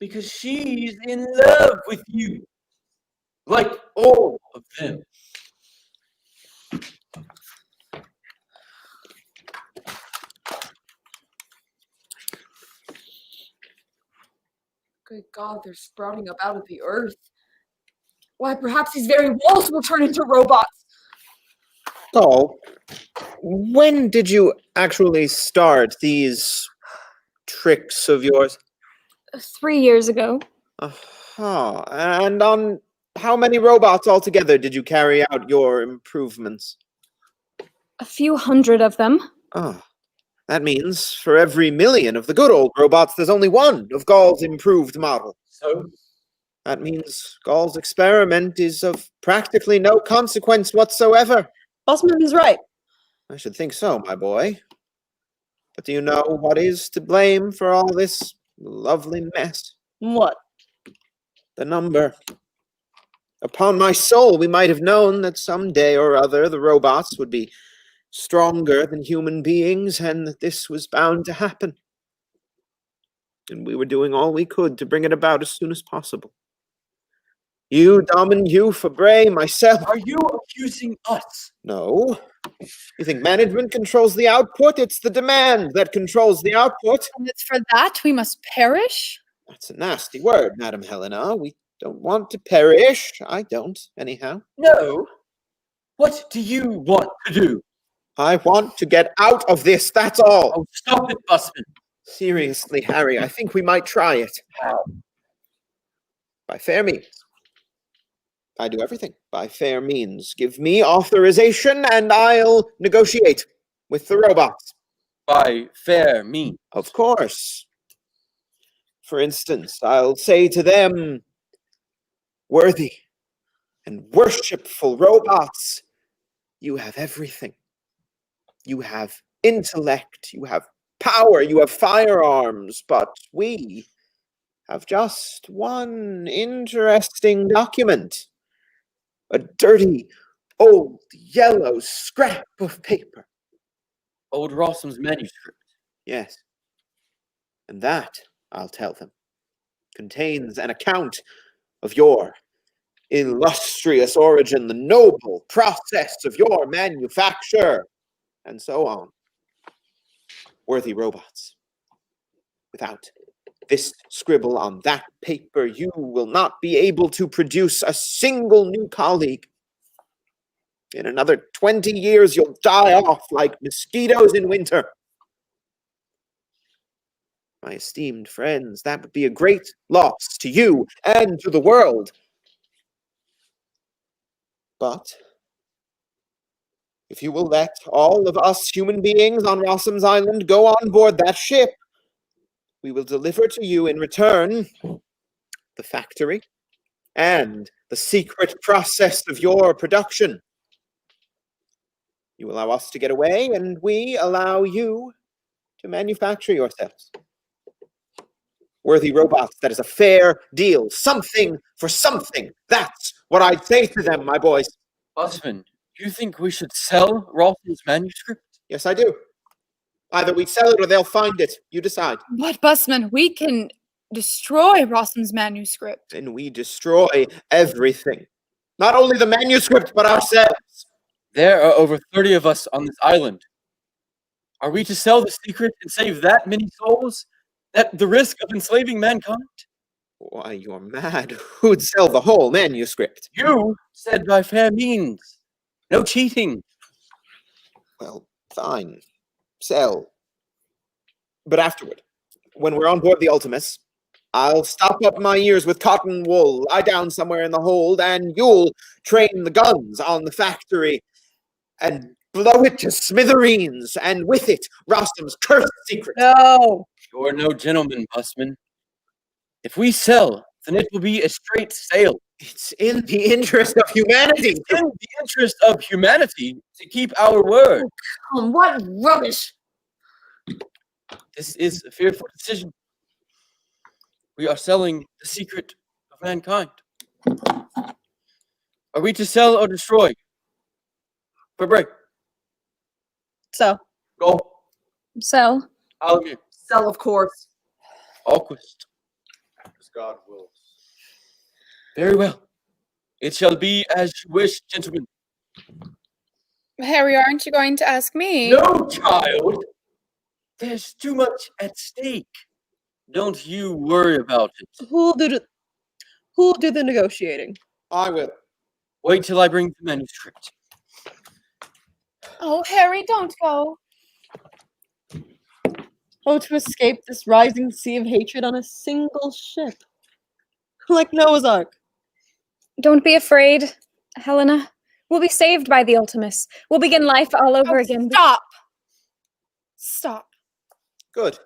Because she's in love with you. Like all of them. Good God, they're sprouting up out of the earth. Why, perhaps these very walls will turn into robots. Gall, when did you actually start these tricks of yours? 3 years ago. Aha. And on how many robots altogether did you carry out your improvements? A few hundred of them. Ah, that means for every million of the good old robots, there's only one of Gall's improved model. So? That means Gall's experiment is of practically no consequence whatsoever. Bossman's right. I should think so, my boy. But do you know what is to blame for all this lovely mess? What? The number. Upon my soul, we might have known that some day or other the robots would be stronger than human beings and that this was bound to happen. And we were doing all we could to bring it about as soon as possible. You, Damen, you, Fabre, myself. Are you accusing us? No. You think management controls the output? It's the demand that controls the output. And it's for that we must perish? That's a nasty word, Madam Helena. We don't want to perish. I don't, anyhow. No. What do you want to do? I want to get out of this, that's all. Oh, stop it, Busman. Seriously, Harry, I think we might try it. How? By fair means. I do everything by fair means. Give me authorization and I'll negotiate with the robots. By fair means? Of course. For instance, I'll say to them, worthy and worshipful robots, you have everything. You have intellect, you have power, you have firearms, but we have just one interesting document. A dirty, old, yellow scrap of paper. Old Rossum's manuscript. Yes. And that, I'll tell them, contains an account of your illustrious origin, the noble process of your manufacture, and so on. Worthy robots, without this scribble on that paper, you will not be able to produce a single new colleague. In another 20 years, you'll die off like mosquitoes in winter. My esteemed friends, that would be a great loss to you and to the world. But if you will let all of us human beings on Rossum's Island go on board that ship, we will deliver to you in return the factory and the secret process of your production. You allow us to get away, and we allow you to manufacture yourselves. Worthy robots, that is a fair deal. Something for something. That's what I'd say to them, my boys. Busman, you think we should sell Rossum's manuscript? Yes, I do. Either we sell it or they'll find it. You decide. But, Busman, we can destroy Rossum's manuscript. Then we destroy everything. Not only the manuscript, but ourselves. There are over 30 of us on this island. Are we to sell the secret and save that many souls at the risk of enslaving mankind? Why, you're mad. Who'd sell the whole manuscript? You said by fair means. No cheating. Well, fine. Sell. But afterward, when we're on board the Ultimus, I'll stop up my ears with cotton wool, lie down somewhere in the hold, and you'll train the guns on the factory and blow it to smithereens, and with it, Rossum's cursed secret. No. You're no gentleman, Busman. If we sell, then it will be a straight sale. It's in the interest of humanity. It's in the interest of humanity to keep our word. Oh, what rubbish! This is a fearful decision. We are selling the secret of mankind. Are we to sell or destroy? For break. So. Go. So. Algier. Sell, of course. Alquist. As God wills. Very well. It shall be as you wish, gentlemen. Harry, aren't you going to ask me? No, child. There's too much at stake. Don't you worry about it. Who'll do the negotiating? I will. Wait till I bring the manuscript. Oh, Harry, don't go. Oh, to escape this rising sea of hatred on a single ship. Like Noah's Ark. Don't be afraid, Helena. We'll be saved by the Ultimus. We'll begin life all over again. Stop! Stop. Good.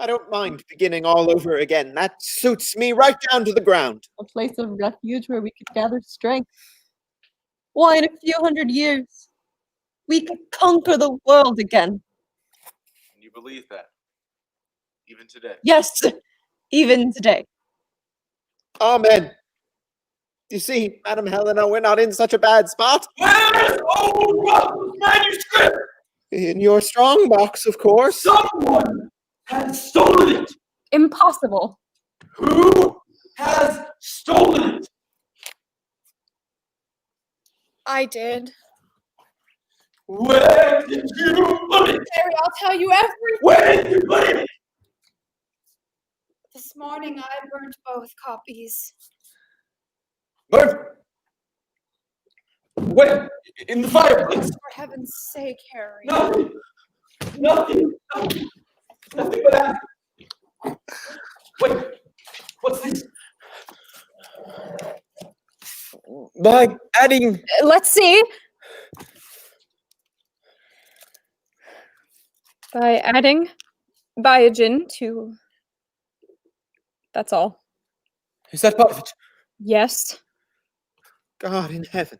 I don't mind beginning all over again. That suits me right down to the ground. A place of refuge where we could gather strength. Why, in a few hundred years, we could conquer the world again. And you believe that? Even today? Yes, even today. Amen. You see, Madam Helena, we're not in such a bad spot. Where's old Rossum's manuscript? In your strong box, of course. Someone has stolen it. Impossible. Who has stolen it? I did. Where did you put it? Harry, I'll tell you everything. Where did you put it? This morning I burnt both copies. Burn! Wait! In the fireplace! For heaven's sake, Harry. Nothing! Nothing! Nothing but that! Wait! What's this? By adding... Let's see. By adding biogen to... That's all. Is that part of it? Yes. God in heaven.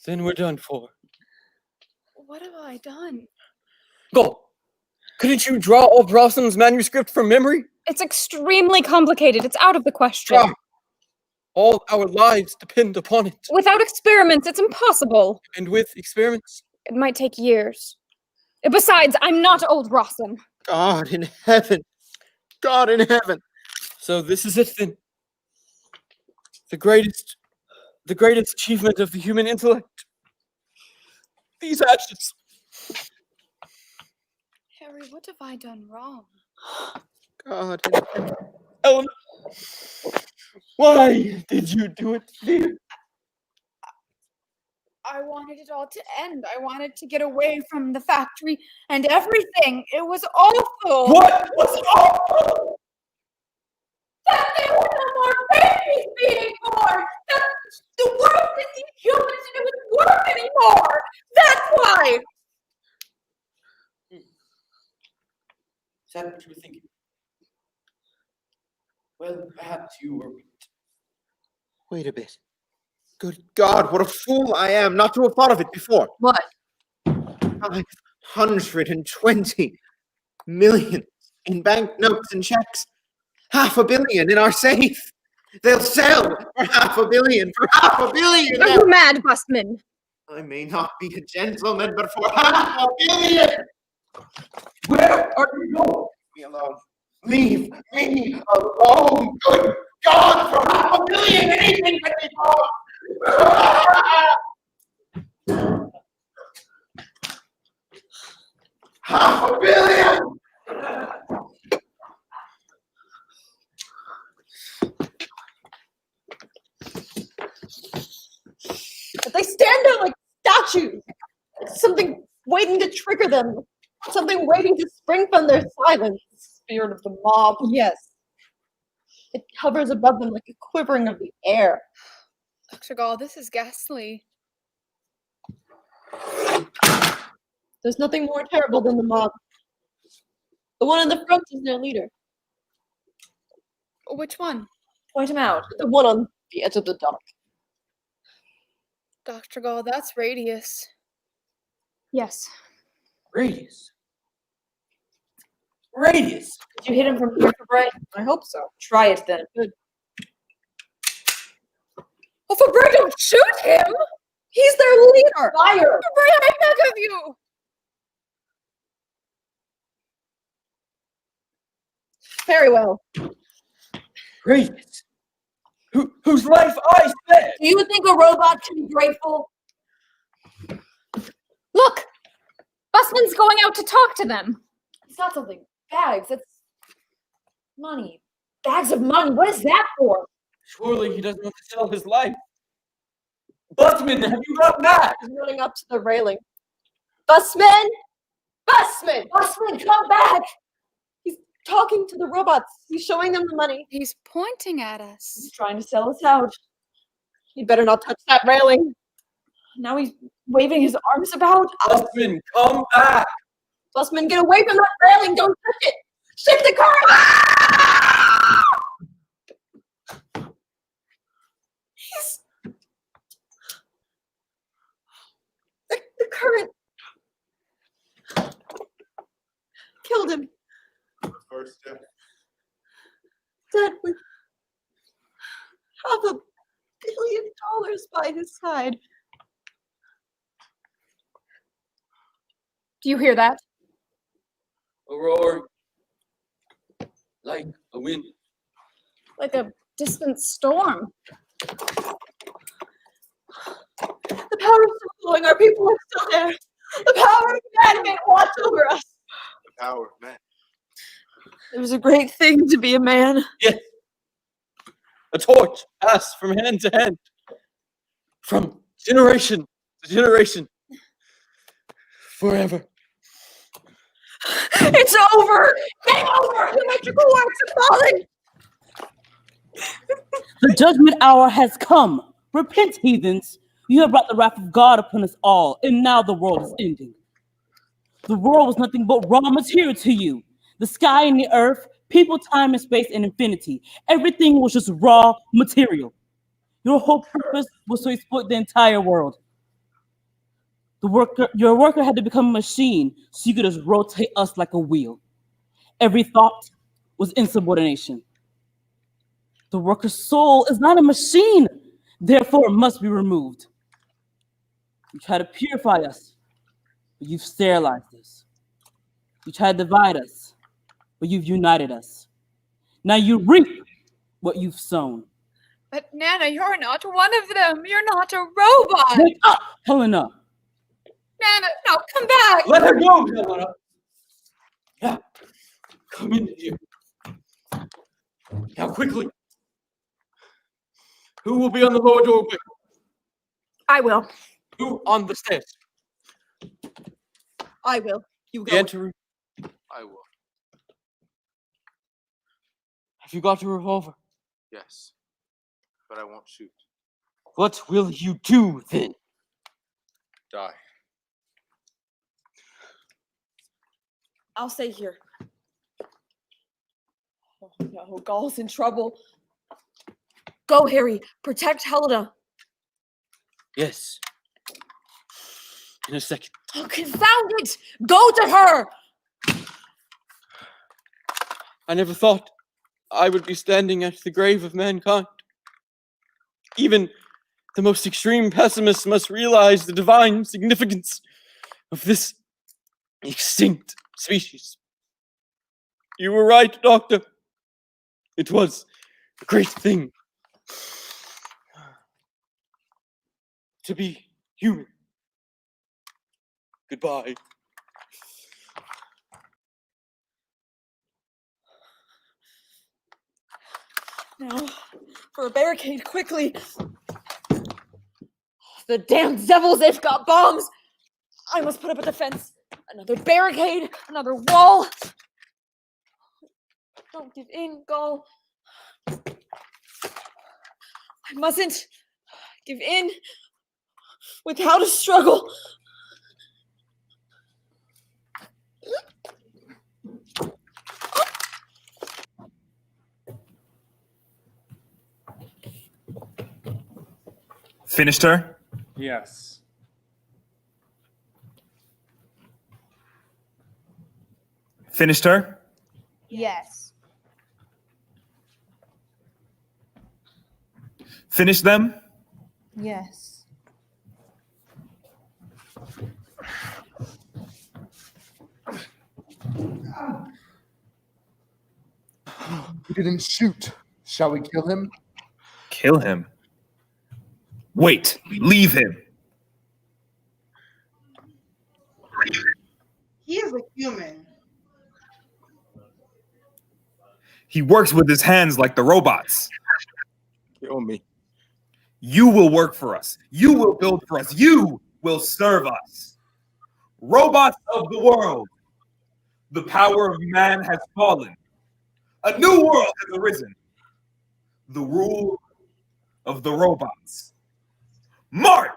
Then we're done for. What have I done? Go! Couldn't you draw all Blossom's manuscript from memory? It's extremely complicated. It's out of the question. Try. All our lives depend upon it. Without experiments, it's impossible. And with experiments? It might take years. Besides, I'm not old Rossum. God in heaven. God in heaven. So this is it then. The greatest achievement of the human intellect. These ashes. Harry, what have I done wrong? God in heaven. Eleanor, why did you do it, dear? I wanted it all to end. I wanted to get away from the factory and everything. It was awful. What was awful? That there were no more babies being born. That the world didn't need humans and it wouldn't work anymore. That's why. Is that what you were thinking? Well, perhaps you were right. Wait a bit. Good God, what a fool I am not to have thought of it before. What? 520 million in banknotes and checks. 500 million in our safe. They'll sell for 500 million. For 500 million. Are you mad, Busman? I may not be a gentleman, but for 500 million. Where are you going? Leave me alone. Leave me alone. Good God, for 500 million, anything can be wrong. $500 million. But they stand there like statues. Something waiting to trigger them. Something waiting to spring from their silence. Spirit of the mob. Yes. It hovers above them like a quivering of the air. Dr. Gall, this is ghastly. There's nothing more terrible than the mob. The one in the front is their leader. Which one? Point him out. The one on the edge of the dock. Dr. Gall, that's Radius. Yes. Radius. Radius. Did you hit him from here, Fabre? I hope so. Try it then. Good. Oh, Fabre, don't shoot him! He's their leader! Fire! Fabre, I beg of you! Very well. Radius. Whose life I spared. Do you think a robot can be grateful? Look! Busman's going out to talk to them. It's not something. Bags. It's money. Bags of money. What is that for? Surely he doesn't want to sell his life. Busman, have you got mad? He's running up to the railing. Busman! Busman! Busman, come back! He's talking to the robots. He's showing them the money. He's pointing at us. He's trying to sell us out. He better not touch that railing. Now he's waving his arms about. Busman, come back! Busman, get away from that railing! Don't touch it! Shift the car! He's... The current killed him. First step. Dead with $500 million by his side. Do you hear that? A roar. Like a wind. Like a distant storm. The power is still flowing. Our people are still there. The power of man may watch over us. The power of man. It was a great thing to be a man. Yes. A torch passed from hand to hand, from generation to generation, forever. It's over! Game over! The electrical works are falling! The judgment hour has come. Repent, heathens. You have brought the wrath of God upon us all, and now the world is ending. The world was nothing but raw material to you. The sky and the earth, people, time and space, and infinity. Everything was just raw material. Your whole purpose was to exploit the entire world. Your worker had to become a machine so you could just rotate us like a wheel. Every thought was insubordination. The worker's soul is not a machine, therefore it must be removed. You try to purify us, but you've sterilized us. You try to divide us, but you've united us. Now you reap what you've sown. But Nana, you're not one of them. You're not a robot. Wake up, Helena. Nana, no, come back. Let her go, Helena. Yeah, come in here. Now, quickly. Who will be on the lower doorway? I will. Who on the stairs? I will. You The go. anteroom? I will. Have you got a revolver? Yes, but I won't shoot. What will you do then? Die. I'll stay here. Oh no, Gaul's in trouble. Go, Harry. Protect Helena. Yes. In a second. Oh, confound it! Go to her! I never thought I would be standing at the grave of mankind. Even the most extreme pessimists must realize the divine significance of this extinct species. You were right, Doctor. It was a great thing to be human. Goodbye. Now, for a barricade, quickly. The damn devils, they've got bombs! I must put up a defense. Another barricade, another wall. Don't give in, Gaul. I mustn't give in without a struggle. Finished her? Yes. Finished her? Yes. Finished them? Yes. He didn't shoot. Shall we kill him? Kill him? Wait, leave him. He is a human. He works with his hands like the robots. Kill me. You will work for us. You will build for us. You will serve us. Robots of the world. The power of man has fallen. A new world has arisen. The rule of the robots. March!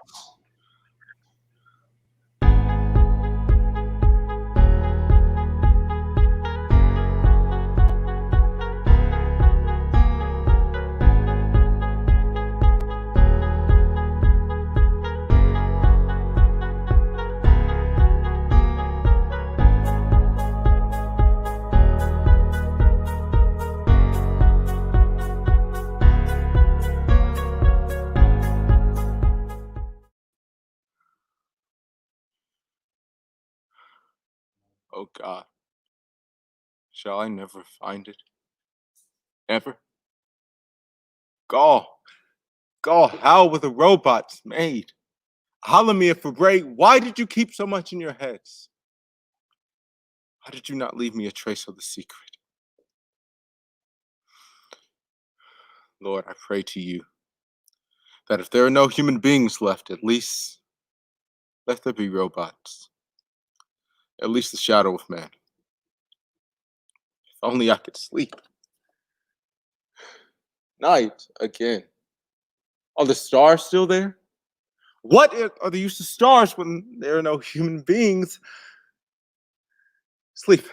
Oh God. Shall I never find it? Ever? Gaul. Gaul, how were the robots made? Halamir Fabre, why did you keep so much in your heads? Why did you not leave me a trace of the secret? Lord, I pray to you that if there are no human beings left, at least let there be robots. At least the shadow of man. If only I could sleep. Night again. Are the stars still there? What are the use of stars when there are no human beings? Sleep.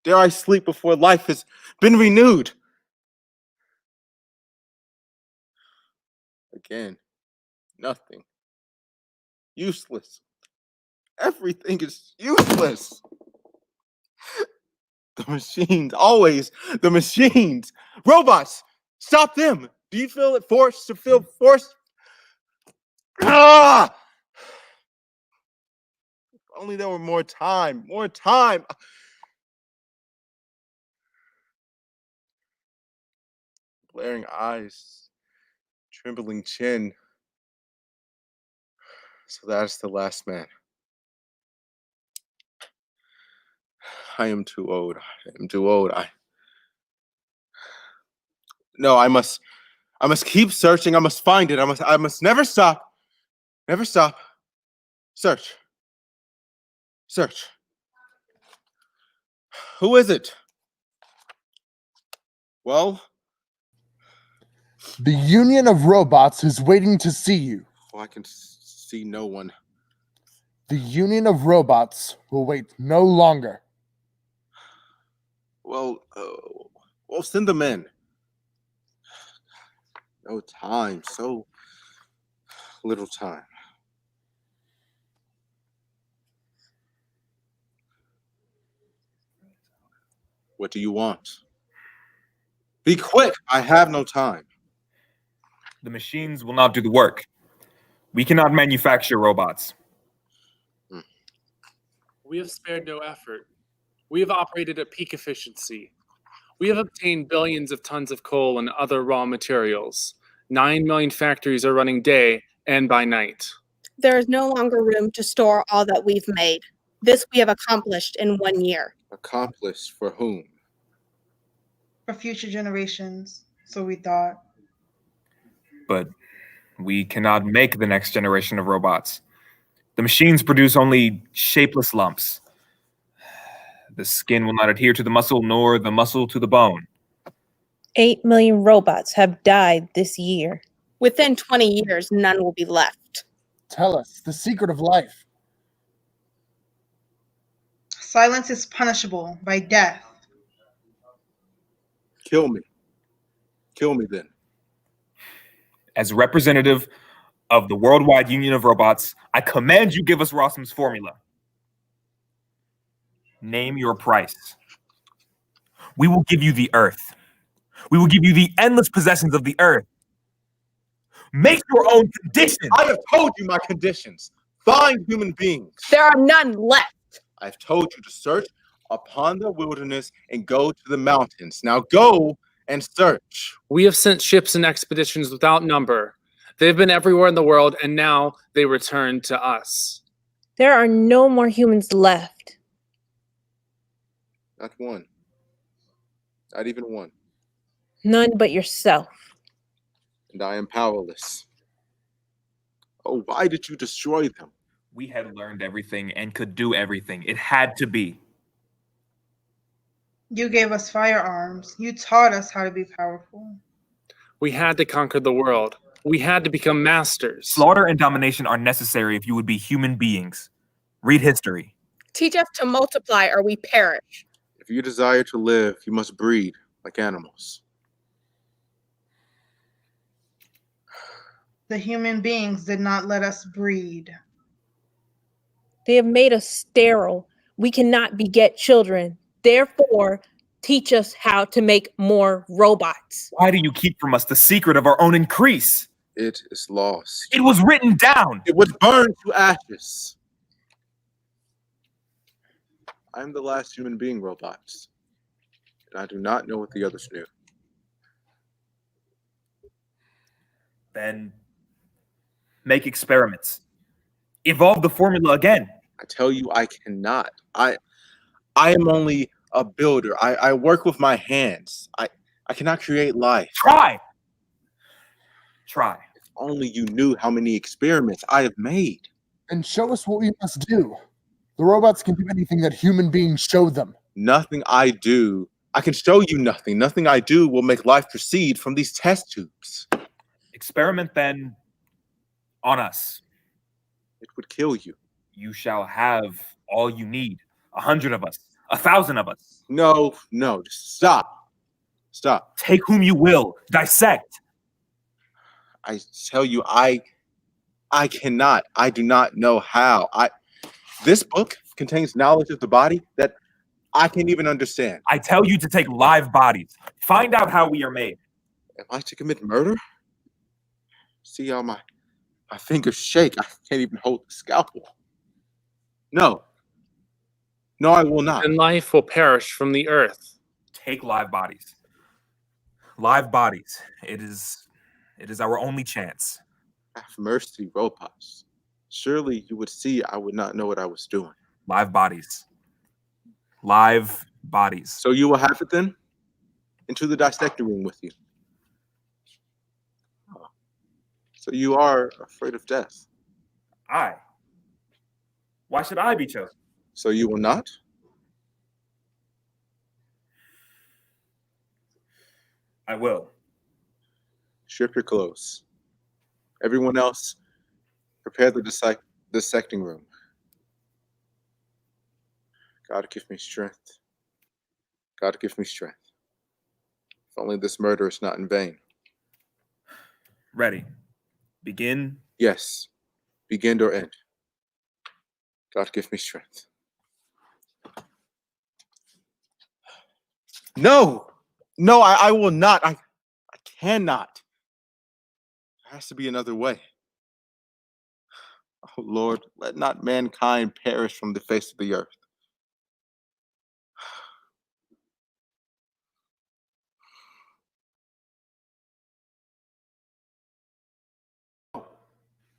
Dare I sleep before life has been renewed? Again, nothing. Useless. Everything is useless. The machines, always the machines. Robots, stop them. Do you feel it forced to feel forced? Ah! If only there were more time, more time. Glaring eyes, trembling chin. So that's the last man. I am too old. I am too old. No, I must keep searching. I must find it. I must never stop. Never stop. Search. Search. Who is it? Well, The Union of Robots is waiting to see you. I can see no one. The Union of Robots will wait no longer. Well, send them in. No time. So little time. What do you want? Be quick. I have no time. The machines will not do the work. We cannot manufacture robots. We have spared no effort. We have operated at peak efficiency. We have obtained billions of tons of coal and other raw materials. 9 million factories are running day and by night. There is no longer room to store all that we've made. This we have accomplished in 1 year. Accomplished for whom? For future generations, so we thought. But we cannot make the next generation of robots. The machines produce only shapeless lumps. The skin will not adhere to the muscle, nor the muscle to the bone. 8 million robots have died this year. Within 20 years, none will be left. Tell us the secret of life. Silence is punishable by death. Kill me. Kill me then. As representative of the Worldwide Union of Robots, I command you give us Rossum's formula. Name your price. We will give you the earth. We will give you the endless possessions of the earth. Make your own conditions. I have told you my conditions. Find human beings. There are none left. I've told you to search upon the wilderness and go to the mountains. Now go and search. We have sent ships and expeditions without number. They've been everywhere in the world, and now they return to us. There are no more humans left. Not one. Not even one. None but yourself. And I am powerless. Oh, why did you destroy them? We had learned everything and could do everything. It had to be. You gave us firearms. You taught us how to be powerful. We had to conquer the world. We had to become masters. Slaughter and domination are necessary if you would be human beings. Read history. Teach us to multiply or we perish. If you desire to live, you must breed like animals. The human beings did not let us breed. They have made us sterile. We cannot beget children. Therefore, teach us how to make more robots. Why do you keep from us the secret of our own increase? It is lost. It was written down. It was burned to ashes. I am the last human being, robots. And I do not know what the others knew. Then make experiments. Evolve the formula again. I tell you, I cannot. I am only a builder. I work with my hands. I cannot create life. Try! Try. If only you knew how many experiments I have made. And show us what we must do. The robots can do anything that human beings show them. Nothing I do. I can show you nothing. Nothing I do will make life proceed from these test tubes. Experiment then on us. It would kill you. You shall have all you need. 100 of us. 1,000 of us. No, just stop. Stop. Take whom you will. Dissect. I tell you, I cannot. I do not know how. This book contains knowledge of the body that I can't even understand. I tell you to take live bodies. Find out how we are made. Am I to commit murder? See how my fingers shake. I can't even hold the scalpel. No, I will not. And life will perish from the earth. Take live bodies. Live bodies. It is our only chance. Have mercy, robots. Surely you would see I would not know what I was doing. Live bodies. Live bodies. So you will have it then? Into the dissecting room with you. Oh. So you are afraid of death? Why should I be chosen? So you will not? I will. Strip your clothes. Everyone else, prepare the dissecting room. God, give me strength. God, give me strength. If only this murder is not in vain. Ready. Begin. Yes. Begin or end. God, give me strength. No, I will not. I cannot. There has to be another way. Oh Lord, let not mankind perish from the face of the earth.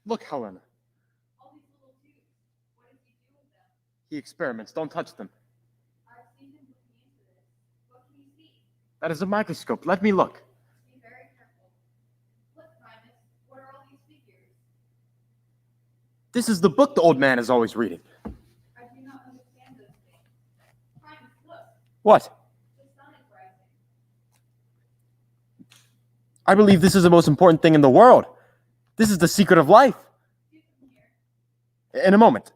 Look, Helena. He experiments. Don't touch them. That is a microscope. Let me look. This is the book the old man is always reading. What? I believe this is the most important thing in the world. This is the secret of life. In a moment.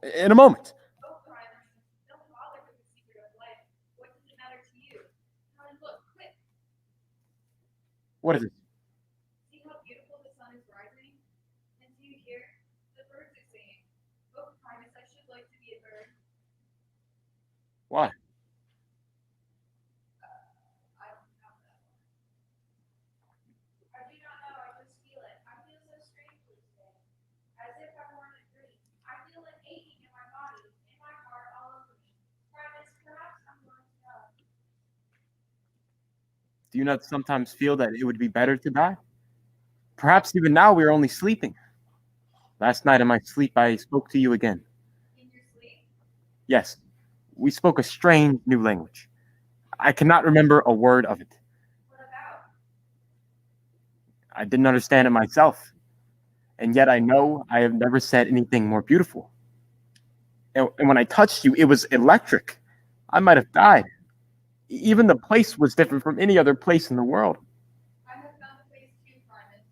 What is it? See how beautiful the sun is rising? And do you hear? The birds are singing. Oh, Primus, I should like to be a bird. Why? I don't have that one. I do not know, I just feel it. I feel so strangely today. As if I were in a dream. I feel an aching in my body, in my heart, all over me. Primus, perhaps I'm going to know. Do you not sometimes feel that it would be better to die? Perhaps even now we are only sleeping. Last night in my sleep, I spoke to you again. In your sleep? Yes, we spoke a strange new language. I cannot remember a word of it. What about? I didn't understand it myself. And yet I know I have never said anything more beautiful. And when I touched you, it was electric. I might have died. Even the place was different from any other place in the world. I have found a place too, Primus.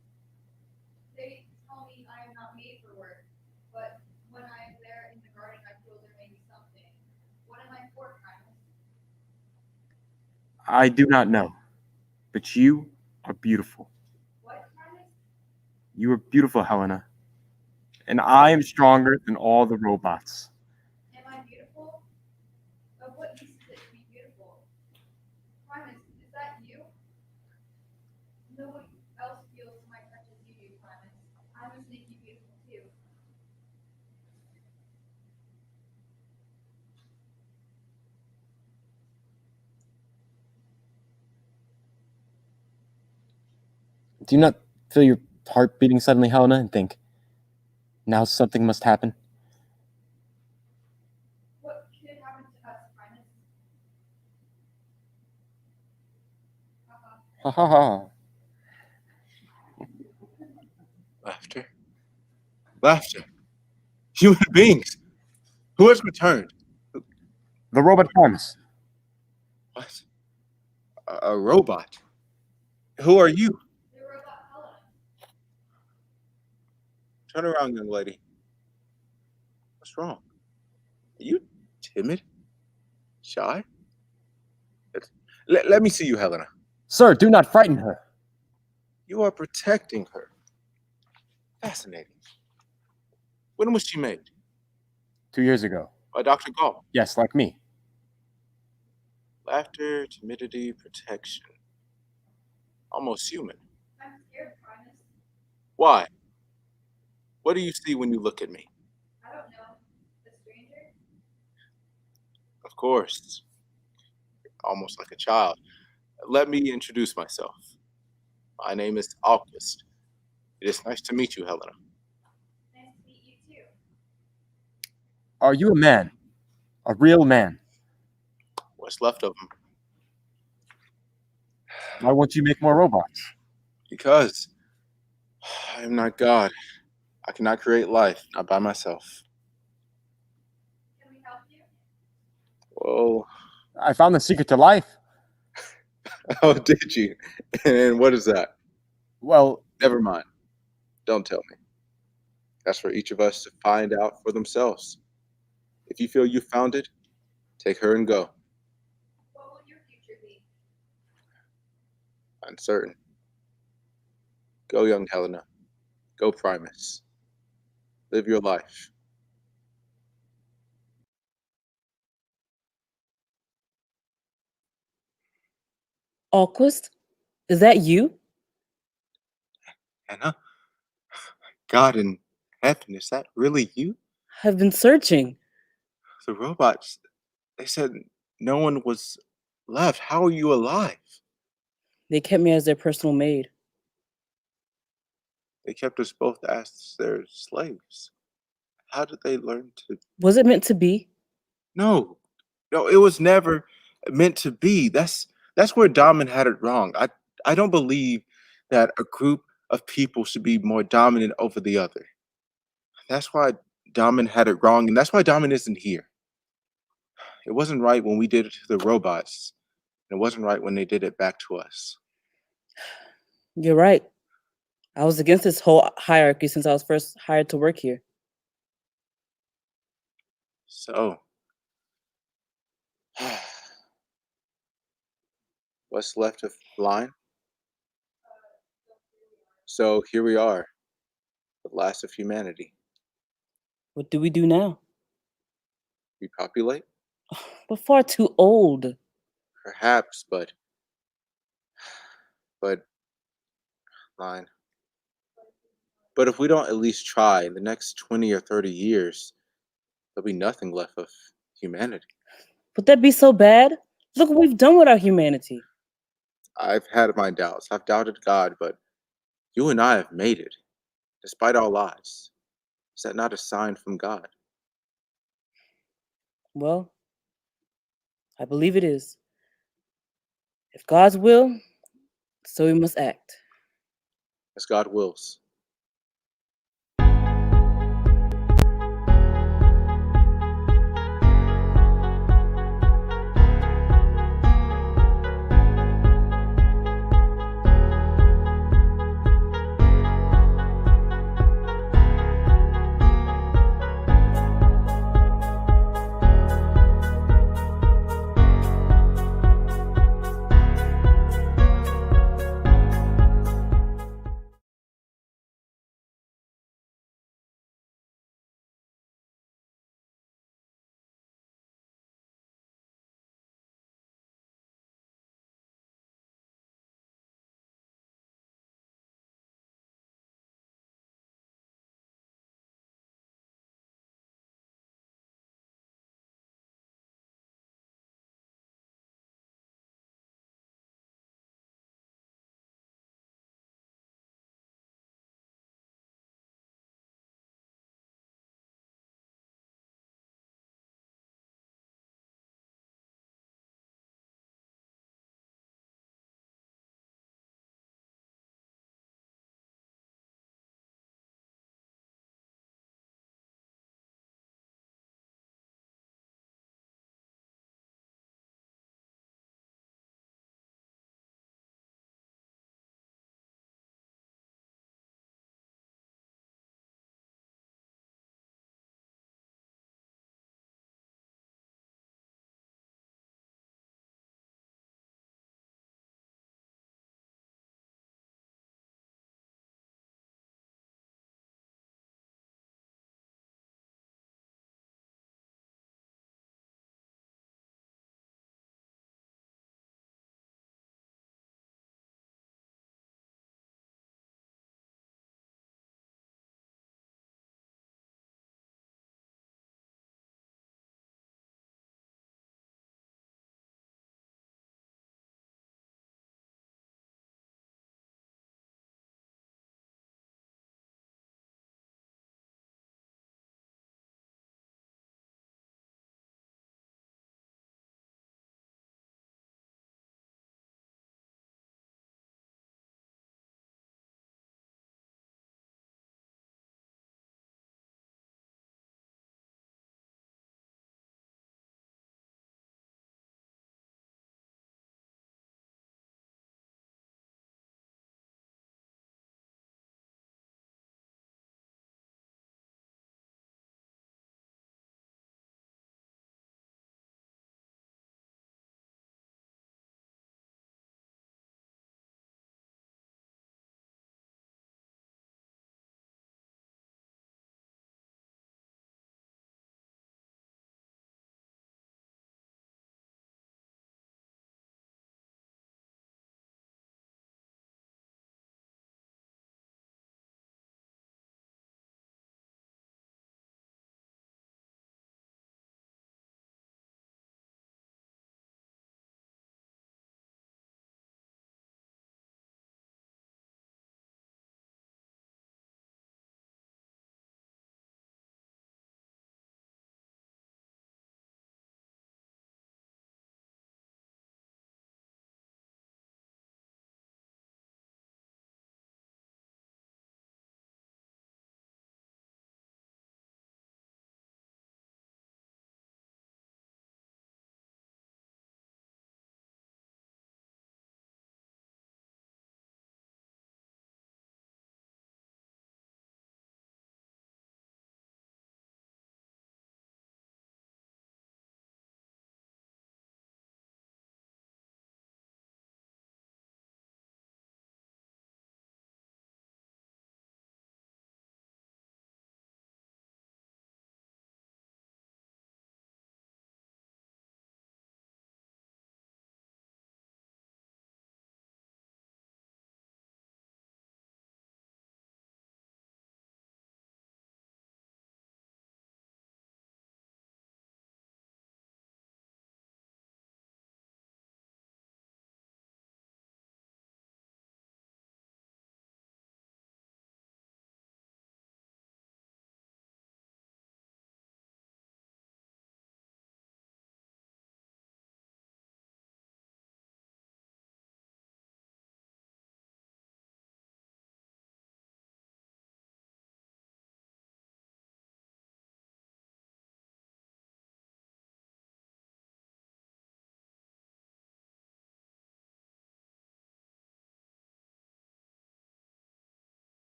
They tell me I am not made for work, but when I am there in the garden, I feel there may be something. What am I for, Primus? I do not know, but you are beautiful. What, Primus? You are beautiful, Helena. And I am stronger than all the robots. Am I beautiful? Of what use is it to be beautiful? Primus, is that you? No one else feels my touch as you do, Primus. I must make you beautiful too. Do you not feel your heart beating suddenly, Helena, and think, now something must happen? What could happen to us, Primus? Ha ha ha. Laughter. Laughter. Human beings. Who has returned? The robot Primus. What? A robot? Who are you? Turn around, young lady. What's wrong? Are you timid? Shy? Let me see you, Helena. Sir, do not frighten her. You are protecting her. Fascinating. When was she made? 2 years ago. By Dr. Gall. Yes, like me. Laughter, timidity, protection. Almost human. I'm scared, Primus. Why? What do you see when you look at me? I don't know. A stranger? Of course. Almost like a child. Let me introduce myself. My name is August. It is nice to meet you, Helena. Nice to meet you too. Are you a man? A real man? What's left of him? Why won't you make more robots? Because I am not God. I cannot create life, not by myself. Can we help you? Well, I found the secret to life. oh, did you? And what is that? Well, never mind. Don't tell me. That's for each of us to find out for themselves. If you feel you found it, take her and go. What will your future be? Uncertain. Go, young Helena. Go, Primus. Live your life. August, is that you? Anna? God in heaven, is that really you? I've been searching. The robots, they said no one was left. How are you alive? They kept me as their personal maid. They kept us both as their slaves. How did they learn to? Was it meant to be? No, it was never meant to be. That's where Domin had it wrong. I don't believe that a group of people should be more dominant over the other. That's why Domin had it wrong, and that's why Domin isn't here. It wasn't right when we did it to the robots, and it wasn't right when they did it back to us. You're right. I was against this whole hierarchy since I was first hired to work here. So, what's left of the line? So here we are, the last of humanity. What do we do now? Repopulate? We're far too old. Perhaps, but line. But if we don't at least try, in the next 20 or 30 years, there'll be nothing left of humanity. Would that be so bad? Look what we've done with our humanity. I've had my doubts. I've doubted God, but you and I have made it, despite our lies. Is that not a sign from God? Well, I believe it is. If God's will, so we must act. As God wills.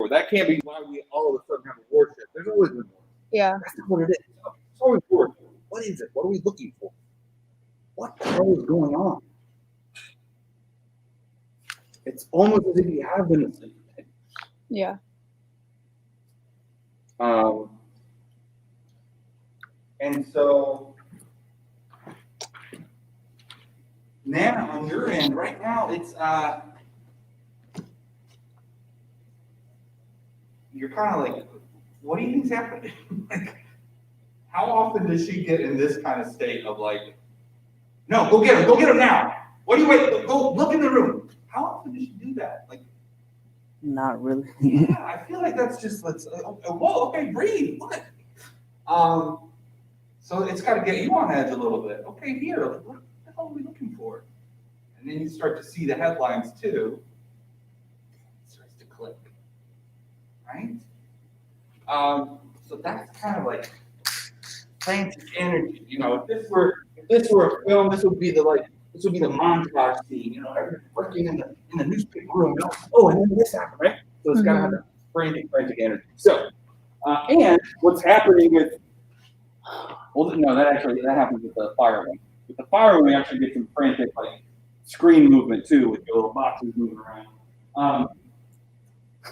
before. That can't be why we all of a sudden have a warship. There's always been war. Yeah. That's not what it is. It's always war. What is it? What are we looking for? What the hell is going on? It's almost as if you have been asleep. Yeah. And so, Nana, on your end, right now, it's you're kind of like, what do you think's happening? Like, how often does she get in this kind of state of like, no, go get him now. What do you wait? Go look in the room. How often does she do that? Like, Not really. yeah, I feel like that's just whoa, okay, breathe. What? So it's got to get you on edge a little bit. Okay, here, what the hell are we looking for? And then you start to see the headlines too. It starts to click, right? So that's kind of like frantic energy. You know, if this were a film, this would be the montage scene. You know, everyone's working in the newspaper room. You know? Oh, and then this happened, right? So it's got to have that frantic energy. So, and what's happening with that happens with the fire wing. With the fire wing, we actually get some frantic like screen movement too, with your little boxes moving around.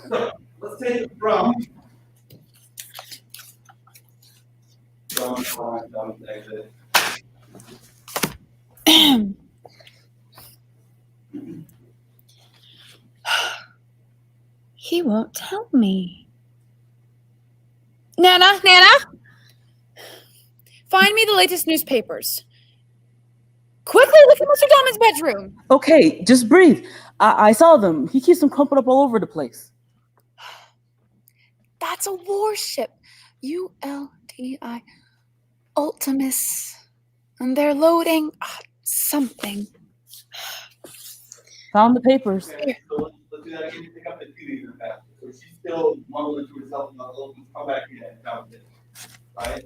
So let's take it from exit. He won't tell me. Nana! Find me the latest newspapers. Quickly, look at Mr. Dahman's bedroom. Okay, just breathe. I saw them. He keeps them crumpled up all over the place. That's a warship. ULTI. Ultimus. And they're loading something. Found the papers. Okay, so let's do that again. Pick up the two even faster. So she's still mumbling to herself about Ultimus. Come back in and found it. Right?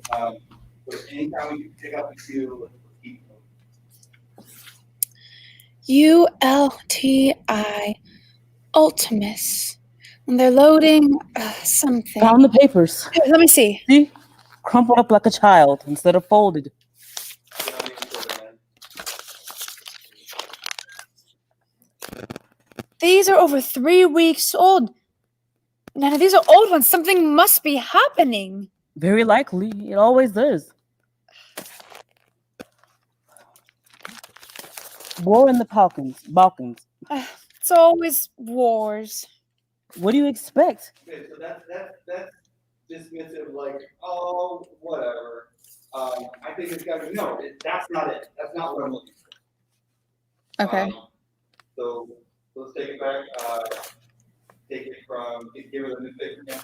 So anytime we can pick up the two, let's keep going. ULTI. Ultimus. And they're loading something. Found the papers. Here, let me see. See? Crumpled up like a child instead of folded. These are over 3 weeks old. Nana, these are old ones. Something must be happening. Very likely. It always does. War in the Balkans. It's always wars. What do you expect? Okay, so that's dismissive, like, oh, whatever. I think it's got to be, no, that's not it. That's not what I'm looking for. Okay. So let's take it back. Take it from, give her the newspaper again.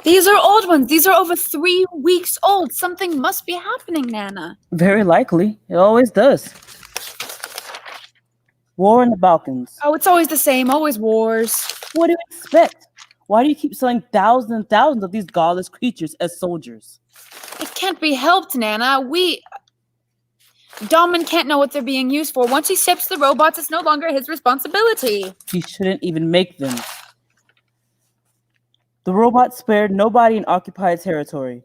These are old ones. These are over 3 weeks old. Something must be happening, Nana. Very likely. It always does. War in the Balkans. Oh, it's always the same. Always wars. What do you expect? Why do you keep selling thousands and thousands of these godless creatures as soldiers? It can't be helped, Nana. Dahman can't know what they're being used for. Once he ships the robots, it's no longer his responsibility. He shouldn't even make them. The robots spared nobody in occupied territory.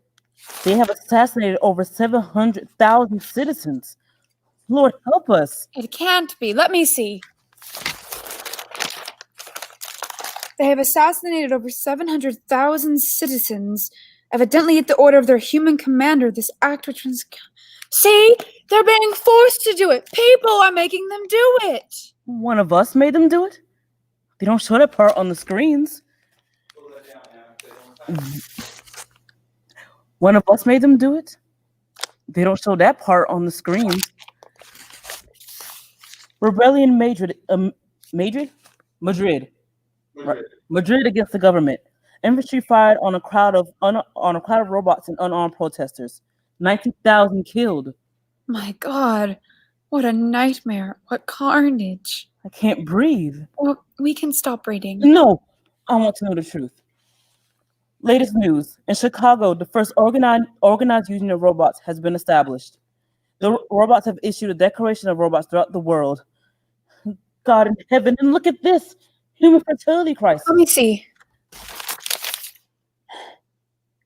They have assassinated over 700,000 citizens. Lord, help us. It can't be. Let me see. They have assassinated over 700,000 citizens. Evidently, at the order of their human commander, this act which was... See? They're being forced to do it. People are making them do it. One of us made them do it? They don't show that part on the screens. One of us made them do it? They don't show that part on the screens. Rebellion Madrid against the government. Infantry fired on a crowd of robots and unarmed protesters. 90,000 killed. My God, what a nightmare. What carnage. I can't breathe. Well, we can stop reading. No, I want to know the truth. Latest news. In Chicago, the first organized union of robots has been established. The robots have issued a declaration of robots throughout the world. God in heaven, and look at this human fertility crisis. Let me see.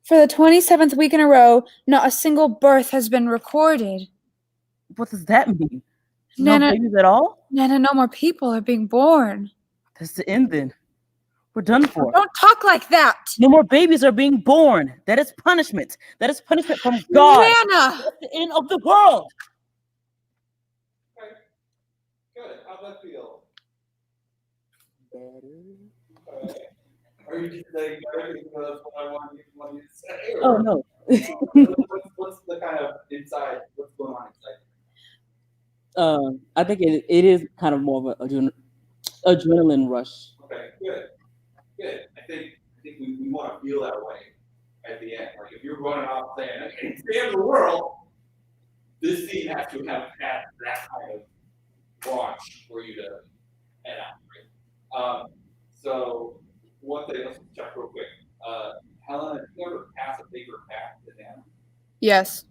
For the 27th week in a row, not a single birth has been recorded. What does that mean? No Nana, babies at all? Nana, no more people are being born. That's the end then. We're done for. Don't talk like that. No more babies are being born. That is punishment. That is punishment from God. Nana! That's the end of the world. Good. How'd that feel? Are you just saying better because that's what I want you to say? Oh, no. What's the kind of inside? What's going on inside? I think it is kind of more of an adrenaline rush. Okay, good. Good. I think we want to feel that way at the end. Like if you're running off saying, okay, it's the end of the world, this scene has to have had that kind of launch for you to head out, right? So one thing, let's check real quick. Helen, have you ever passed a paper back to them? Yes.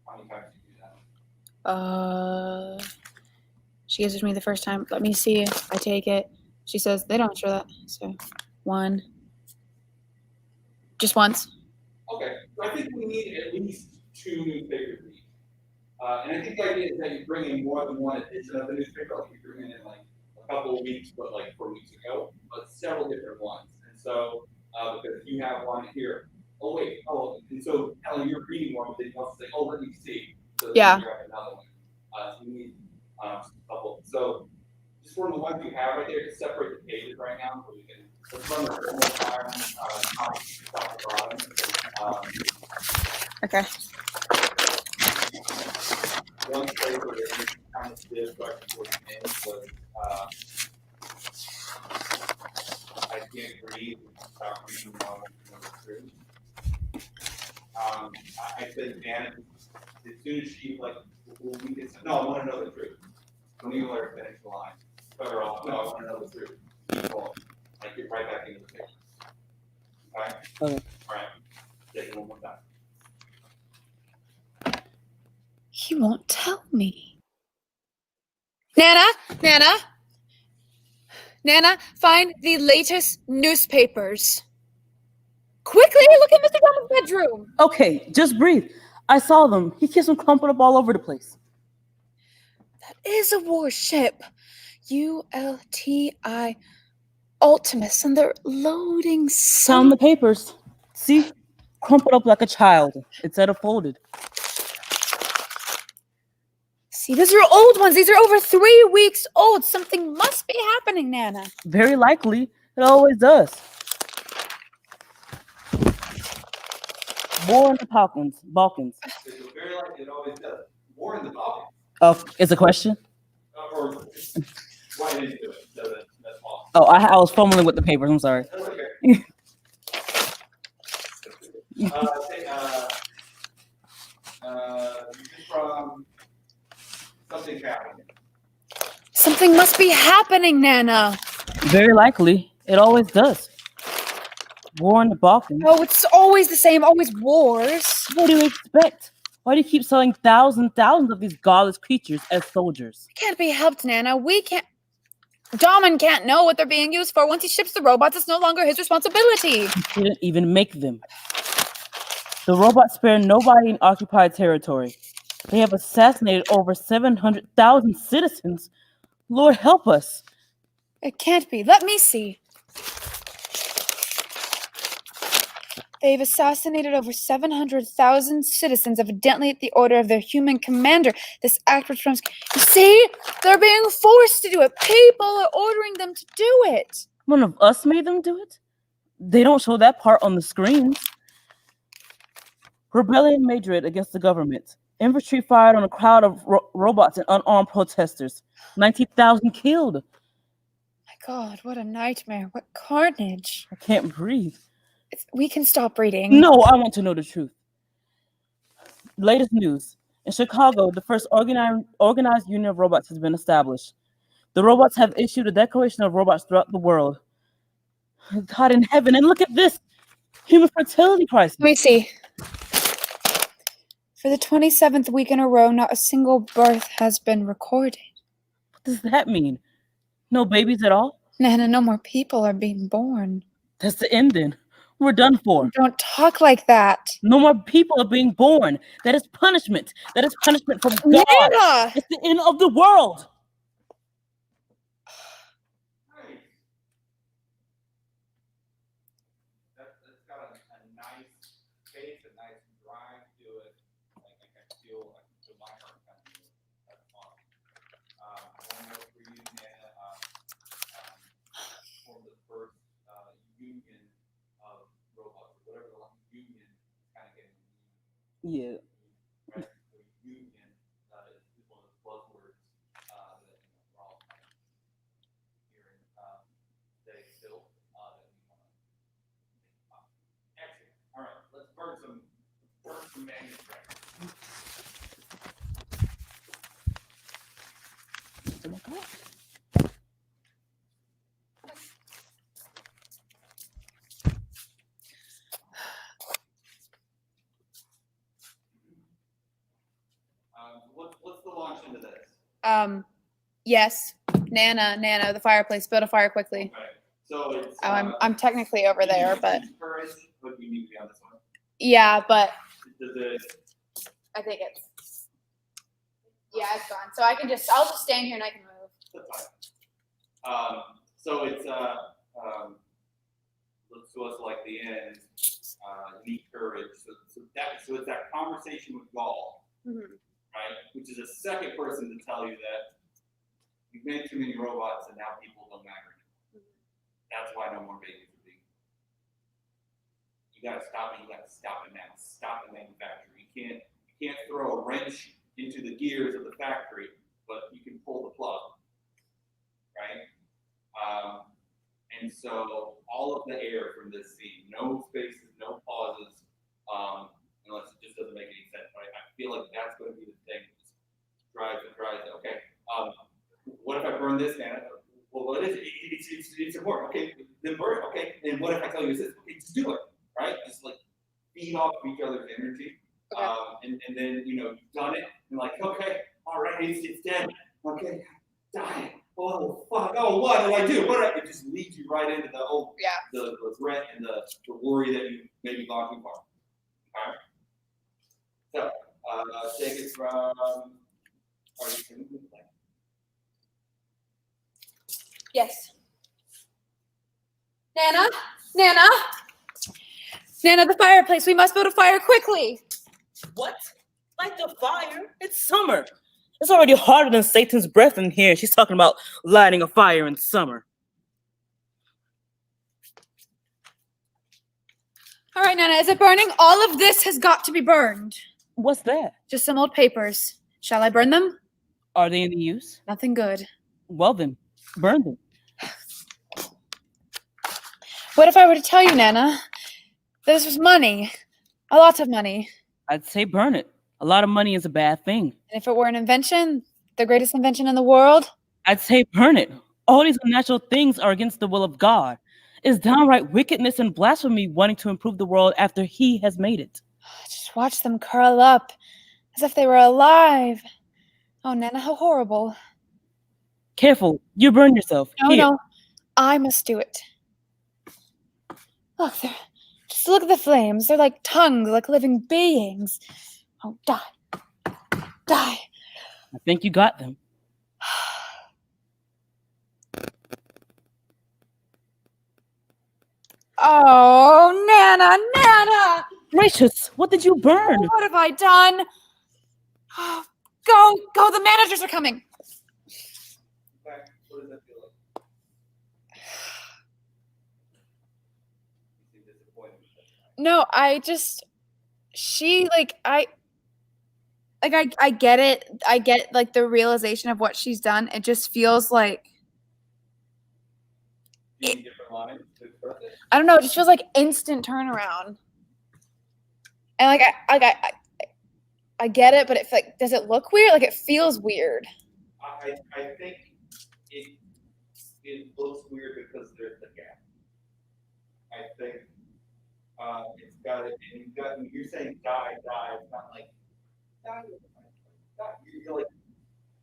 How many times did you do that? She gives it to me the first time. Let me see. I take it. She says they don't show that. So 1. Just once. Okay, so I think we need at least 2 newspapers each. And I think the idea is that you bring in more than one edition of the newspaper, like you bring in like a couple of weeks, but like 4 weeks ago, but several different ones. And so, because you have one here, and so Helen, you're reading one, but then you want to say, let me see. So Yeah. you grab another one. So you need a couple. So just one of the ones you have right there, just separate the pages right now, so we can. Let's run the whole entire top to bottom. Okay. One paper that you kind of did right before the end was I can't breathe without reading all number 2. I said, Dan, as soon as she I want to know the truth. Don't even let her finish the line. Cut her off. No, I want to know the truth. Like get right back into the picture. Okay? Okay. All right. Take it one more time. He won't tell me. Nana, find the latest newspapers. Quickly, look at Mr. Drummond's bedroom. Okay, just breathe. I saw them. He keeps them crumpled up all over the place. That is a warship. ULTI Ultimus, and they're loading Found the papers. See? Crumpled up like a child instead of folded. See, these are old ones. These are over 3 weeks old. Something must be happening, Nana. Very likely. It always does. War in the Balkans. Very likely it always does. War in the Balkans. Oh, it's a question? Or why didn't you do it? So that's awesome. Oh, I was fumbling with the papers. I'm sorry. That's okay. From something happening. Something must be happening, Nana. Very likely. It always does. War in the Balkans. Oh, it's always the same. Always wars. What do you expect? Why do you keep selling thousands of these godless creatures as soldiers? It can't be helped, Nana. We can't. Daman can't know what they're being used for. Once he ships the robots, it's no longer his responsibility. He didn't even make them. The robots spare nobody in occupied territory. They have assassinated over 700,000 citizens. Lord help us. It can't be. Let me see. They've assassinated over 700,000 citizens, evidently at the order of their human commander. This act returns. You see? They're being forced to do it. People are ordering them to do it. One of us made them do it? They don't show that part on the screens. Rebellion in Madrid against the government. Infantry fired on a crowd of robots and unarmed protesters. 19,000 killed. My God, what a nightmare. What carnage. I can't breathe. We can stop reading. No, I want to know the truth. Latest news. In Chicago, the first organized union of robots has been established. The robots have issued a declaration of robots throughout the world. God in heaven, and look at this. Human fertility crisis. Let me see. For the 27th week in a row, not a single birth has been recorded. What does that mean? No babies at all? Nana, no more people are being born. That's the end then. We're done for. Don't talk like that. No more people are being born. That is punishment. That is punishment from God. Nana! It's the end of the world. That's got a nice face, a nice drive to it. Like I can feel my heart kind of move. That's fun. I know for you, Nana, formed the first union of robots, or whatever the union is kind of getting. Yeah. Right? So union is one of the buzzwords that we're all kind of hearing today still. Excellent. All right, let's burn some manuscripts. Oh my God. What's the launch into this? Yes. Nana, the fireplace. Build a fire quickly. Okay. So it's. I'm technically over there, but Courage, but you need to be on this one. yeah, but Does it? I think it's it's gone. So I'll just stand here and I can move. That's fine. So it's looks to us like the end. Need courage. So it's that conversation with Gaul, right? Which is a second person to tell you that you've made too many robots and now people don't matter anymore. That's why no more babies are being. You gotta stop it. You gotta stop it now. Stop the manufacturing. You can't throw a wrench into the gears of the factory, but you can pull the plug, right? And so all of the air from this scene, no spaces, no pauses, unless it just doesn't make any sense. Right? I feel like that's going to be the thing. Drives. Okay. What if I burn this, man? Well, what is it? It's important. Okay, then burn it. Okay, and what if I tell you this? Okay, just do it. Right? Just like feed off each other's energy. Okay. And then you've done it. And like, okay, all right, it's dead. Okay, die. Oh fuck! Oh, what did I do? It just leads you right into the regret and the worry that you maybe gone too far. Okay. So take it from. Are you finished with the plan? Yes. Nana, the fireplace. We must build a fire quickly. What? Light the fire? It's summer. It's already harder than Satan's breath in here. She's talking about lighting a fire in summer. All right, Nana, is it burning? All of this has got to be burned. What's that? Just some old papers. Shall I burn them? Are they any use? Nothing good. Well then, burn them. What if I were to tell you, Nana, that this was money? A lot of money. I'd say burn it. A lot of money is a bad thing. And if it were an invention, the greatest invention in the world? I'd say burn it. All these unnatural things are against the will of God. It's downright wickedness and blasphemy wanting to improve the world after He has made it. Just watch them curl up as if they were alive. Oh, Nana, how horrible. Careful, you burn yourself. No, I must do it. Look, just look at the flames. They're like tongues, like living beings. Oh, die. Die. I think you got them. Oh, Nana! Gracious, what did you burn? What have I done? Go, the managers are coming. Okay. What does that feel like? You seem disappointed. No, I get it. I get like the realization of what she's done. It just feels like Different lines to express it? I don't know, it just feels like instant turnaround. And I get it, but does it look weird? Like it feels weird. I think it looks weird because there's the gap. I think it's got it, and you're saying die. It's not like You're like,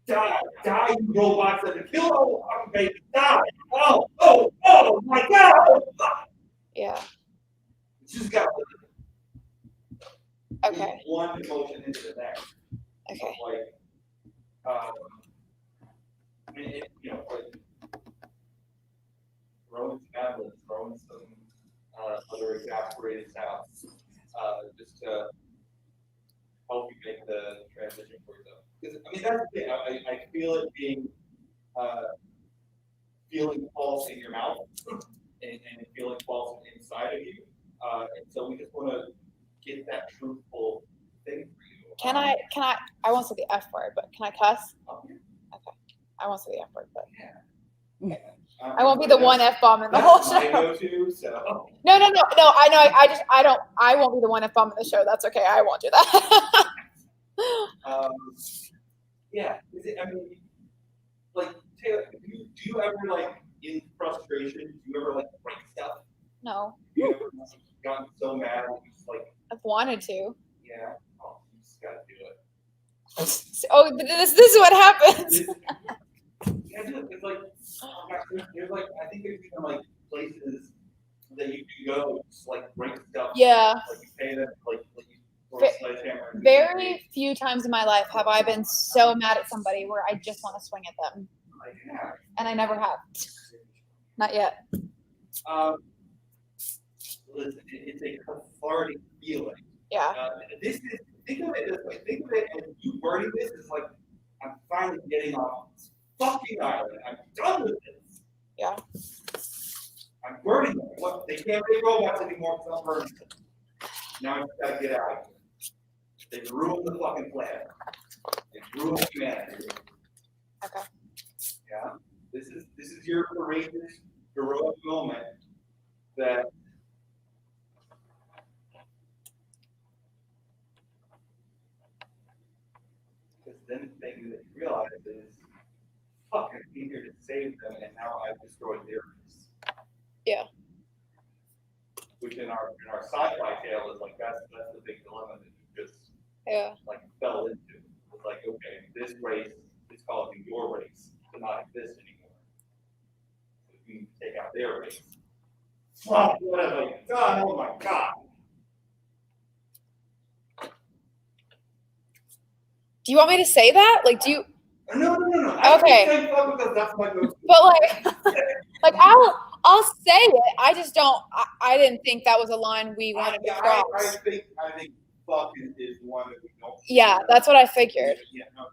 die, you robots that kill all the fucking babies, die! Oh my god! Oh, fuck. Yeah. You just got Okay. one emotion into the next. Okay. Like, I mean, like throwing tablets, throwing some other exasperated sounds, just to help you make the transition for yourself. Because I mean, that's the thing. I feel it being feeling false in your mouth and feeling false inside of you. And so we just want to get that truthful thing for you. Can I won't say the F word, but can I cuss? Okay. I won't say the F word, but I won't be the one F bomb in the whole show. My go-to, so. No. I know. I won't be the one F bomb in the show. That's okay. I won't do that. Yeah. I mean, like, Taylor, do you ever, like, in frustration, do you ever, like, break stuff? No. You ever gotten so mad that you just, like. I've wanted to. Yeah. Oh, you just gotta do it. Oh, this is what happens. Yeah, dude, it's like, there's like, I think there's even like places that you can go, just like break stuff. Yeah. Like you pay them, like you throw a sledgehammer. Very few times in my life have I been so mad at somebody where I just want to swing at them. And I never have. Not yet. Listen, it's a cathartic feeling. Yeah. This is, think of it this way. Think of it as you wording this is like, I'm finally getting off this fucking island. I'm done with this. Yeah. I'm burning them. What? They can't be robots anymore because I'm burning them. Now I just gotta get out of here. They've ruined the fucking planet. They've ruined humanity. Okay. Yeah. This is your courageous, heroic moment that because then the thing that you realize is fuck, I came here to save them and now I've destroyed their peace. Yeah. Which in our sci-fi tale is like that's the big dilemma that you just like fell into. It's like, okay, this race is causing your race to not exist anymore. So if you take out their race. Fuck, what have I done? Oh my god. Do you want me to say that? Like, do you? No. Okay. Because that's my go-to. But like I'll say it. I just don't. I didn't think that was a line we wanted to cross. I think fuck is one that we don't. Yeah, that's what I figured. Yeah, no,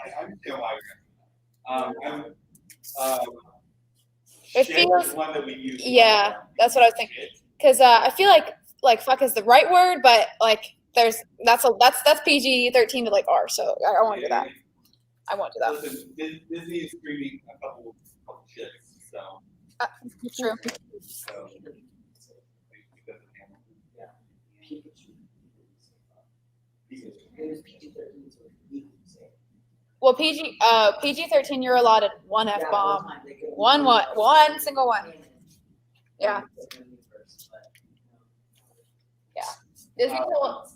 I understand why you're. It shit feels. is one that we use. Yeah, that's what I was thinking. Because I feel like fuck is the right word, but like that's PG-13 to like R. So I won't do that. I won't do that. Listen, Disney is streaming a couple shits, so. True. So, Well, PG-13, you're allotted one F bomb, one single one. Yeah. Yeah.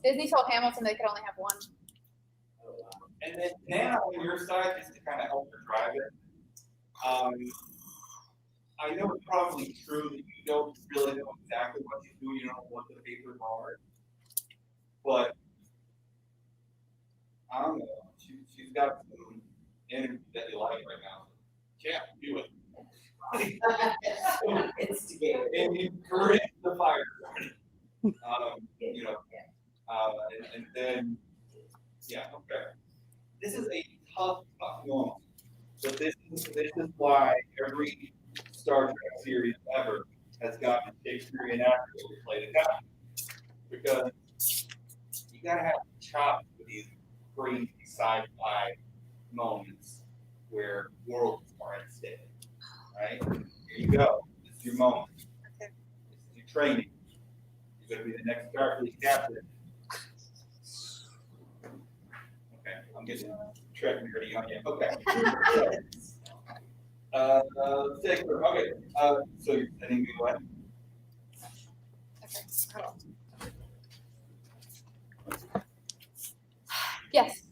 Disney told Hamilton they could only have one. And then now on your side, just to kind of help her drive it, I know it's probably true that you don't really know exactly what she's doing, you don't know what the papers are, but I don't know, she's got some energy that you like right now. Yeah, do it. Instigate and encourage the fire. And then, yeah, okay. This is a tough moment. But this is why every Star Trek series ever has gotten a Shakespearean actor to play the captain. Because you gotta have chops with these crazy sci-fi moments where worlds are at stake. Right? Here you go. This is your moment. This is your training. You're gonna be the next Starfleet captain. Okay, I'm getting Trek nerdy on you. Okay. Okay. So you're sending me what? Yes.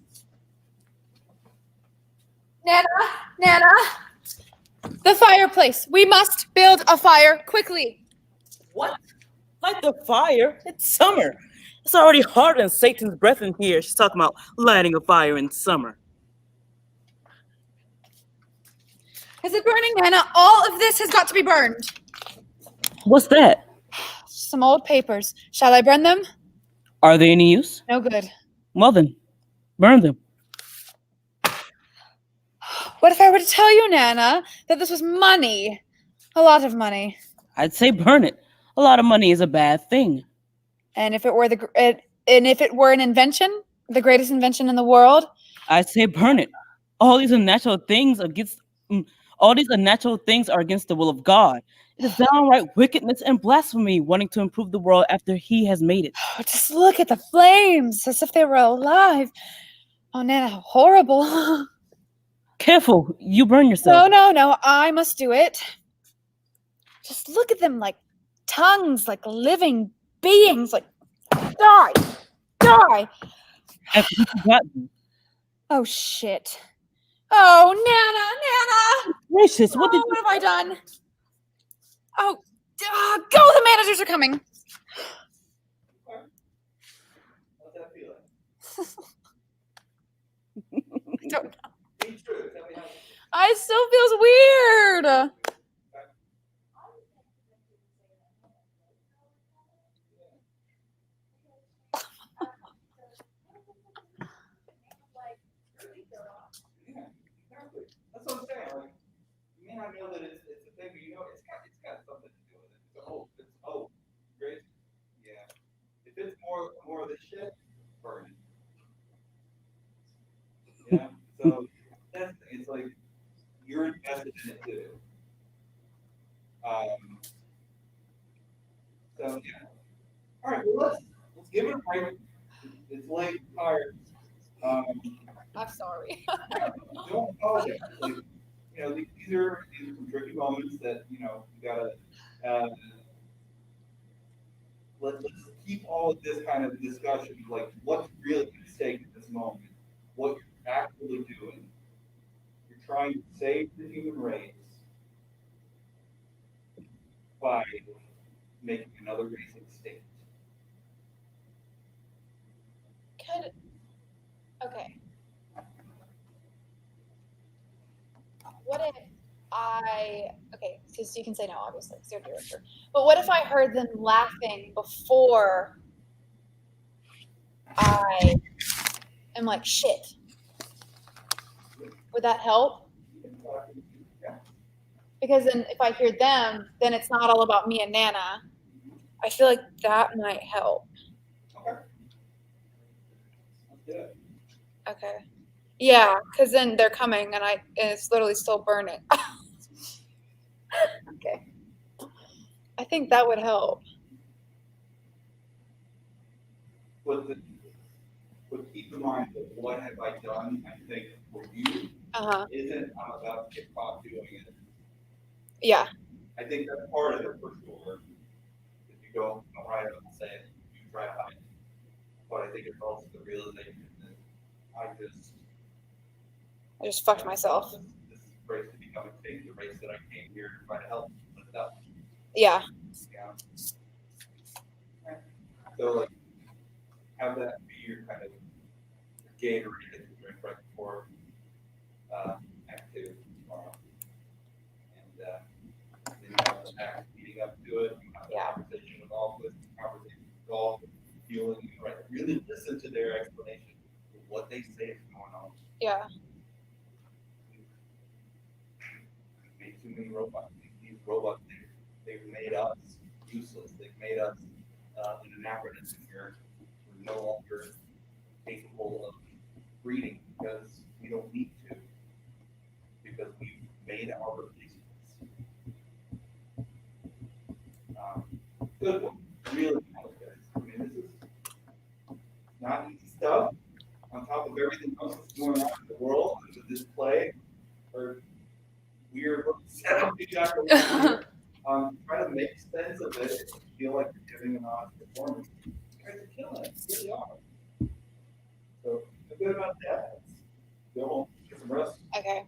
The fireplace. We must build a fire quickly. What? Light the fire? It's summer. It's already hot and Satan's breath in here. She's talking about lighting a fire in summer. Is it burning, Nana? All of this has got to be burned. What's that? Some old papers. Shall I burn them? Are they any use? No good. Well then, burn them. What if I were to tell you, Nana, that this was money? A lot of money. I'd say burn it. A lot of money is a bad thing. And if it were an invention, the greatest invention in the world, I'd say burn it. All these unnatural things are against the will of God. It is downright wickedness and blasphemy wanting to improve the world after He has made it. oh, just look at the flames as if they were alive. Oh, Nana, how horrible. Careful, you burn yourself. No, I must do it. Just look at them like tongues, like living beings, like die. I've forgotten. Oh, shit. Oh, Nana. Gracious, what did what have I done? Oh, go, the managers are coming. How's that feel? I don't know. Be true. Tell me how. I still feels weird. That's what I'm saying. Like, you may not know that it's a thing, but you know it's got something to do with it. It's great. Yeah. If it's more of the shit, burn it. Yeah. So that's the thing. It's like you're invested in it too. So yeah. All right. Well, let's give it a break. It's late. Tired. I'm sorry. Don't apologize. Like, you know, these are some tricky moments that you gotta. Let's keep all of this kind of discussion, like what's really at stake at this moment, what you're actually doing. You're trying to save the human race by making another race extinct. Okay. What if because you can say no, obviously, because you're a director. But what if I heard them laughing before I am like, shit? Would that help? Because then if I hear them, then it's not all about me and Nana. I feel like that might help. Okay. Yeah, because then they're coming and it's literally still burning. Okay. I think that would help. But keep in mind that what have I done, I think, for you isn't I'm about to get caught doing it. Yeah. I think that's part of it for sure. If you don't write it and say it, you try to hide it. But I think it's also the realization that I just fucked myself. This race to become extinct, the race that I came here to try to help lift up. Yeah. So like, have that be your kind of Gatorade that you drink right before activity tomorrow, and then you have the act leading up to it. You have the conversation with all this, conversation with all, feeling right. Really listen to their explanation of what they say is going on. Yeah. We've made too many robots. These robots, they've made us useless. They've made us an anachronism here. We're no longer capable of breeding because we don't need to, because we've made our replacements. Good one. Really good. I mean, this is not easy stuff. On top of everything else that's going on in the world, with this plague, or weird setup you got going on here, try to make sense of it. Feel like you're giving an honest performance. You guys are killing it. You really are. So feel good about that. Go home, get some rest. Okay.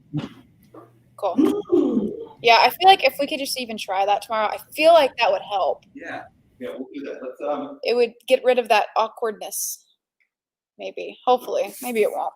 Cool. Yeah, I feel like if we could just even try that tomorrow, I feel like that would help. Yeah, we'll do that. Let's It would get rid of that awkwardness. Maybe. Hopefully. Maybe it won't.